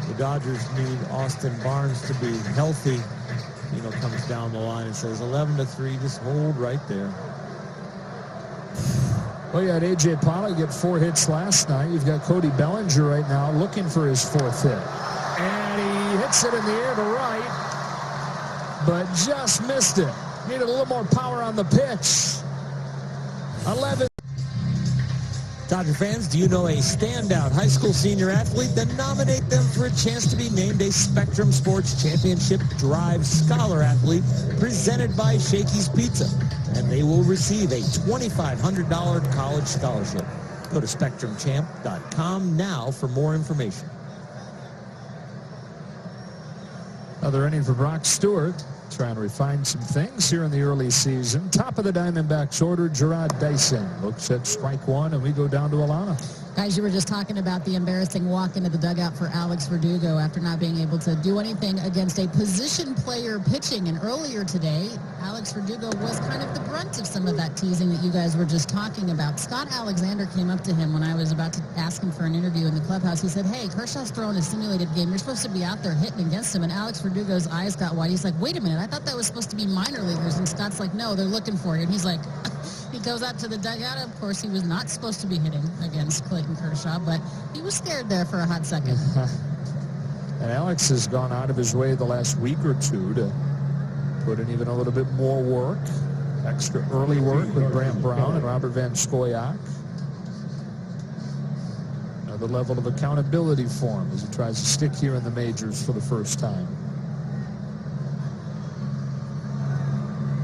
The Dodgers need Austin Barnes to be healthy. You know, comes down the line and says 11-3, just hold right there. Well, you had A.J. Pollock get 4 hits last night. You've got Cody Bellinger right now looking for his 4th hit. And he hits it in the air to right, but just missed it. Needed a little more power on the pitch. 11. Dodger fans, do you know a standout high school senior athlete? Then nominate them for a chance to be named a Spectrum Sports Championship Drive Scholar Athlete presented by Shakey's Pizza. And they will receive a $2,500 college scholarship. Go to SpectrumChamp.com now for more information. Another inning for Brock Stewart. Trying to refine some things here in the early season. Top of the Diamondbacks order, Gerard Dyson looks at strike one, and we go down to Alana. Guys, you were just talking about the embarrassing walk into the dugout for Alex Verdugo after not being able to do anything against a position player pitching. And earlier today, Alex Verdugo was kind of the brunt of some of that teasing that you guys were just talking about. Scott Alexander came up to him when I was about to ask him for an interview in the clubhouse. He said, hey, Kershaw's throwing a simulated game. You're supposed to be out there hitting against him. And Alex Verdugo's eyes got wide. He's like, wait a minute, I thought that was supposed to be minor leaguers. And Scott's like, no, they're looking for you. And he's like... He goes out to the dugout. Of course, he was not supposed to be hitting against Clayton Kershaw, but he was scared there for a hot second. And Alex has gone out of his way the last week or two to put in even a little bit more work, extra early work with Brant Brown and Robert Van Scoyoc. Another level of accountability for him as he tries to stick here in the majors for the first time.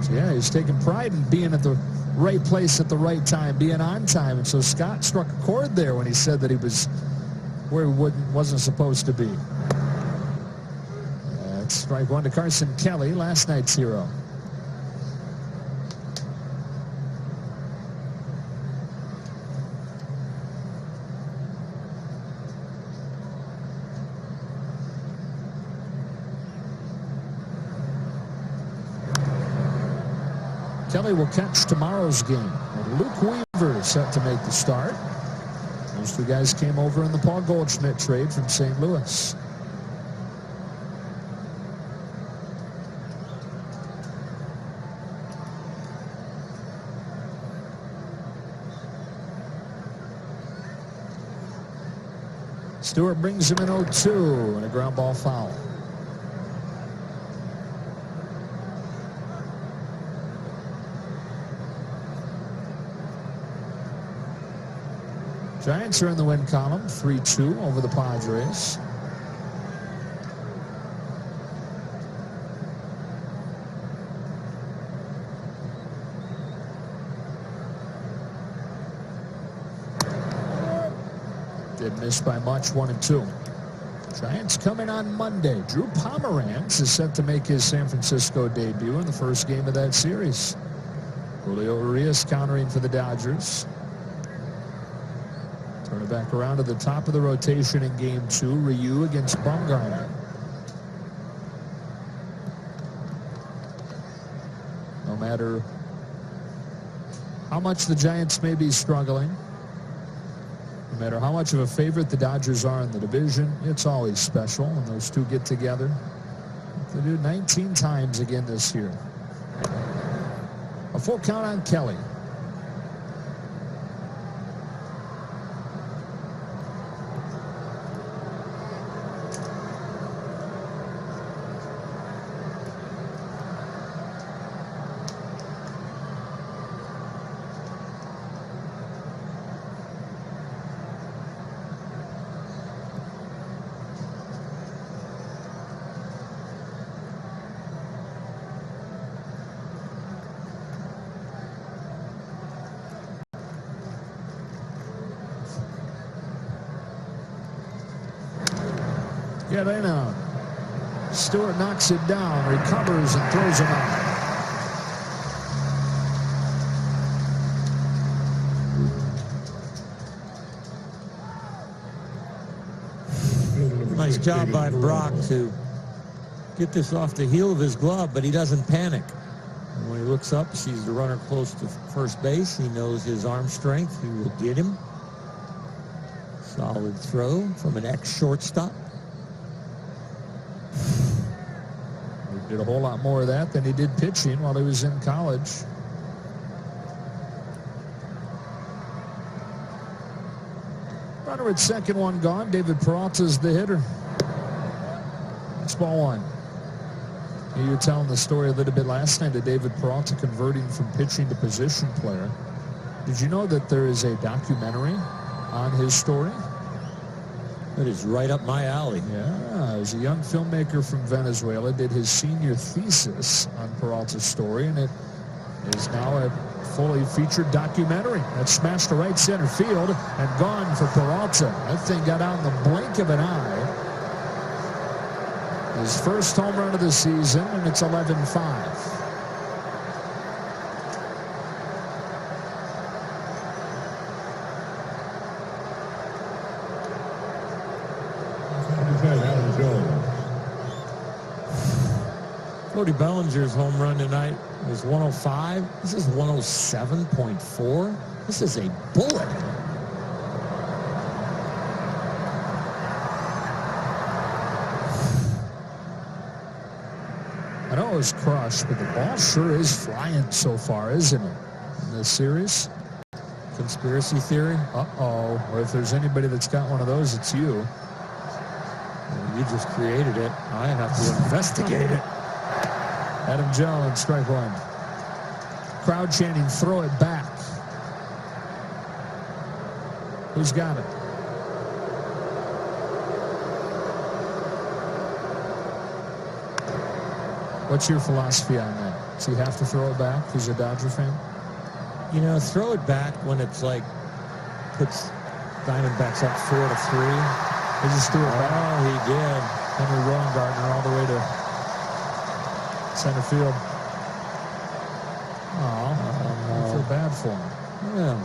So, yeah, he's taking pride in being at the right place at the right time, being on time. And so Scott struck a chord there when he said that he was where he wasn't supposed to be. That's strike one to Carson Kelly, last night's hero. Kelly will catch tomorrow's game. And Luke Weaver is set to make the start. Those two guys came over in the Paul Goldschmidt trade from St. Louis. Stewart brings him in 0-2 and a ground ball foul. Giants are in the win column, 3-2 over the Padres. Did miss by much, 1-2. Giants coming on Monday. Drew Pomeranz is set to make his San Francisco debut in the first game of that series. Julio Urias countering for the Dodgers. Turn it back around to the top of the rotation in game 2. Ryu against Bumgarner. No matter how much the Giants may be struggling, no matter how much of a favorite the Dodgers are in the division, it's always special when those two get together. They do 19 times again this year. A full count on Kelly. Get in out. Stewart knocks it down, recovers, and throws him out. Nice job by Brock to get this off the heel of his glove, but he doesn't panic. And when he looks up, sees the runner close to first base. He knows his arm strength. He will get him. Solid throw from an ex-shortstop. He did a whole lot more of that than he did pitching while he was in college. Runner at second, one gone. David Peralta's the hitter. It's ball one. You were telling the story a little bit last night of David Peralta converting from pitching to position player. Did you know that there is a documentary on his story? That is right up my alley. Yeah, he was a young filmmaker from Venezuela, did his senior thesis on Peralta's story, and it is now a fully featured documentary. That smashed to right center field and gone for Peralta. That thing got out in the blink of an eye. His first home run of the season, and it's 11-5. Cody Bellinger's home run tonight was 105. This is 107.4. This is a bullet. I know it was crushed, but the ball sure is flying so far, isn't it, in this series? Conspiracy theory? Uh-oh. Or if there's anybody that's got one of those, it's you. Well, you just created it. I have to investigate it. Adam Jones, strike one. Crowd chanting, throw it back. Who's got it? What's your philosophy on that? Does he have to throw it back if he's a Dodger fan? You know, throw it back when it's like puts Diamondbacks up 4-3. They just threw it back. Oh, he did. Henry Rowengartner all the way to center field. Oh, I feel bad for him. Yeah.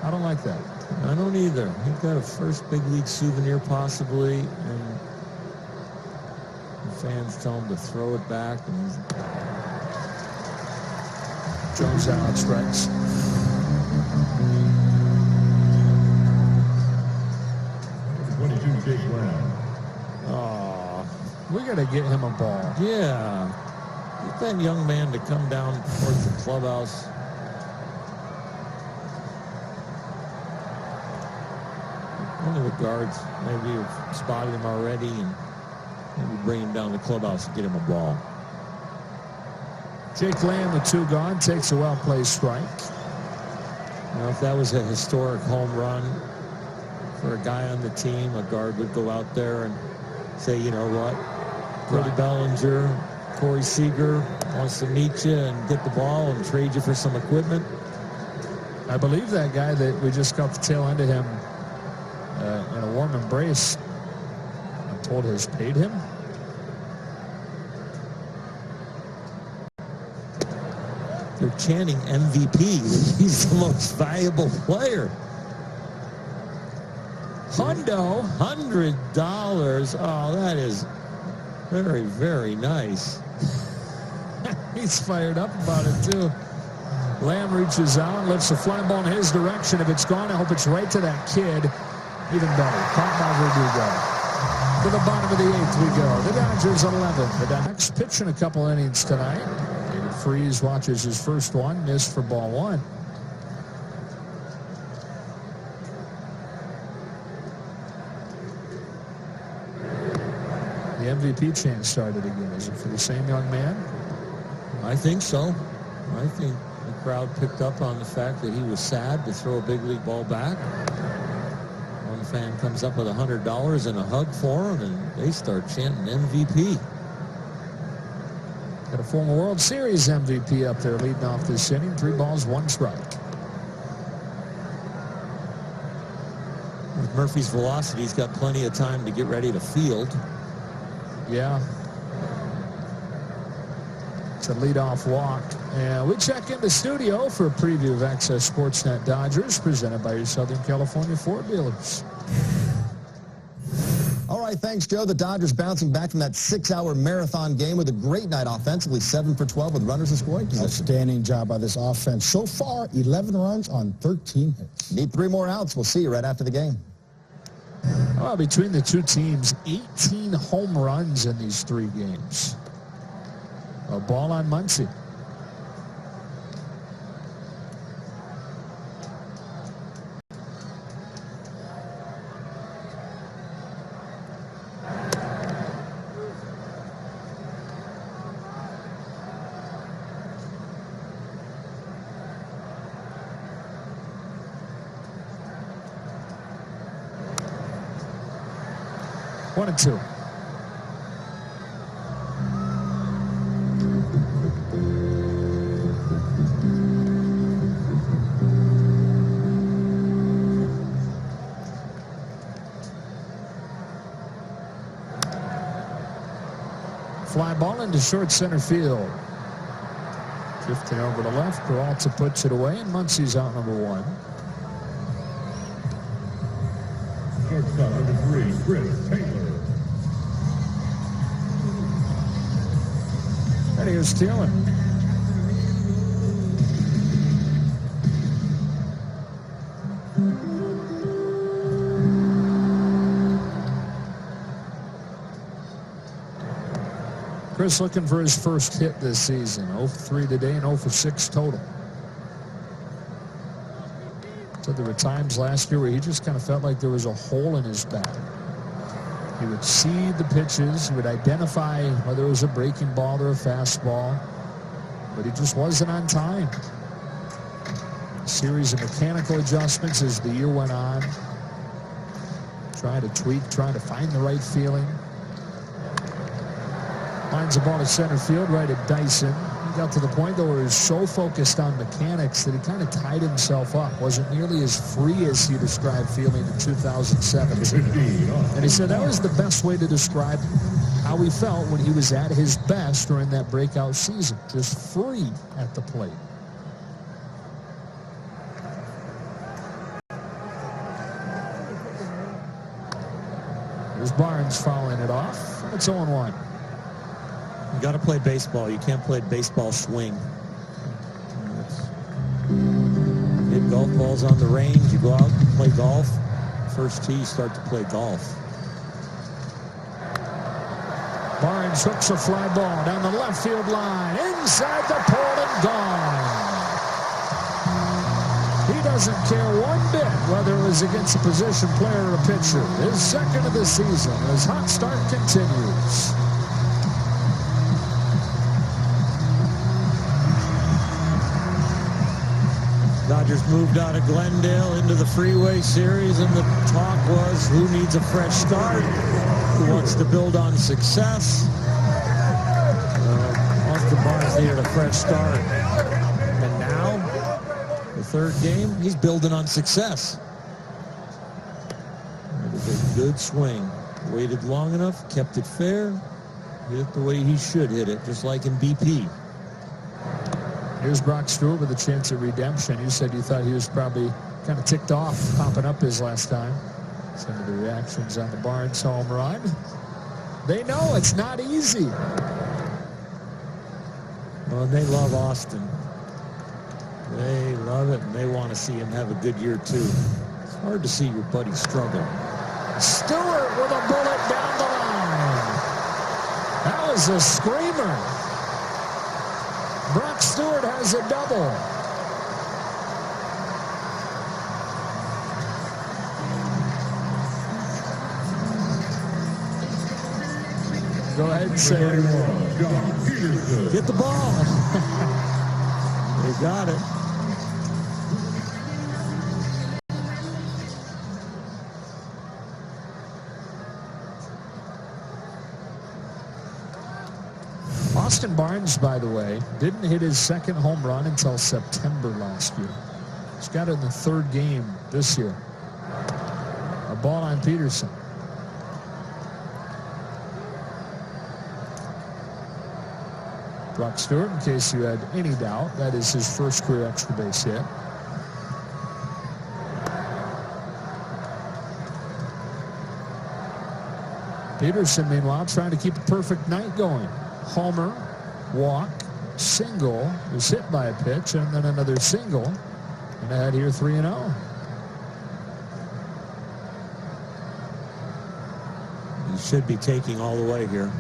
I don't like that. I don't either. He got a first big league souvenir possibly, and the fans tell him to throw it back. And Jones out, strikes. Oh, we got to get him a ball. yeah, get that young man to come down towards the clubhouse. One of the guards maybe have spotted him already and maybe bring him down to the clubhouse and get him a ball. Jake Lamb, the 2 gone, takes a well-placed strike. Now, if that was a historic home run for a guy on the team, a guard would go out there and say, you know what, Cody Bellinger, Corey Seager wants to meet you and get the ball and trade you for some equipment. I believe that guy that we just got the tail end of him in a warm embrace, I'm told has paid him. They're chanting MVP. He's the most valuable player. Hundo. $100. Oh, that is very, very nice. He's fired up about it, too. Lamb reaches out, lifts the fly ball in his direction. If it's gone, I hope it's right to that kid. Even better. Caught by Verdugo. To the bottom of the 8th we go. The Dodgers 11. The Dodgers pitching a couple innings tonight. David Freese watches his first one. Missed for ball 1. The MVP chant started again. Is it for the same young man? I think so. I think the crowd picked up on the fact that he was sad to throw a big league ball back. One fan comes up with $100 and a hug for him, and they start chanting MVP. Got a former World Series MVP up there leading off this inning. 3 balls, 1 strike. With Murphy's velocity, he's got plenty of time to get ready to field. Yeah. It's a leadoff walk. And we check in the studio for a preview of Access Sportsnet Dodgers, presented by your Southern California Ford dealers. All right, thanks, Joe. The Dodgers bouncing back from that 6-hour marathon game with a great night offensively, 7 for 12 with runners in scoring position. Outstanding job by this offense. So far, 11 runs on 13 hits. Need 3 more outs. We'll see you right after the game. Well, between the two teams, 18 home runs in these 3 games. A ball on Muncy. One and 2. Fly ball into short center field. Drifting over to left. Peralta puts it away, and Muncy's out number 1. Shortstop number 3, Chris Taylor. And here's Taylor. Chris looking for his first hit this season. 0 for 3 today and 0 for 6 total. So there were times last year where he just kind of felt like there was a hole in his bat. He would see the pitches. He would identify whether it was a breaking ball or a fastball. But he just wasn't on time. A series of mechanical adjustments as the year went on. Trying to tweak, trying to find the right feeling. Finds the ball to center field, right at Dyson. He got to the point, though, where he was so focused on mechanics that he kind of tied himself up. Wasn't nearly as free as he described feeling in 2017. And he said that was the best way to describe how he felt when he was at his best during that breakout season. Just free at the plate. There's Barnes fouling it off. It's 0-1. You got to play baseball. You can't play baseball swing. Hit golf balls on the range. You go out and play golf. First tee, you start to play golf. Barnes hooks a fly ball down the left field line. Inside the pole and gone. He doesn't care one bit whether it was against a position player or a pitcher. His second of the season. His hot start continues. Dodgers moved out of Glendale into the Freeway Series, and the talk was, who needs a fresh start? Who wants to build on success? Austin Barnes needed a fresh start. And now, the third game, he's building on success. It was a good swing. Waited long enough, kept it fair, hit it the way he should hit it, just like in BP. Here's Brock Stewart with a chance at redemption. You said you thought he was probably kind of ticked off popping up his last time. Some of the reactions on the Barnes home run. They know it's not easy. Well, and they love Austin. They love it, and they want to see him have a good year, too. It's hard to see your buddy struggle. Stewart with a bullet down the line. That was a screamer. Brock Stewart has a double. Go ahead and say it. Get the ball. They got it. Austin Barnes, by the way, didn't hit his second home run until September last year. He's got it in the third game this year. A ball on Peterson. Brock Stewart, in case you had any doubt, that is his first career extra base hit. Peterson, meanwhile, trying to keep a perfect night going. Homer, walk, single, was hit by a pitch, and then another single. And I had here 3-0. He should be taking all the way here.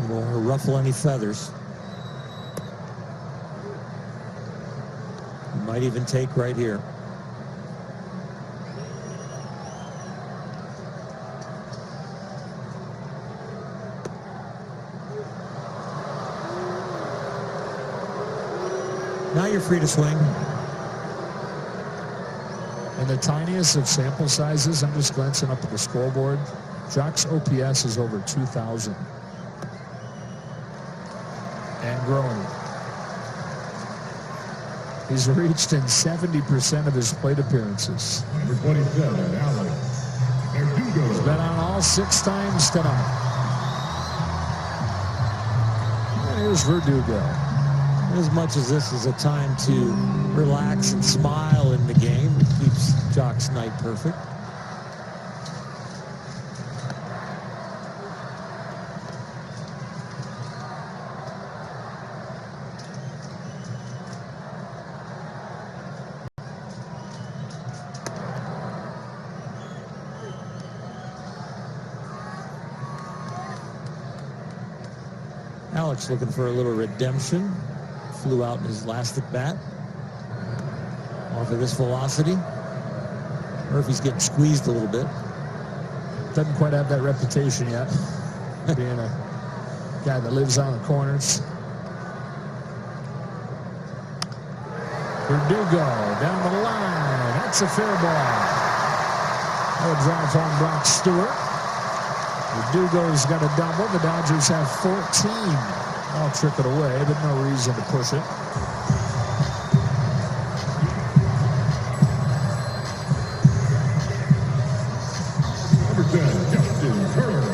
You don't want to ruffle any feathers. He might even take right here. Now you're free to swing. In the tiniest of sample sizes, I'm just glancing up at the scoreboard. Jock's OPS is over 2,000. And growing. He's reached in 70% of his plate appearances. Number 27, Alex Verdugo. He's been on all 6 times tonight. And here's Verdugo. As much as this is a time to relax and smile in the game, it keeps Jock's night perfect. Alex looking for a little redemption. Flew out in his last at bat. Off of this velocity. Murphy's getting squeezed a little bit. Doesn't quite have that reputation yet. Being a guy that lives on the corners. Verdugo down the line. That's a fair ball. That'll drive home Brock Stewart. Verdugo's got a double. The Dodgers have 14. I'll trick it away, but no reason to push it. Number 10, Justin Turner.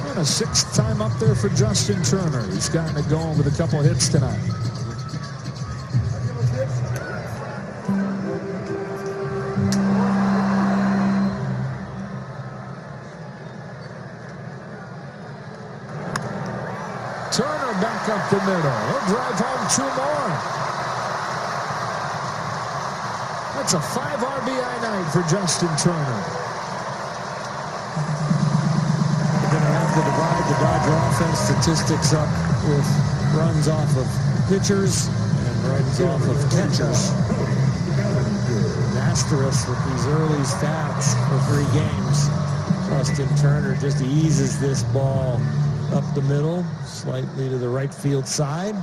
And a sixth time up there for Justin Turner. He's gotten it going with a couple of hits tonight. Turner back up the middle. He'll drive home 2 more. That's a 5 RBI night for Justin Turner. They're going to have to divide the Dodger offense statistics up with runs off of pitchers and runs off of catchers. An asterisk with these early stats for 3 games. Justin Turner just eases this ball up the middle, slightly to the right field side.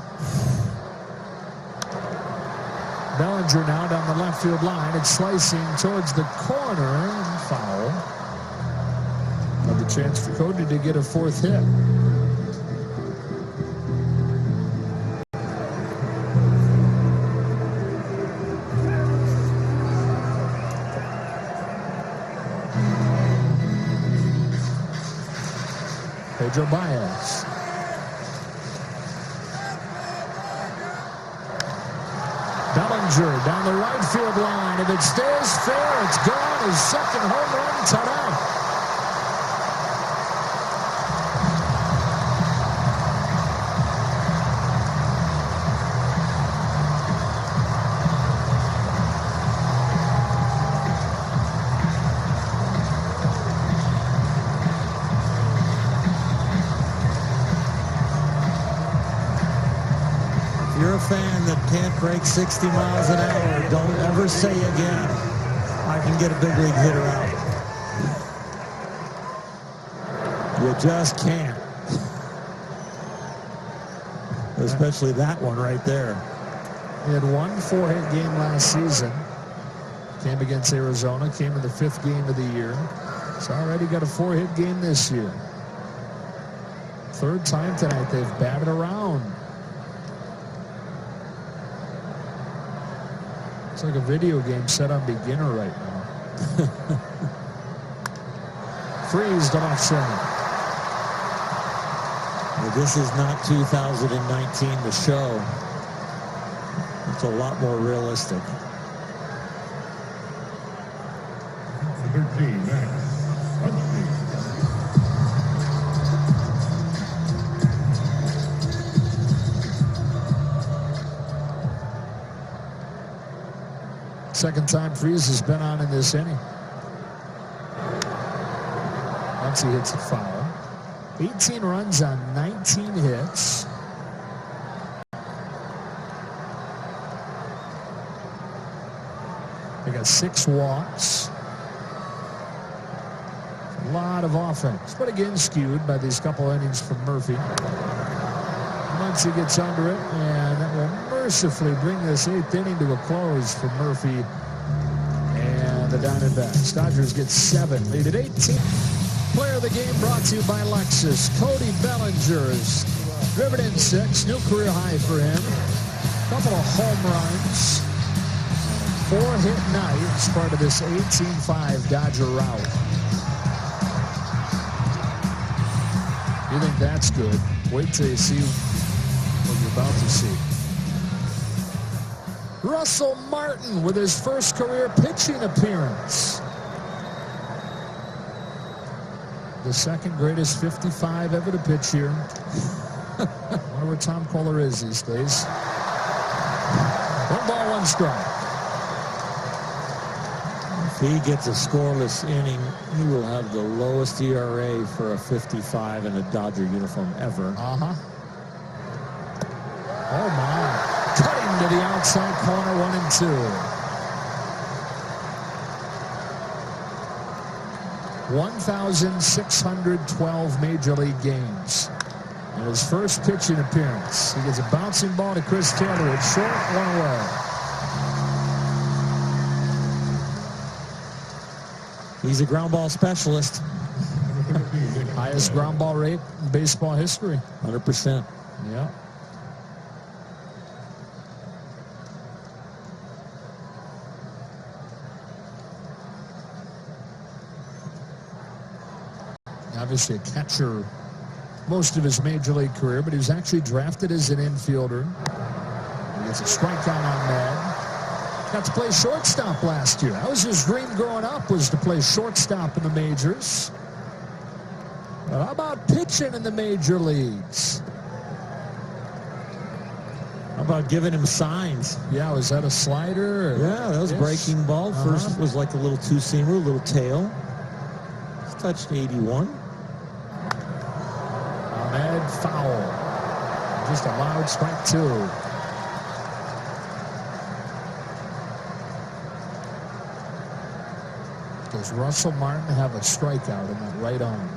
Bellinger now down the left field line. It's slicing towards the corner and foul. Another chance for Cody to get a 4th hit. Pedro Baez. Bellinger down the right field line. If it stays fair, it's gone. His second home run tonight. You're a fan that can't break 60 miles an hour. Don't ever say again, I can get a big league hitter out. You just can't. Especially that one right there. He had 1 4-hit game last season. Came against Arizona. Came in the 5th game of the year. He's already got a 4-hit game this year. 3rd time tonight they've batted around. It's like a video game set on beginner right now. Freeze to left center. Well, this is not 2019, the show. It's a lot more realistic. 13, Max. Second time Freeze has been on in this inning. Once he hits a foul. 18 runs on 19 hits. They got 6 walks. A lot of offense, but again skewed by these couple innings from Murphy. Once he gets under it, and that will mercifully bring this 8th inning to a close for Murphy and the Diamondbacks. Dodgers get 7, lead at 18. Player of the game brought to you by Lexus. Cody Bellinger is driven in 6, new career high for him. Couple of home runs, 4-hit night as part of this 18-5 Dodger rout. You think that's good? Wait till you see what you're about to see. Russell Martin with his first career pitching appearance. The second greatest 55 ever to pitch here. Wonder where Tom Kohler is these days. 1 ball, 1 strike. If he gets a scoreless inning, he will have the lowest ERA for a 55 in a Dodger uniform ever. Oh my. Cutting to the outside corner, 1 and 2. 1,612 Major League games. In his first pitching appearance, he gets a bouncing ball to Chris Taylor at short, 1 away. He's a ground ball specialist. Highest ground ball rate in baseball history. 100%. Yeah. Obviously a catcher most of his major league career, but he was actually drafted as an infielder. He gets a strikeout on that. Got to play shortstop last year. That was his dream growing up, was to play shortstop in the majors. But how about pitching in the major leagues? How about giving him signs? Yeah, was that a slider? Yeah, that was breaking ball. First was like a little two-seamer, a little tail. He's touched 81. Ahmed foul. Just allowed strike 2. Does Russell Martin have a strikeout in that right arm?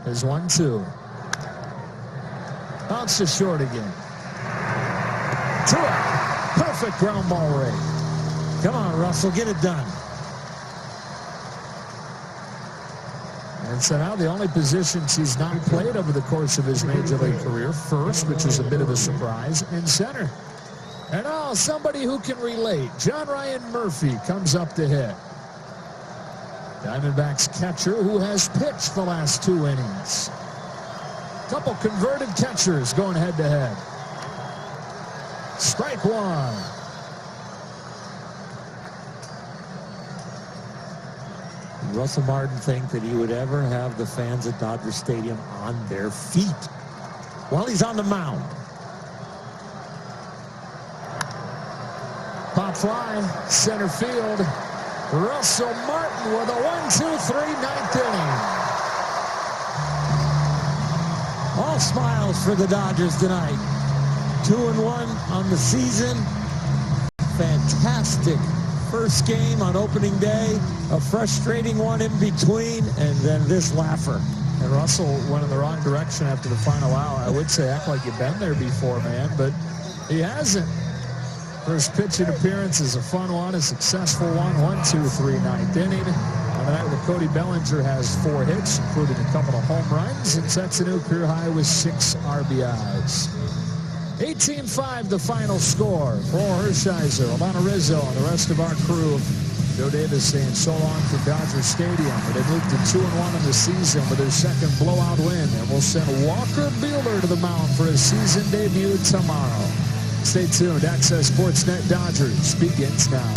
There's 1-2. Bounces short again. To it. Perfect ground ball rate. Come on, Russell, get it done. And so now the only positions he's not played over the course of his major league career, first, which is a bit of a surprise, and center. And now somebody who can relate. John Ryan Murphy comes up to hit. Diamondbacks catcher who has pitched the last 2 innings. Couple converted catchers going head-to-head. Strike 1. Russell Martin think that he would ever have the fans at Dodger Stadium on their feet while he's on the mound. Pop fly, center field. Russell Martin with a 1-2-3 ninth inning. All smiles for the Dodgers tonight. 2-1 on the season. Fantastic first game on opening day. A frustrating one in between, and then this laugher. And Russell went in the wrong direction after the final out. I would say act like you've been there before, man, but he hasn't. First pitching appearance is a fun one, a successful one. 1-2-3 ninth inning. On the night where Cody Bellinger has 4 hits, including a couple of home runs, and sets a new career high with 6 RBIs. 18-5 the final score. For Hershiser, Alana Rizzo, and the rest of our crew. Joe Davis saying so long from Dodger Stadium. But they moved to 2-1 in the season with their second blowout win. And we'll send Walker Buehler to the mound for his season debut tomorrow. Stay tuned. Access Sportsnet Dodgers begins now.